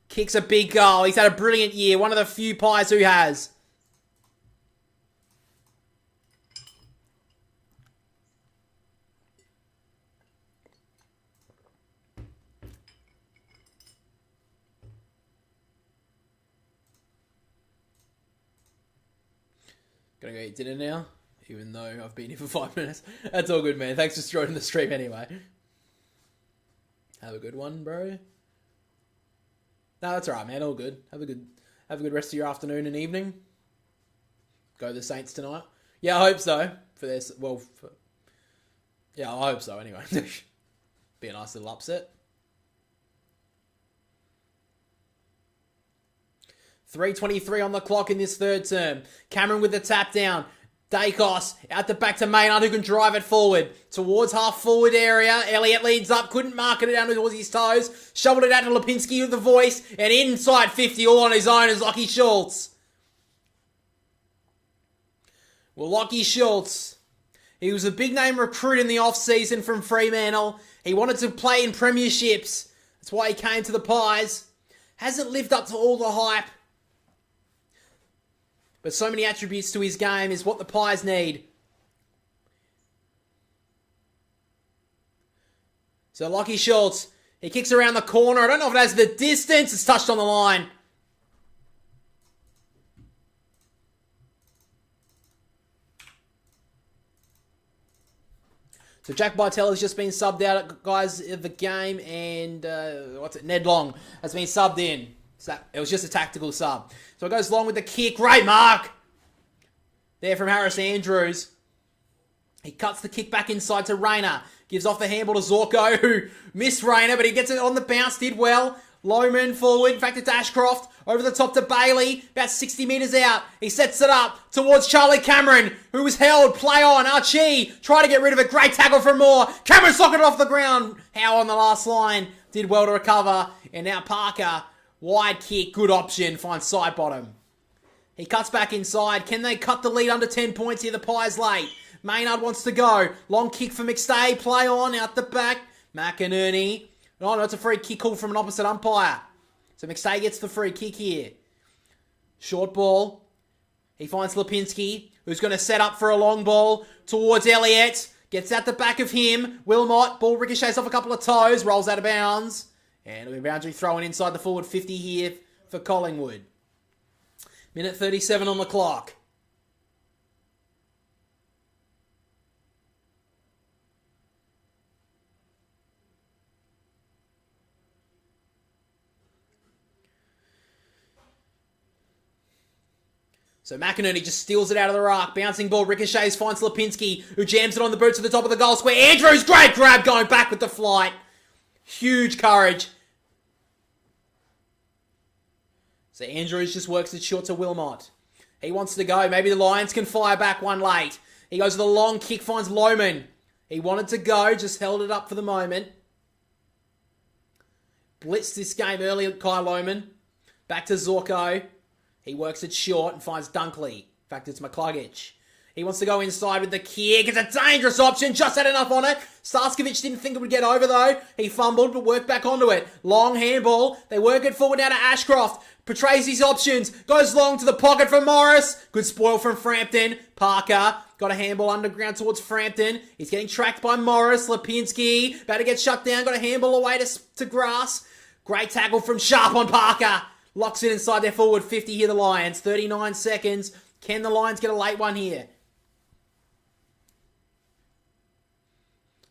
kicks a big goal. He's had a brilliant year. One of the few Pies who has. Gonna go eat dinner now, even though I've been here for 5 minutes. That's all good, man. Thanks for joining the stream anyway. Have a good one, bro. No, that's alright, man. All good. Have a good rest of your afternoon and evening. Go the Saints tonight. Yeah, I hope so. Yeah, I hope so anyway. Be a nice little upset. 3:23 on the clock in this third term. Cameron with the tap down. Dacos out the back to Maynard, who can drive it forward towards half forward area. Elliott leads up, couldn't mark it down towards his toes. Shoveled it out to Lipinski with the voice, and inside 50 all on his own is Lachie Schultz. Well, Lachie Schultz, he was a big name recruit in the off-season from Fremantle. He wanted to play in premierships. That's why he came to the Pies. Hasn't lived up to all the hype. But so many attributes to his game is what the Pies need. So Lachie Schultz, he kicks around the corner. I don't know if it has the distance. It's touched on the line. So Jack Bartel has just been subbed out, guys, of the game. And, Ned Long has been subbed in. So it was just a tactical sub. So it goes long with the kick. Great mark there from Harris Andrews. He cuts the kick back inside to Rayner. Gives off the handball to Zorko, who missed Rayner, but he gets it on the bounce. Did well. Lowman forward. In fact, it's Ashcroft. Over the top to Bailey. About 60 metres out. He sets it up towards Charlie Cameron, who was held. Play on. Archie. Try to get rid of it. Great tackle from Moore. Cameron socketed off the ground. Howe on the last line. Did well to recover. And now Parker. Wide kick, good option, finds side bottom. He cuts back inside. Can they cut the lead under 10 points here? The Pies late. Maynard wants to go. Long kick for McStay. Play on, out the back. McInerney. Oh, no, it's a free kick call from an opposite umpire. So McStay gets the free kick here. Short ball. He finds Lipinski, who's going to set up for a long ball towards Elliott. Gets at the back of him. Wilmot, ball ricochets off a couple of toes, rolls out of bounds. And it'll be boundary thrown inside the forward 50 here for Collingwood. Minute 37 on the clock. So McInerney just steals it out of the ruck. Bouncing ball, ricochets, finds Lipinski, who jams it on the boots at the top of the goal square. Andrews, great grab, going back with the flight. Huge courage. So Andrews just works it short to Wilmot. He wants to go. Maybe the Lions can fire back one late. He goes with a long kick, finds Lohman. He wanted to go, just held it up for the moment. Blitzed this game early, Kai Lohman. Back to Zorko. He works it short and finds Dunkley. In fact, it's McCluggage. He wants to go inside with the kick. It's a dangerous option. Just had enough on it. Starskovich didn't think it would get over, though. He fumbled, but worked back onto it. Long handball. They work it forward now to Ashcroft. Portrays his options. Goes long to the pocket for Morris. Good spoil from Frampton. Parker got a handball underground towards Frampton. He's getting tracked by Morris. Lipinski about to get shut down. Got a handball away to Grass. Great tackle from Sharp on Parker. Locks it inside their forward 50 here, the Lions. 39 seconds. Can the Lions get a late one here?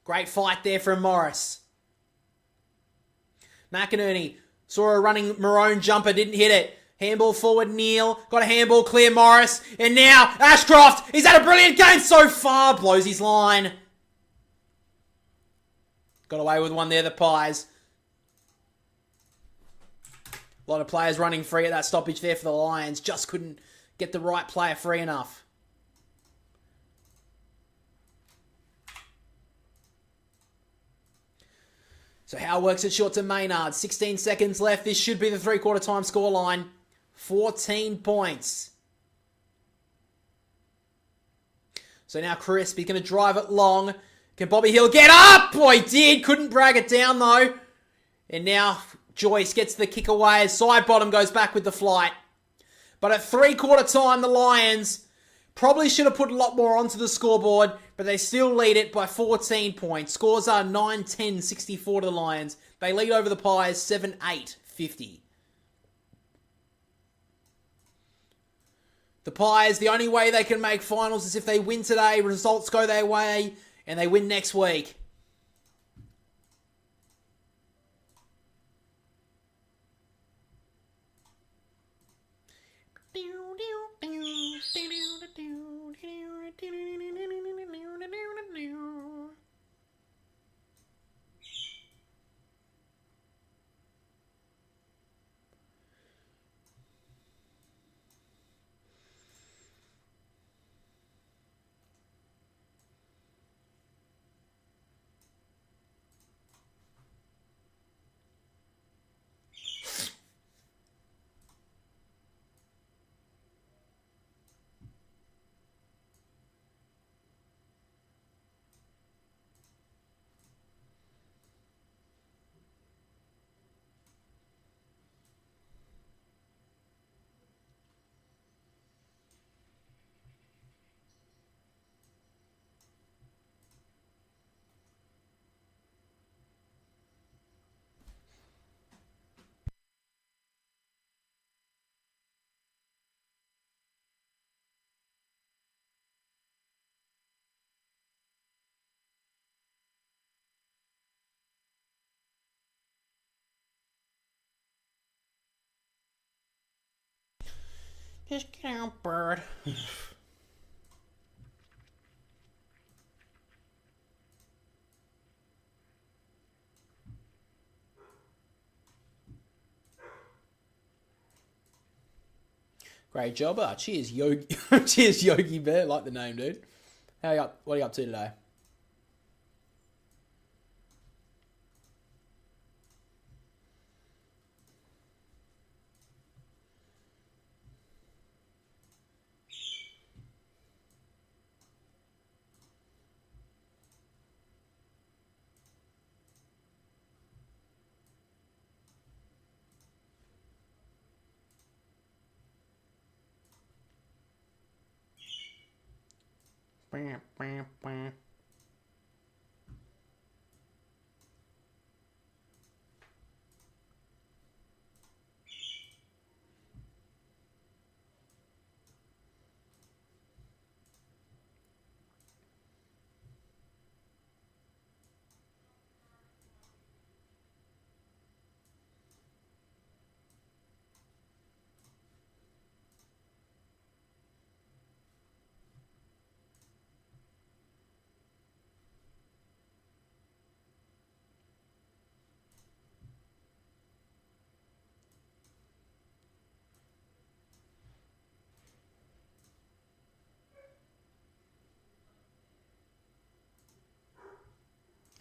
Great fight there from Morris. McInerney saw a running maroon jumper, didn't hit it. Handball forward, Neal. Got a handball clear, Morris. And now, Ashcroft. He's had a brilliant game so far. Blows his line. Got away with one there, the Pies. A lot of players running free at that stoppage there for the Lions. Just couldn't get the right player free enough. So Howe works it short to Maynard. 16 seconds left. This should be the three-quarter time scoreline. 14 points. So now Crisp, he's going to drive it long. Can Bobby Hill get up? Boy, he did. Couldn't brag it down, though. And now Joyce gets the kick away as side bottom goes back with the flight. But at three-quarter time, the Lions probably should have put a lot more onto the scoreboard, but they still lead it by 14 points. Scores are 9-10-64 to the Lions. They lead over the Pies 7-8-50. The Pies, the only way they can make finals is if they win today, results go their way, and they win next week. Just get out, bird. Great job. Cheers, Yogi. Cheers, Yogi Bear. Like the name, dude. How you up? What are you up to today?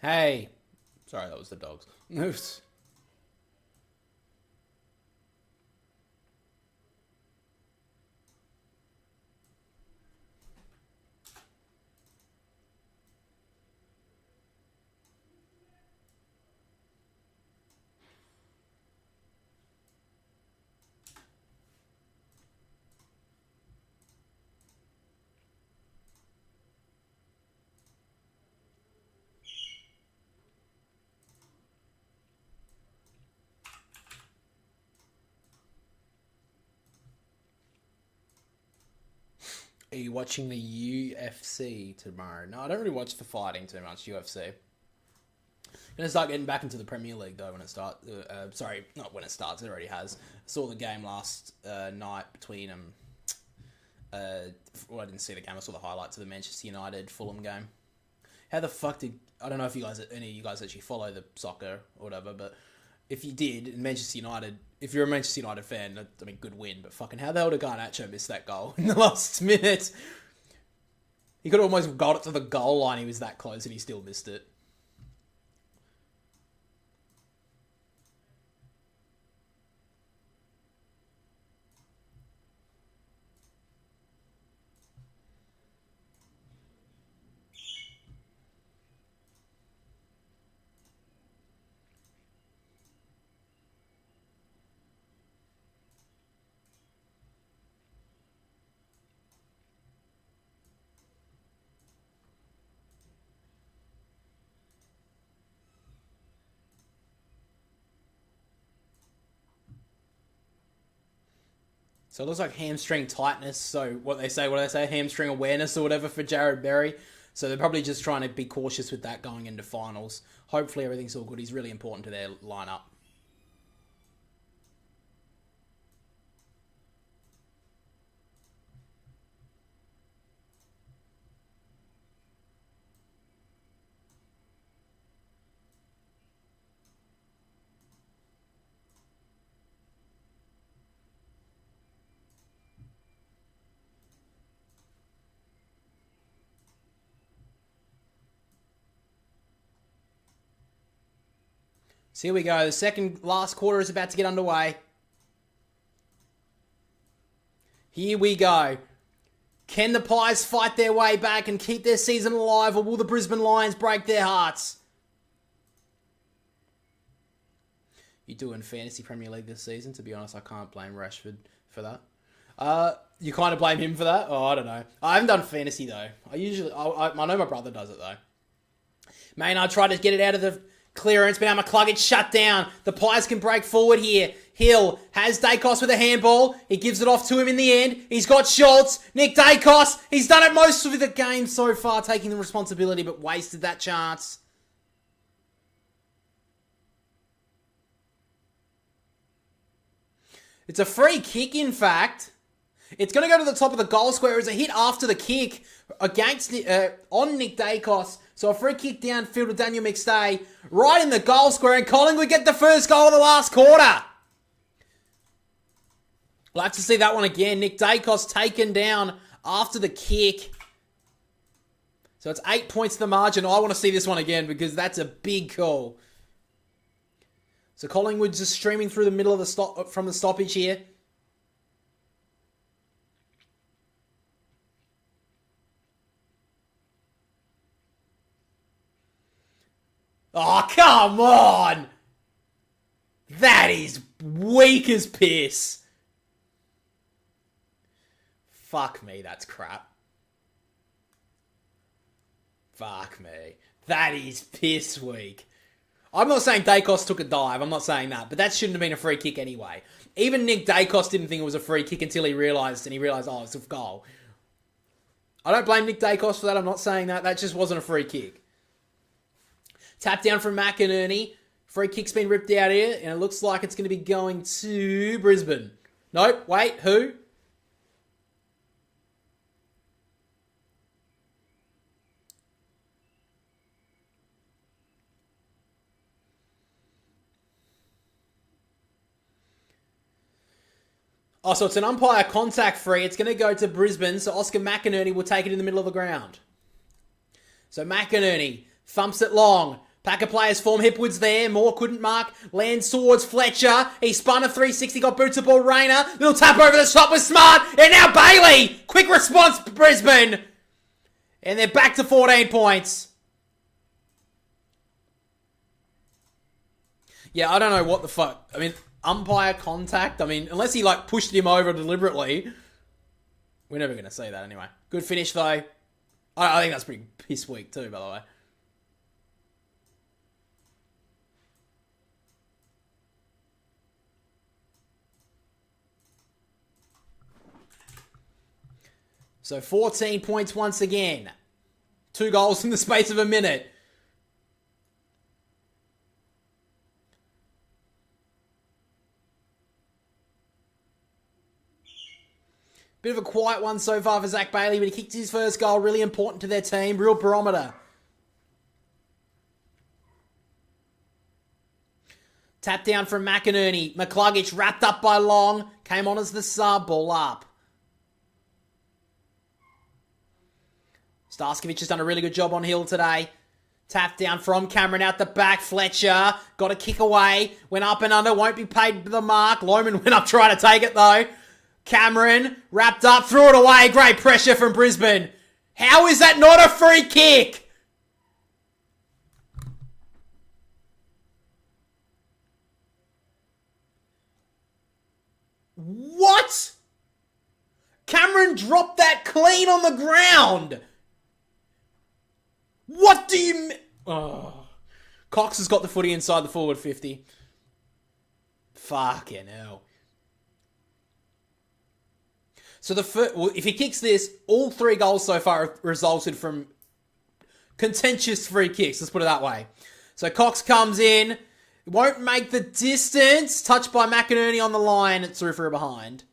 Hey. Sorry, that was the dogs. Are you watching the UFC tomorrow? No, I don't really watch the fighting too much, UFC. Gonna start getting back into the Premier League though when it starts. Sorry, not when it starts. It already has. I saw the game last night between well, I didn't see the game. I saw the highlights of the Manchester United Fulham game. How the fuck did I don't know if any of you guys actually follow the soccer or whatever, but if you did, in Manchester United, if you're a Manchester United fan, I mean, good win, but fucking how the hell did Garnacho miss that goal in the last minute? He could have almost got it to the goal line. He was that close and he still missed it. So it looks like hamstring tightness. So what they say, hamstring awareness or whatever for Jared Berry. So they're probably just trying to be cautious with that going into finals. Hopefully everything's all good. He's really important to their lineup. So here we go. The second last quarter is about to get underway. Here we go. Can the Pies fight their way back and keep their season alive, or will the Brisbane Lions break their hearts? You doing fantasy Premier League this season? To be honest, I can't blame Rashford for that. You kind of blame him for that? Oh, I don't know. I haven't done fantasy though. I know my brother does it though. Maynard tried to get it out of the clearance, but McCluggett's shut down. The Pies can break forward here. Hill has Dacos with a handball. He gives it off to him in the end. He's got Schultz. Nick Dacos. He's done it most of the game so far, taking the responsibility, but wasted that chance. It's a free kick, in fact. It's going to go to the top of the goal square. It's a hit after the kick against on Nick Dacos. So a free kick downfield with Daniel McStay right in the goal square, and Collingwood get the first goal of the last quarter. We'll have to see that one again. Nick Dacos taken down after the kick. So it's 8 points to the margin. I want to see this one again because that's a big call. So Collingwood's just streaming through the middle of the from the stoppage here. Oh, come on! That is weak as piss. Fuck me, that's crap. Fuck me. That is piss weak. I'm not saying Dacos took a dive, I'm not saying that, but that shouldn't have been a free kick anyway. Even Nick Dacos didn't think it was a free kick until he realised, oh, it's a goal. I don't blame Nick Dacos for that, I'm not saying that. That just wasn't a free kick. Tap down from McInerney. Free kick's been ripped out here, and it looks like it's going to be going to Brisbane. Nope, wait, who? Oh, so it's an umpire contact free. It's going to go to Brisbane, so Oscar McInerney will take it in the middle of the ground. So McInerney thumps it long. Packer players form Hipwood's there. Moore couldn't mark. Lands towards Fletcher. He spun a 360, got boot to ball. Rayner. Little tap over the top was smart. And now Bailey. Quick response, Brisbane. And they're back to 14 points. Yeah, I don't know what the fuck. I mean, umpire contact. I mean, unless he like pushed him over deliberately. We're never going to see that anyway. Good finish though. I think that's pretty piss weak too, by the way. So 14 points once again. 2 goals in the space of a minute. Bit of a quiet one so far for Zach Bailey, but he kicked his first goal. Really important to their team. Real barometer. Tap down from McInerney. McCluggage wrapped up by Long. Came on as the sub. Ball up. Starskovic has done a really good job on Hill today. Tap down from Cameron out the back. Fletcher got a kick away. Went up and under. Won't be paid the mark. Lohman went up trying to take it though. Cameron wrapped up. Threw it away. Great pressure from Brisbane. How is that not a free kick? What? Cameron dropped that clean on the ground. What do you mean? Oh. Cox has got the footy inside the forward 50. Fucking hell. So if he kicks this, all 3 goals so far have resulted from contentious free kicks. Let's put it that way. So Cox comes in. Won't make the distance. Touched by McInerney on the line. It's through for a behind.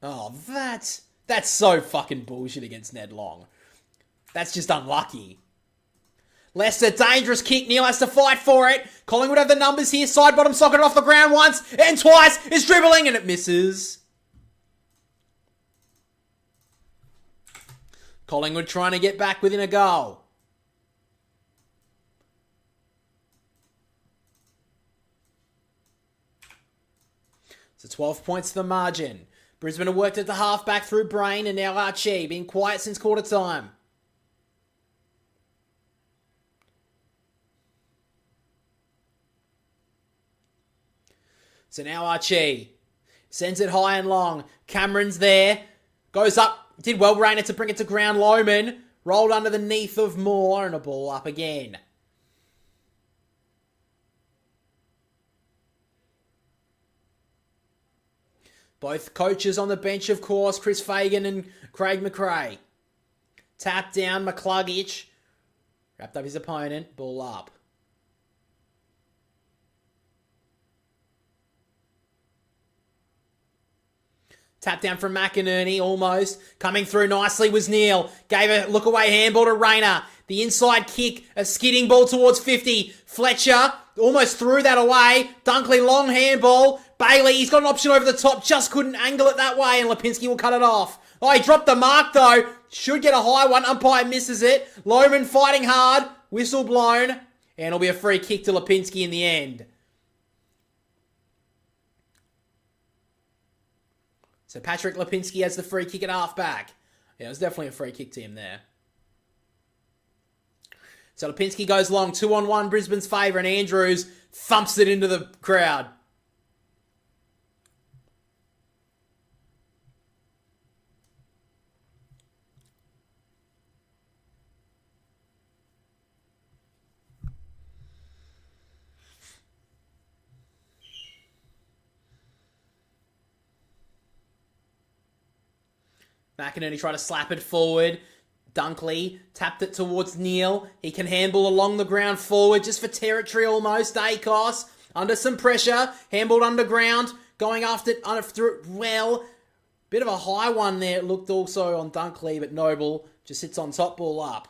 Oh, that's so fucking bullshit against Ned Long. That's just unlucky. Leicester, dangerous kick. Neil has to fight for it. Collingwood have the numbers here. Side bottom socket off the ground once and twice. Is dribbling and it misses. Collingwood trying to get back within a goal. So 12 points to the margin. Brisbane have worked at the halfback through Brain and now Archie. Been quiet since quarter time. So now Archie sends it high and long. Cameron's there. Goes up. Did well, Rayner, to bring it to ground. Lohman rolled underneath of Moore and a ball up again. Both coaches on the bench, of course. Chris Fagan and Craig McRae. Tap down, McCluggage. Wrapped up his opponent. Ball up. Tap down from McInerney, almost. Coming through nicely was Neil. Gave a look-away handball to Rayner. The inside kick, a skidding ball towards 50. Fletcher almost threw that away. Dunkley, long handball. Bailey, he's got an option over the top. Just couldn't angle it that way, and Lipinski will cut it off. Oh, he dropped the mark, though. Should get a high one. Umpire misses it. Lohman fighting hard. Whistle blown. And it'll be a free kick to Lipinski in the end. So Patrick Lipinski has the free kick at halfback. Yeah, it was definitely a free kick to him there. So Lipinski goes long, 2-on-1, Brisbane's favour, and Andrews thumps it into the crowd. McInerney tried to slap it forward. Dunkley tapped it towards Neil. He can handball along the ground forward just for territory almost. Dacos under some pressure. Handballed underground. Going after it well. Bit of a high one there. It looked also on Dunkley, but Noble just sits on top, ball up.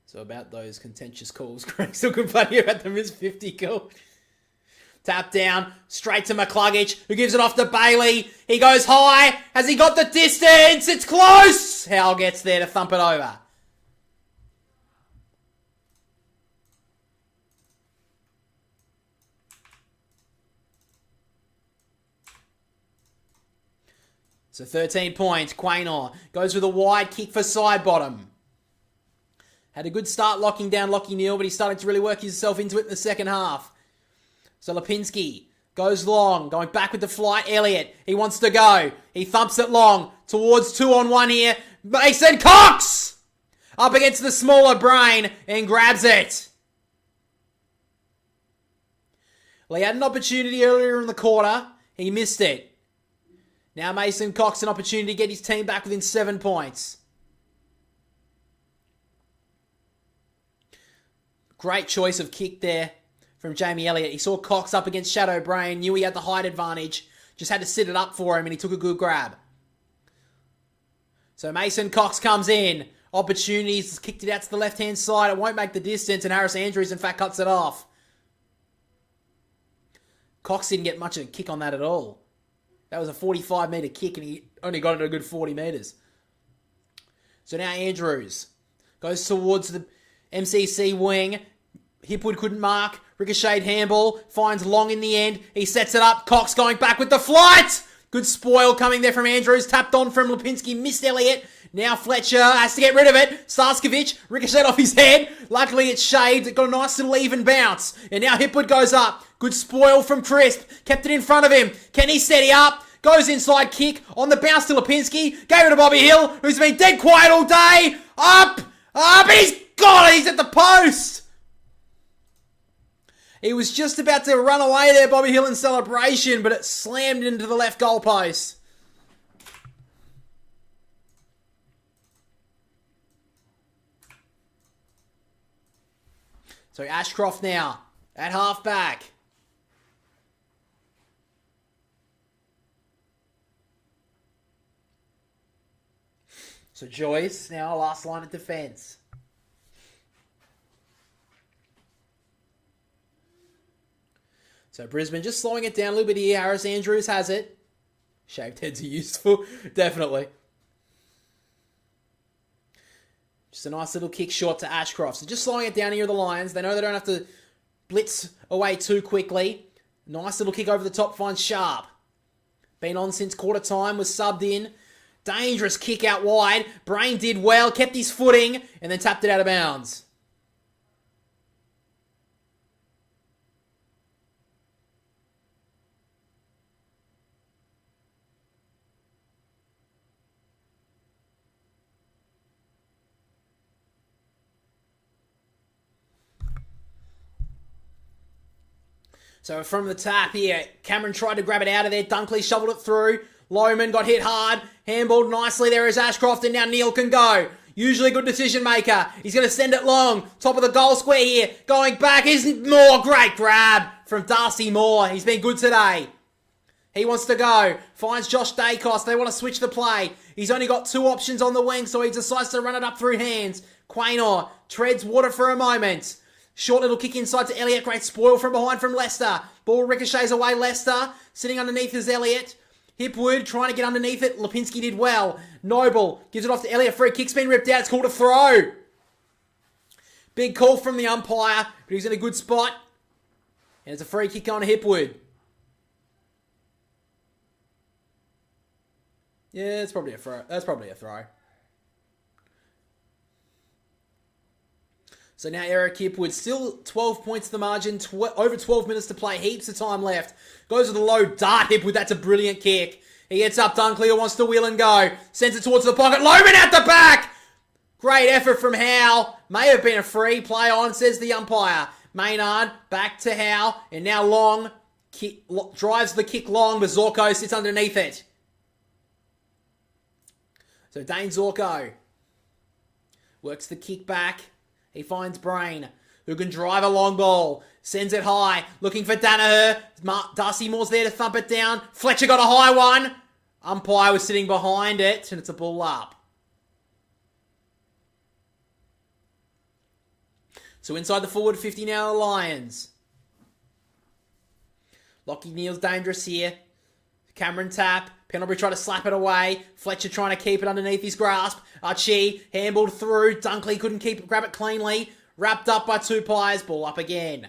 So about those contentious calls, Greg still complaining about the missed 50 call. Tap down, straight to McCluggage, who gives it off to Bailey. He goes high. Has he got the distance? It's close! Howell gets there to thump it over. So 13 points. Quaynor goes with a wide kick for side bottom. Had a good start locking down Lockie Neal, but he's starting to really work himself into it in the second half. So Lipinski goes long, going back with the flight. Elliott, he wants to go. He thumps it long towards 2-on-1 here. Mason Cox! Up against the smaller brain and grabs it. Well, he had an opportunity earlier in the quarter. He missed it. Now Mason Cox an opportunity to get his team back within 7 points. Great choice of kick there from Jamie Elliott. He saw Cox up against Shadow Brain, knew he had the height advantage, just had to sit it up for him, and he took a good grab. So Mason Cox comes in. Opportunities, kicked it out to the left-hand side. It won't make the distance, and Harris Andrews, in fact, cuts it off. Cox didn't get much of a kick on that at all. That was a 45-metre kick, and he only got it a good 40 metres. So now Andrews goes towards the MCC wing. Hipwood couldn't mark. Ricocheted handball. Finds Long in the end. He sets it up. Cox going back with the flight. Good spoil coming there from Andrews. Tapped on from Lipinski. Missed Elliott. Now Fletcher has to get rid of it. Starskovic. Ricochet off his head. Luckily it's shaved. It got a nice little even bounce. And now Hipwood goes up. Good spoil from Crisp. Kept it in front of him. Can he steady up? Goes inside kick. On the bounce to Lipinski. Gave it to Bobby Hill, who's been dead quiet all day. Up. And he's got it. He's at the post. He was just about to run away there, Bobby Hill, in celebration, but it slammed into the left goal post. So Ashcroft now at halfback. So Joyce now last line of defence. So Brisbane just slowing it down a little bit here. Harris Andrews has it. Shaved heads are useful. Definitely. Just a nice little kick short to Ashcroft. So just slowing it down here, the Lions. They know they don't have to blitz away too quickly. Nice little kick over the top, finds Sharp. Been on since quarter time, was subbed in. Dangerous kick out wide. Brain did well, kept his footing, and then tapped it out of bounds. So from the tap here, Cameron tried to grab it out of there. Dunkley shoveled it through. Lohman got hit hard. Handballed nicely there is Ashcroft, and now Neal can go. Usually good decision maker. He's going to send it long. Top of the goal square here. Going back is Moore. Great grab from Darcy Moore. He's been good today. He wants to go. Finds Josh Dacos. They want to switch the play. He's only got two options on the wing, so he decides to run it up through hands. Quaynor treads water for a moment. Short little kick inside to Elliott. Great spoil from behind from Leicester. Ball ricochets away. Leicester sitting underneath is Elliott. Hipwood trying to get underneath it. Lipinski did well. Noble gives it off to Elliott. Free kick's been ripped out. It's called a throw. Big call from the umpire, but he's in a good spot. And it's a free kick on Hipwood. Yeah, it's probably a throw. That's probably a throw. So now Eric Hipwood, still 12 points to the margin, over 12 minutes to play, heaps of time left. Goes with a low dart, Hipwood, that's a brilliant kick. He gets up, Dunkley wants to wheel and go. Sends it towards the pocket, Lohman out the back! Great effort from Howe. May have been a free, play on, says the umpire. Maynard, back to Howe, and now Long drives the kick long, but Zorko sits underneath it. So Dane Zorko works the kick back. He finds Brain, who can drive a long ball. Sends it high, looking for Danaher. Darcy Moore's there to thump it down. Fletcher got a high one. Umpire was sitting behind it, and it's a ball up. So inside the forward 50 now, the Lions. Lockie Neal's dangerous here. Cameron tap. Pendlebury trying to slap it away. Fletcher trying to keep it underneath his grasp. Archie handballed through. Dunkley couldn't grab it cleanly. Wrapped up by Tupai's. Ball up again.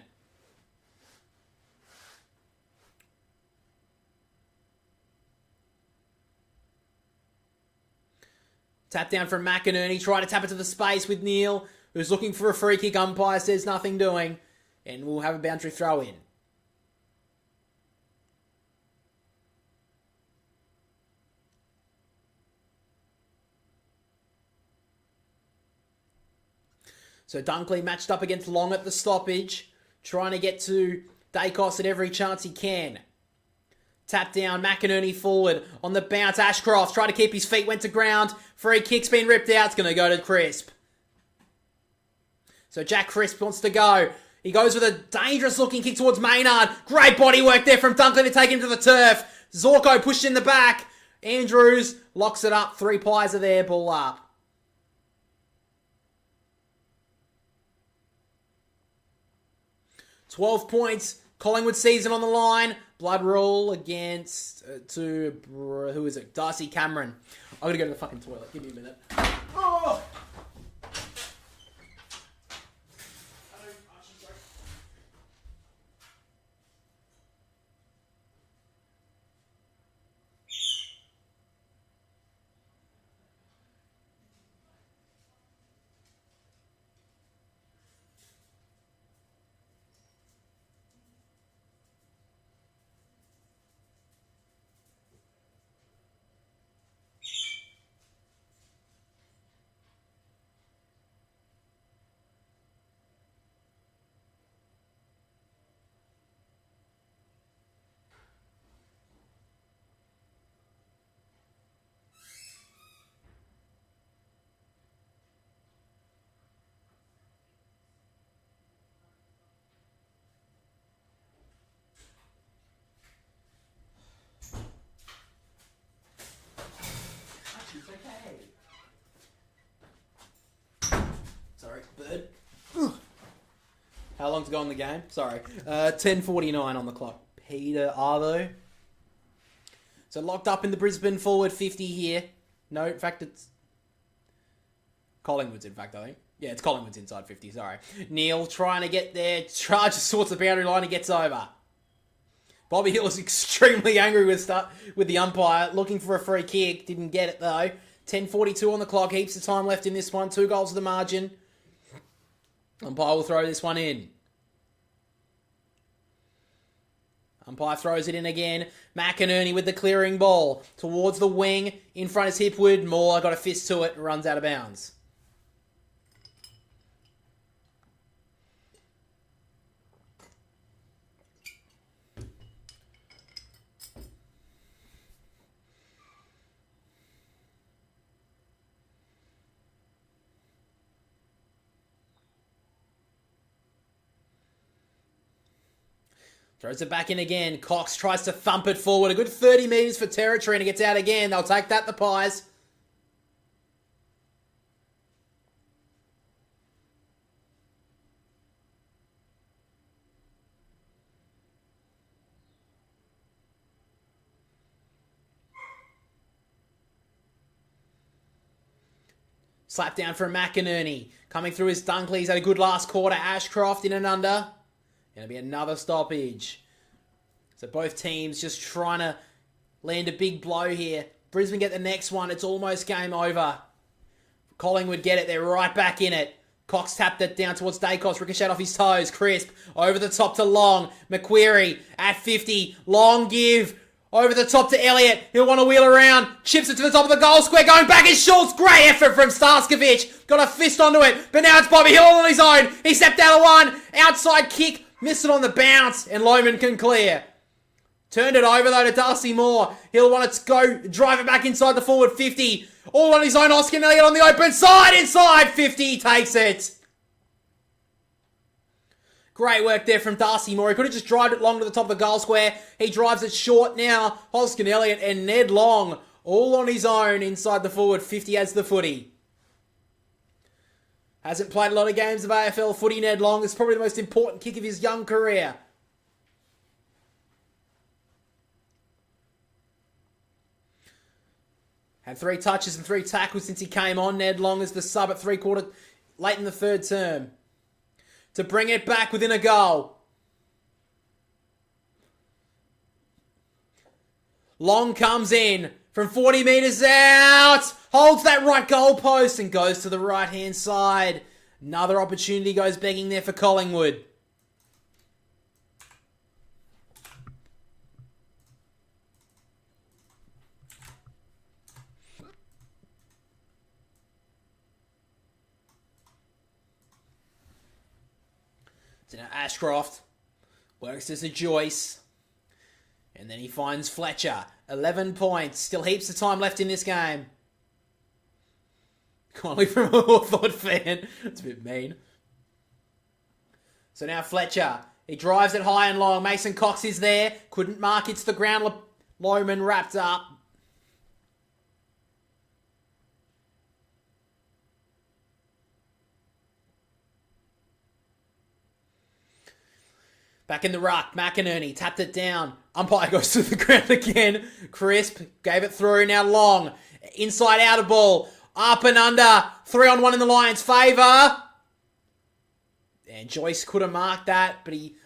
Tap down from McInerney. Trying to tap it to the space with Neal, who's looking for a free kick. Umpire says nothing doing. And we'll have a boundary throw in. So Dunkley matched up against Long at the stoppage, trying to get to Dacos at every chance he can. Tap down, McInerney forward on the bounce. Ashcroft tried to keep his feet, went to ground. Free kick's been ripped out. It's going to go to Crisp. So Jack Crisp wants to go. He goes with a dangerous looking kick towards Maynard. Great body work there from Dunkley to take him to the turf. Zorko pushed in the back. Andrews locks it up. 3 pies are there. Ball up. $12 points. Collingwood season on the line. Blood rule against who is it? Darcy Cameron. I'm gonna go to the fucking toilet. Give me a minute. Oh! Sorry, bird. How long to go on the game? Sorry. 10:49 on the clock. Peter Arvo. So locked up in the Brisbane forward 50 here. No, in fact, it's Collingwood's, in fact, I think. Yeah, it's Collingwood's inside 50, sorry. Neal trying to get there. Charges towards the boundary line and gets over. Bobby Hill is extremely angry with the umpire, looking for a free kick. Didn't get it, though. 10:42 on the clock. Heaps of time left in this one. 2 goals to the margin. Umpire will throw this one in. Umpire throws it in again. McInerney with the clearing ball. Towards the wing. In front is Hipwood. Moore got a fist to it and runs out of bounds. Throws it back in again. Cox tries to thump it forward. A good 30 metres for territory and it gets out again. They'll take that, the Pies. Slap down from McInerney. Coming through his Dunkley. He's had a good last quarter. Ashcroft in and under. Going to be another stoppage. So both teams just trying to land a big blow here. Brisbane get the next one. It's almost game over. Collingwood get it. They're right back in it. Cox tapped it down towards Dacos. Ricochet off his toes. Crisp over the top to Long. McQuarrie at 50. Long give. Over the top to Elliott. He'll want to wheel around. Chips it to the top of the goal square. Going back is Schultz. Great effort from Starskovic. Got a fist onto it. But now it's Bobby Hill on his own. He stepped out of one. Outside kick. Missed it on the bounce, and Lohman can clear. Turned it over, though, to Darcy Moore. He'll want to go drive it back inside the forward 50. All on his own, Oscar Elliott on the open side. Inside 50, takes it. Great work there from Darcy Moore. He could have just drived it long to the top of the goal square. He drives it short now. Oscar Elliott and Ned Long all on his own inside the forward 50 as the footy. Hasn't played a lot of games of AFL footy, Ned Long. It's probably the most important kick of his young career. Had 3 touches and 3 tackles since he came on. Ned Long is the sub at 3/4, late in the third term. To bring it back within a goal. Long comes in from 40 metres out. Holds that right goal post and goes to the right-hand side. Another opportunity goes begging there for Collingwood. So now Ashcroft works as a Joyce. And then he finds Fletcher. 11 points. Still heaps of time left in this game. Calling from a Hawthorn fan. That's a bit mean. So now Fletcher. He drives it high and long. Mason Cox is there. Couldn't mark it to the ground. Lohman wrapped up. Back in the ruck, McInerney tapped it down. Umpire goes to the ground again. Crisp gave it through, now Long. Inside out of ball. Up and under. 3-on-1 in the Lions' favour. And Joyce could have marked that, but he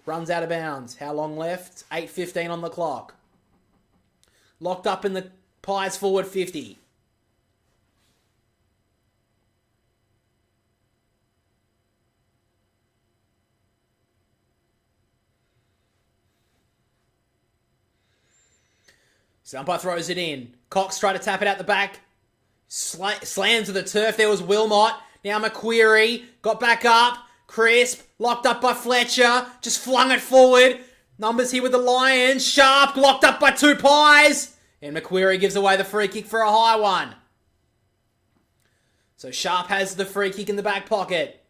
runs out of bounds. How long left? 8:15 on the clock. Locked up in the Pies forward 50. So umpire throws it in. Cox tried to tap it out the back. Slams to the turf. There was Wilmot. Now McQuarrie. Got back up. Crisp. Locked up by Fletcher. Just flung it forward. Numbers here with the Lions. Sharp. Locked up by 2 Pies. And McQuarrie gives away the free kick for a high one. So Sharp has the free kick in the back pocket.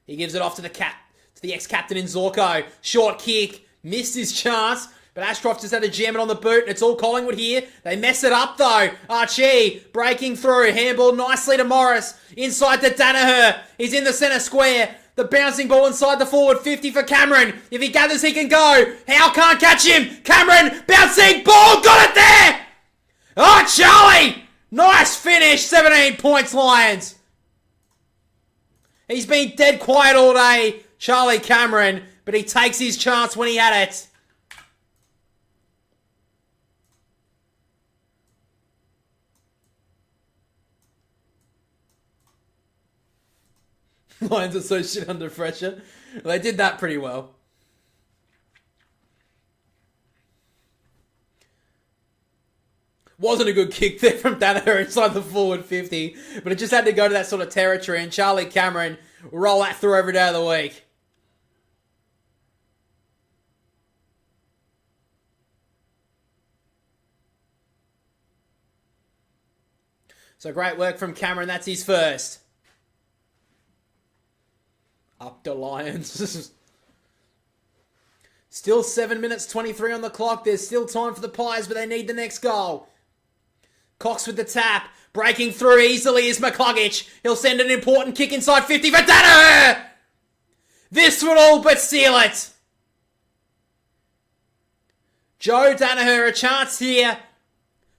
He gives it off to the ex-captain in Zorko. Short kick. Missed his chance, but Ashcroft just had to jam it on the boot, and it's all Collingwood here. They mess it up, though. Archie breaking through. Handball nicely to Morris. Inside to Danaher. He's in the centre square. The bouncing ball inside the forward 50 for Cameron. If he gathers, he can go. Howe can't catch him. Cameron, bouncing ball, got it there. Oh, Charlie. Nice finish. 17 points, Lions. He's been dead quiet all day, Charlie Cameron. But he takes his chance when he had it. Lions are so shit under pressure. Well, they did that pretty well. Wasn't a good kick there from Danaher inside the forward 50. But it just had to go to that sort of territory. And Charlie Cameron will roll that through every day of the week. So great work from Cameron. That's his first. Up to Lions. Still 7 minutes 23 on the clock. There's still time for the Pies, but they need the next goal. Cox with the tap. Breaking through easily is McCluggage. He'll send an important kick inside 50 for Danaher. This would all but seal it. Joe Danaher, a chance here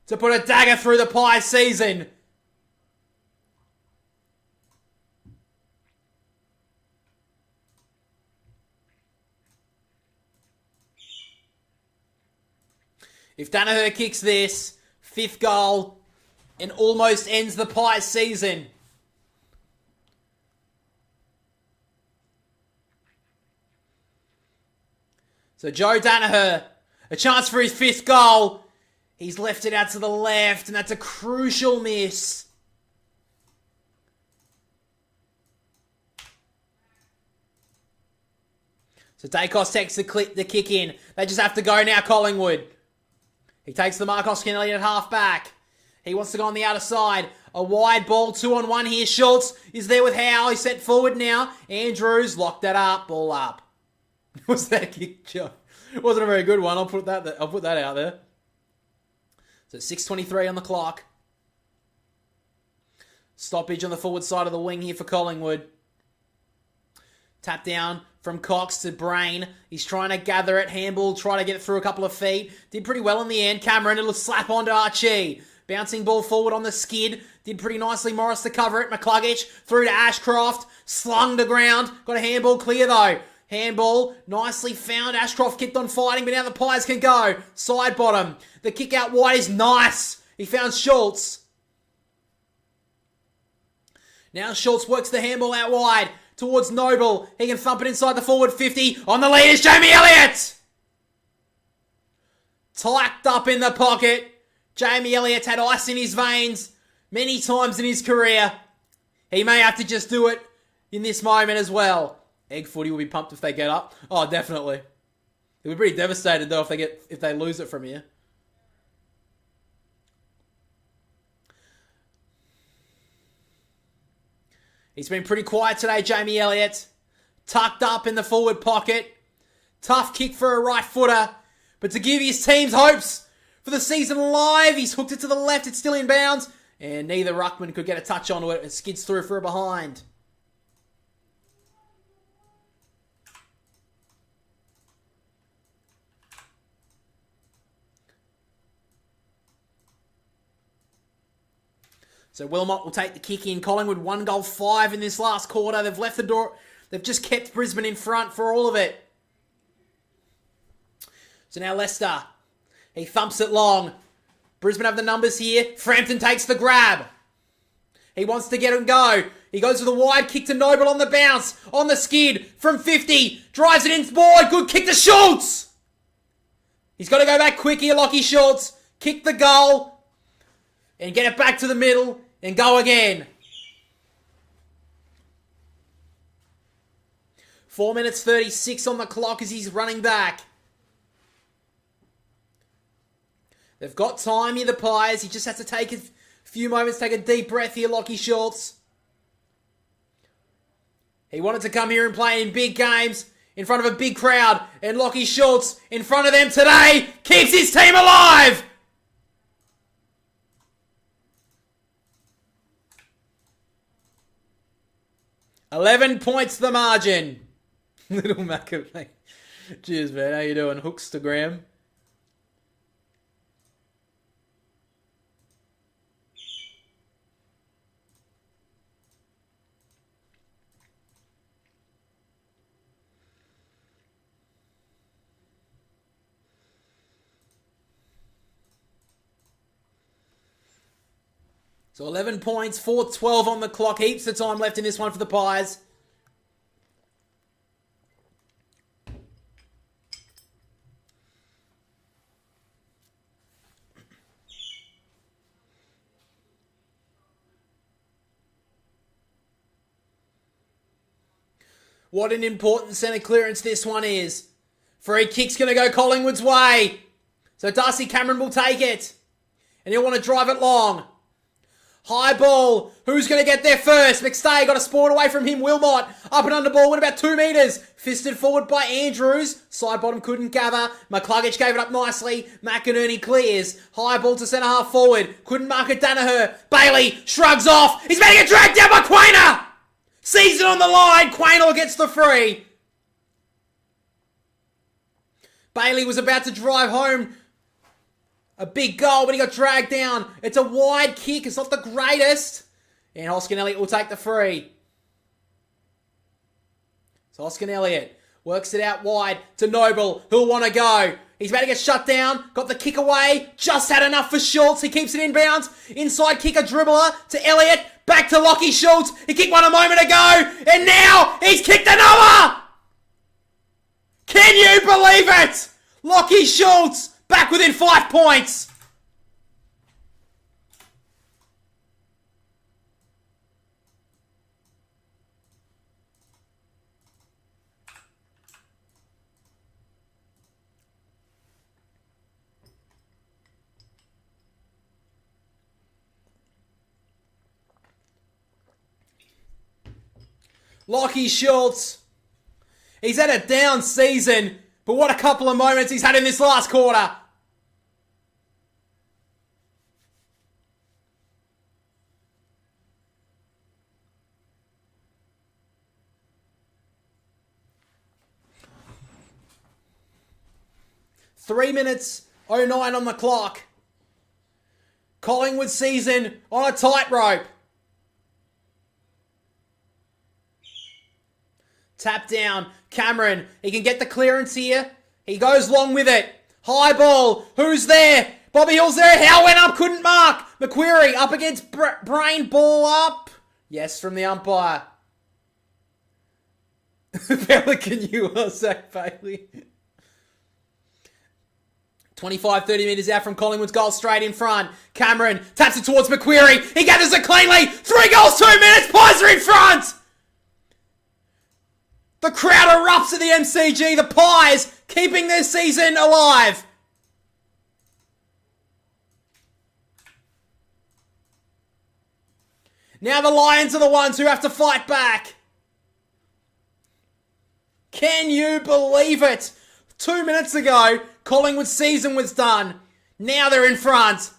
to put a dagger through the Pies season. If Danaher kicks this, 5th goal, and almost ends the Pies season. So Joe Danaher, a chance for his 5th goal. He's left it out to the left, and that's a crucial miss. So Dacos takes the kick in. They just have to go now, Collingwood. He takes the Marcos Kennelly at half back. He wants to go on the outer side. A wide ball, 2-on-1 here. Schultz is there with Howe. He's set forward now. Andrews locked that up. Ball up. Was that kick, Joe? It wasn't a very good one. I'll put that out there. So 6:23 on the clock. Stoppage on the forward side of the wing here for Collingwood. Tap down from Cox to Brain. He's trying to gather it. Handball, try to get it through a couple of feet. Did pretty well in the end. Cameron, it'll slap onto Archie. Bouncing ball forward on the skid. Did pretty nicely. Morris to cover it. McCluggage through to Ashcroft. Slung to ground. Got a handball clear though. Handball, nicely found. Ashcroft kicked on fighting, but now the Pies can go. Side bottom. The kick out wide is nice. He found Schultz. Now Schultz works the handball out wide towards Noble. He can thump it inside the forward 50. On the lead is Jamie Elliott. Tucked up in the pocket. Jamie Elliott had ice in his veins many times in his career. He may have to just do it in this moment as well. Egg footy will be pumped if they get up. Oh, definitely. They'll be pretty devastated though if they lose it from here. He's been pretty quiet today, Jamie Elliott. Tucked up in the forward pocket. Tough kick for a right footer. But to give his team's hopes for the season alive, he's hooked it to the left. It's still in bounds. And neither ruckman could get a touch onto it. It skids through for a behind. So Wilmot will take the kick in. Collingwood 1-5 in this last quarter. They've left the door. They've just kept Brisbane in front for all of it. So now Leicester. He thumps it long. Brisbane have the numbers here. Frampton takes the grab. He wants to get and go. He goes with a wide kick to Noble on the bounce. On the skid from 50. Drives it in board. Good kick to Schultz. He's got to go back quick here, Lockie Schultz. Kick the goal. And get it back to the middle. And go again. 4 minutes 36 on the clock as he's running back. They've got time here, the Pies. He just has to take a few moments, take a deep breath here, Lockie Schultz. He wanted to come here and play in big games in front of a big crowd. And Lockie Schultz, in front of them today, keeps his team alive. $11 points the margin. Little McAfee. Cheers, man. How you doing? Hookstagram. So 11 points, 4:12 on the clock. Heaps of time left in this one for the Pies. What an important centre clearance this one is. Free kick's going to go Collingwood's way. So Darcy Cameron will take it. And he'll want to drive it long. High ball. Who's going to get there first? McStay got a spawn away from him. Wilmot up and under ball. Went about 2 metres. Fisted forward by Andrews. Side bottom couldn't gather. McCluggage gave it up nicely. McInerney clears. High ball to centre half forward. Couldn't mark it. Danaher. Bailey shrugs off. He's about to get dragged down by Quainer. Sees it on the line. Quainer gets the free. Bailey was about to drive home a big goal, but he got dragged down. It's a wide kick. It's not the greatest. And Hoskin Elliott will take the free. So Hoskin Elliott works it out wide to Noble, who'll want to go. He's about to get shut down. Got the kick away. Just had enough for Schultz. He keeps it in bounds. Inside kick, a dribbler to Elliott. Back to Lockie Schultz. He kicked one a moment ago. And now he's kicked another. Can you believe it? Lockie Schultz back within 5 points. Lockie Schultz. He's had a down season, but what a couple of moments he's had in this last quarter. 3 minutes 09 on the clock. Collingwood season on a tightrope. Tap down. Cameron. He can get the clearance here. He goes long with it. High ball. Who's there? Bobby Hill's there. Howe went up. Couldn't mark. McQuarrie up against Brain. Ball up. Yes from the umpire. Pelican, you are Zach Bailey. 25-30 metres out from Collingwood's goal, straight in front. Cameron taps it towards McQuarrie. He gathers it cleanly. 3 goals, 2 minutes. Pies are in front. The crowd erupts at the MCG. The Pies keeping their season alive. Now the Lions are the ones who have to fight back. Can you believe it? 2 minutes ago, Collingwood's season was done. Now they're in front.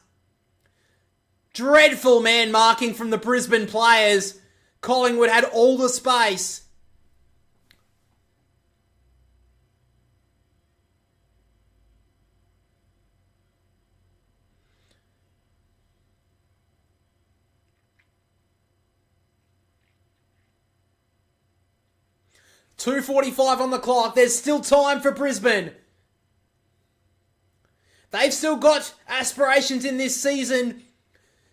Dreadful man marking from the Brisbane players. Collingwood had all the space. .245 on the clock. There's still time for Brisbane. They've still got aspirations in this season.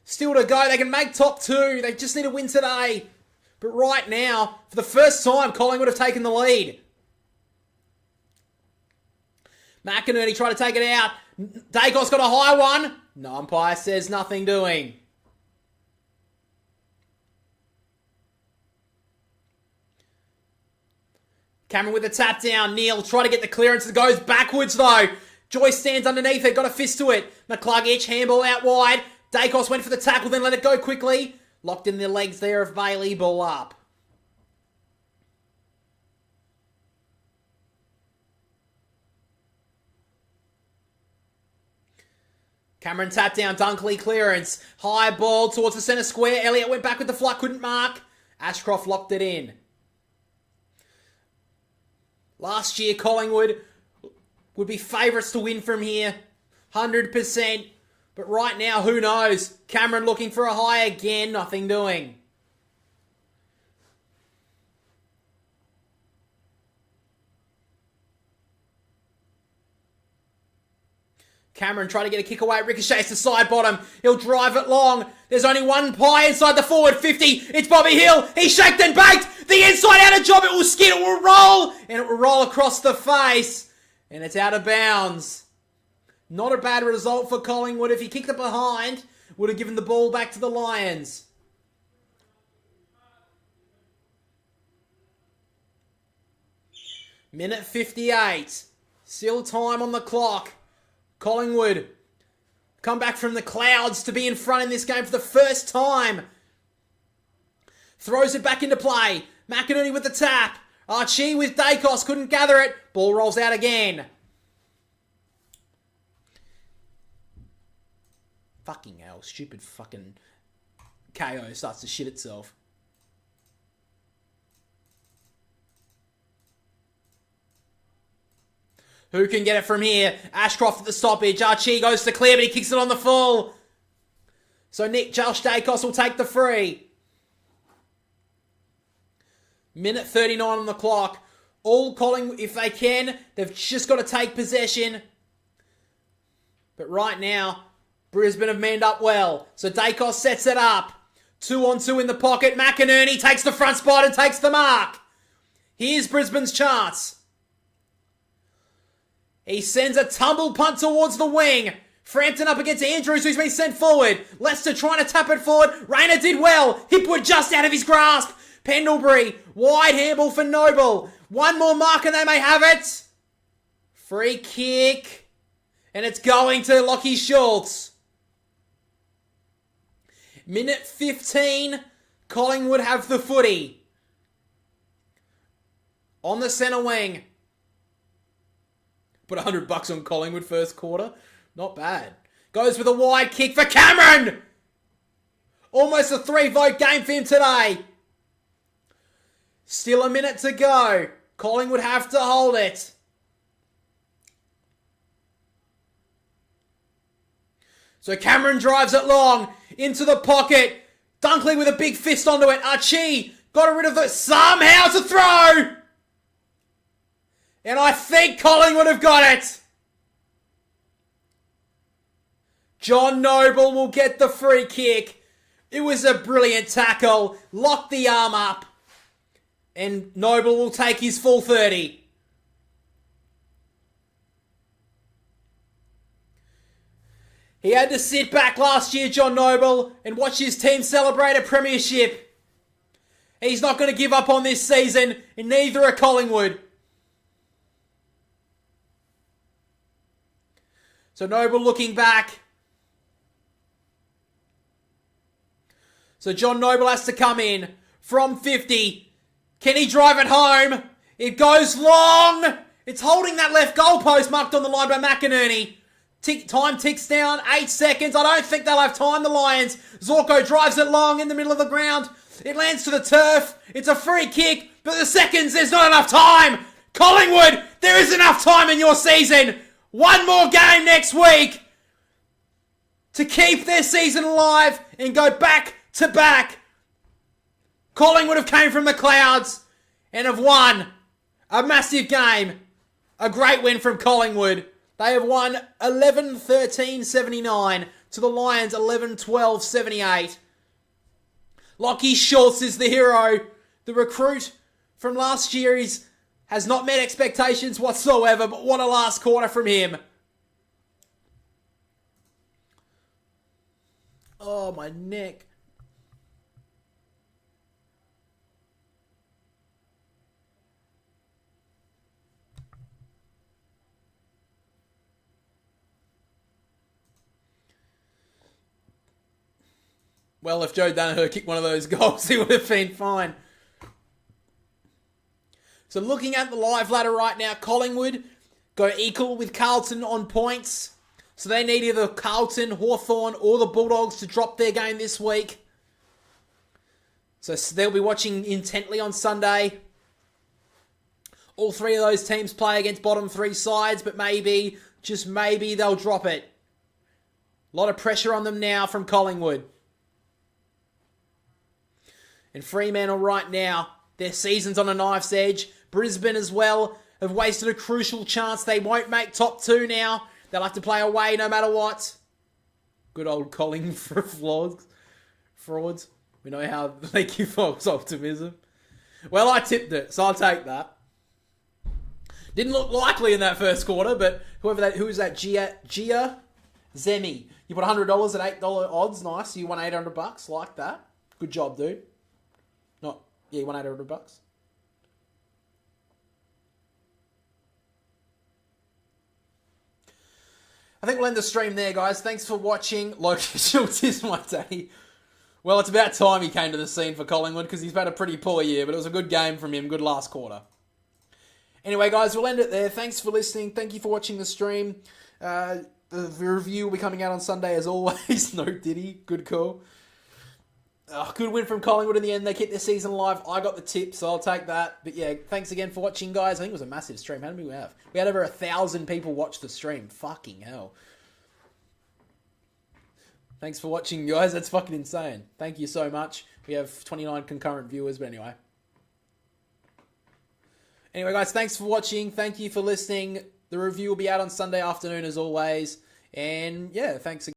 Still to go. They can make top 2. They just need to win today. But right now, for the first time, Collingwood have taken the lead. McInerney tried to take it out. Dacos got a high one. No umpire says nothing doing. Cameron with a tap down. Neal try to get the clearance. It goes backwards though. Joyce stands underneath it. Got a fist to it. McCluggage, handball out wide. Dacos went for the tackle, then let it go quickly. Locked in the legs there of Bailey. Ball up. Cameron tap down. Dunkley clearance. High ball towards the centre square. Elliott went back with the fluck. Couldn't mark. Ashcroft locked it in. Last year, Collingwood would be favourites to win from here. 100%. But right now, who knows? Cameron looking for a high again. Nothing doing. Cameron trying to get a kick away. Ricochets to side bottom. He'll drive it long. There's only one pie inside the forward 50. It's Bobby Hill. He's shaked and baked. The inside out of job. It will skid. It will roll. And it will roll across the face. And it's out of bounds. Not a bad result for Collingwood. If he kicked it behind, would have given the ball back to the Lions. Minute 58. Still time on the clock. Collingwood come back from the clouds to be in front in this game for the first time. Throws it back into play. McInerney with the tap. Archie with Dacos. Couldn't gather it. Ball rolls out again. Fucking hell. Stupid fucking KO starts to shit itself. Who can get it from here? Ashcroft at the stoppage. Archie goes to clear, but he kicks it on the full. So Josh Dacos will take the free. Minute 39 on the clock. All Collingwood, if they can, they've just got to take possession. But right now, Brisbane have manned up well. So Dacos sets it up. 2-on-2 in the pocket. McInerney takes the front spot and takes the mark. Here's Brisbane's chance. He sends a tumble punt towards the wing. Frampton up against Andrews, who's been sent forward. Lester trying to tap it forward. Rayner did well. He put just out of his grasp. Pendlebury, wide handball for Noble. One more mark and they may have it. Free kick. And it's going to Lockie Schultz. Minute 15. Collingwood have the footy. On the centre wing. Put $100 on Collingwood first quarter. Not bad. Goes with a wide kick for Cameron. Almost a 3-vote game for him today. Still a minute to go. Collingwood have to hold it. So Cameron drives it long into the pocket. Dunkley with a big fist onto it. Archie got rid of it somehow to throw. And I think Collingwood have got it. John Noble will get the free kick. It was a brilliant tackle. Locked the arm up. And Noble will take his full 30. He had to sit back last year, John Noble, and watch his team celebrate a premiership. He's not going to give up on this season, and neither are Collingwood. So Noble looking back. So John Noble has to come in from 50. Can he drive it home? It goes long. It's holding that left goalpost marked on the line by McInerney. Time ticks down, 8 seconds. I don't think they'll have time, the Lions. Zorko drives it long in the middle of the ground. It lands to the turf. It's a free kick, but the seconds, there's not enough time. Collingwood, there is enough time in your season. One more game next week to keep their season alive and go back to back. Collingwood have came from the clouds and have won a massive game. A great win from Collingwood. They have won 11-13-79 to the Lions 11-12-78. Lachie Schultz is the hero. The recruit from last year has not met expectations whatsoever, but what a last quarter from him. Oh, my neck. Well, if Joe Danaher kicked one of those goals, he would have been fine. So looking at the live ladder right now, Collingwood go equal with Carlton on points. So they need either Carlton, Hawthorn, or the Bulldogs to drop their game this week. So they'll be watching intently on Sunday. All three of those teams play against bottom three sides, but maybe, just maybe, they'll drop it. A lot of pressure on them now from Collingwood. And Fremantle right now, their season's on a knife's edge. Brisbane as well have wasted a crucial chance. They won't make top two now. They'll have to play away no matter what. Good old Collingwood frauds. We know how they give false optimism. Well, I tipped it, so I'll take that. Didn't look likely in that first quarter, but who is that? Gia Zemi. You put $100 at $8 odds. Nice. You won $800. Like that. Good job, dude. Yeah, you won $800. I think we'll end the stream there, guys. Thanks for watching. Logan Schultz is my daddy. Well, it's about time he came to the scene for Collingwood because he's had a pretty poor year, but it was a good game from him. Good last quarter. Anyway, guys, we'll end it there. Thanks for listening. Thank you for watching the stream. The review will be coming out on Sunday as always. No Diddy. Good call. Good win from Collingwood in the end. They kept their season alive. I got the tip, so I'll take that. But yeah, thanks again for watching, guys. I think it was a massive stream. How many we have? We had over 1,000 people watch the stream. Fucking hell. Thanks for watching, guys. That's fucking insane. Thank you so much. We have 29 concurrent viewers, but anyway. Anyway, guys, thanks for watching. Thank you for listening. The review will be out on Sunday afternoon as always. And yeah, thanks again.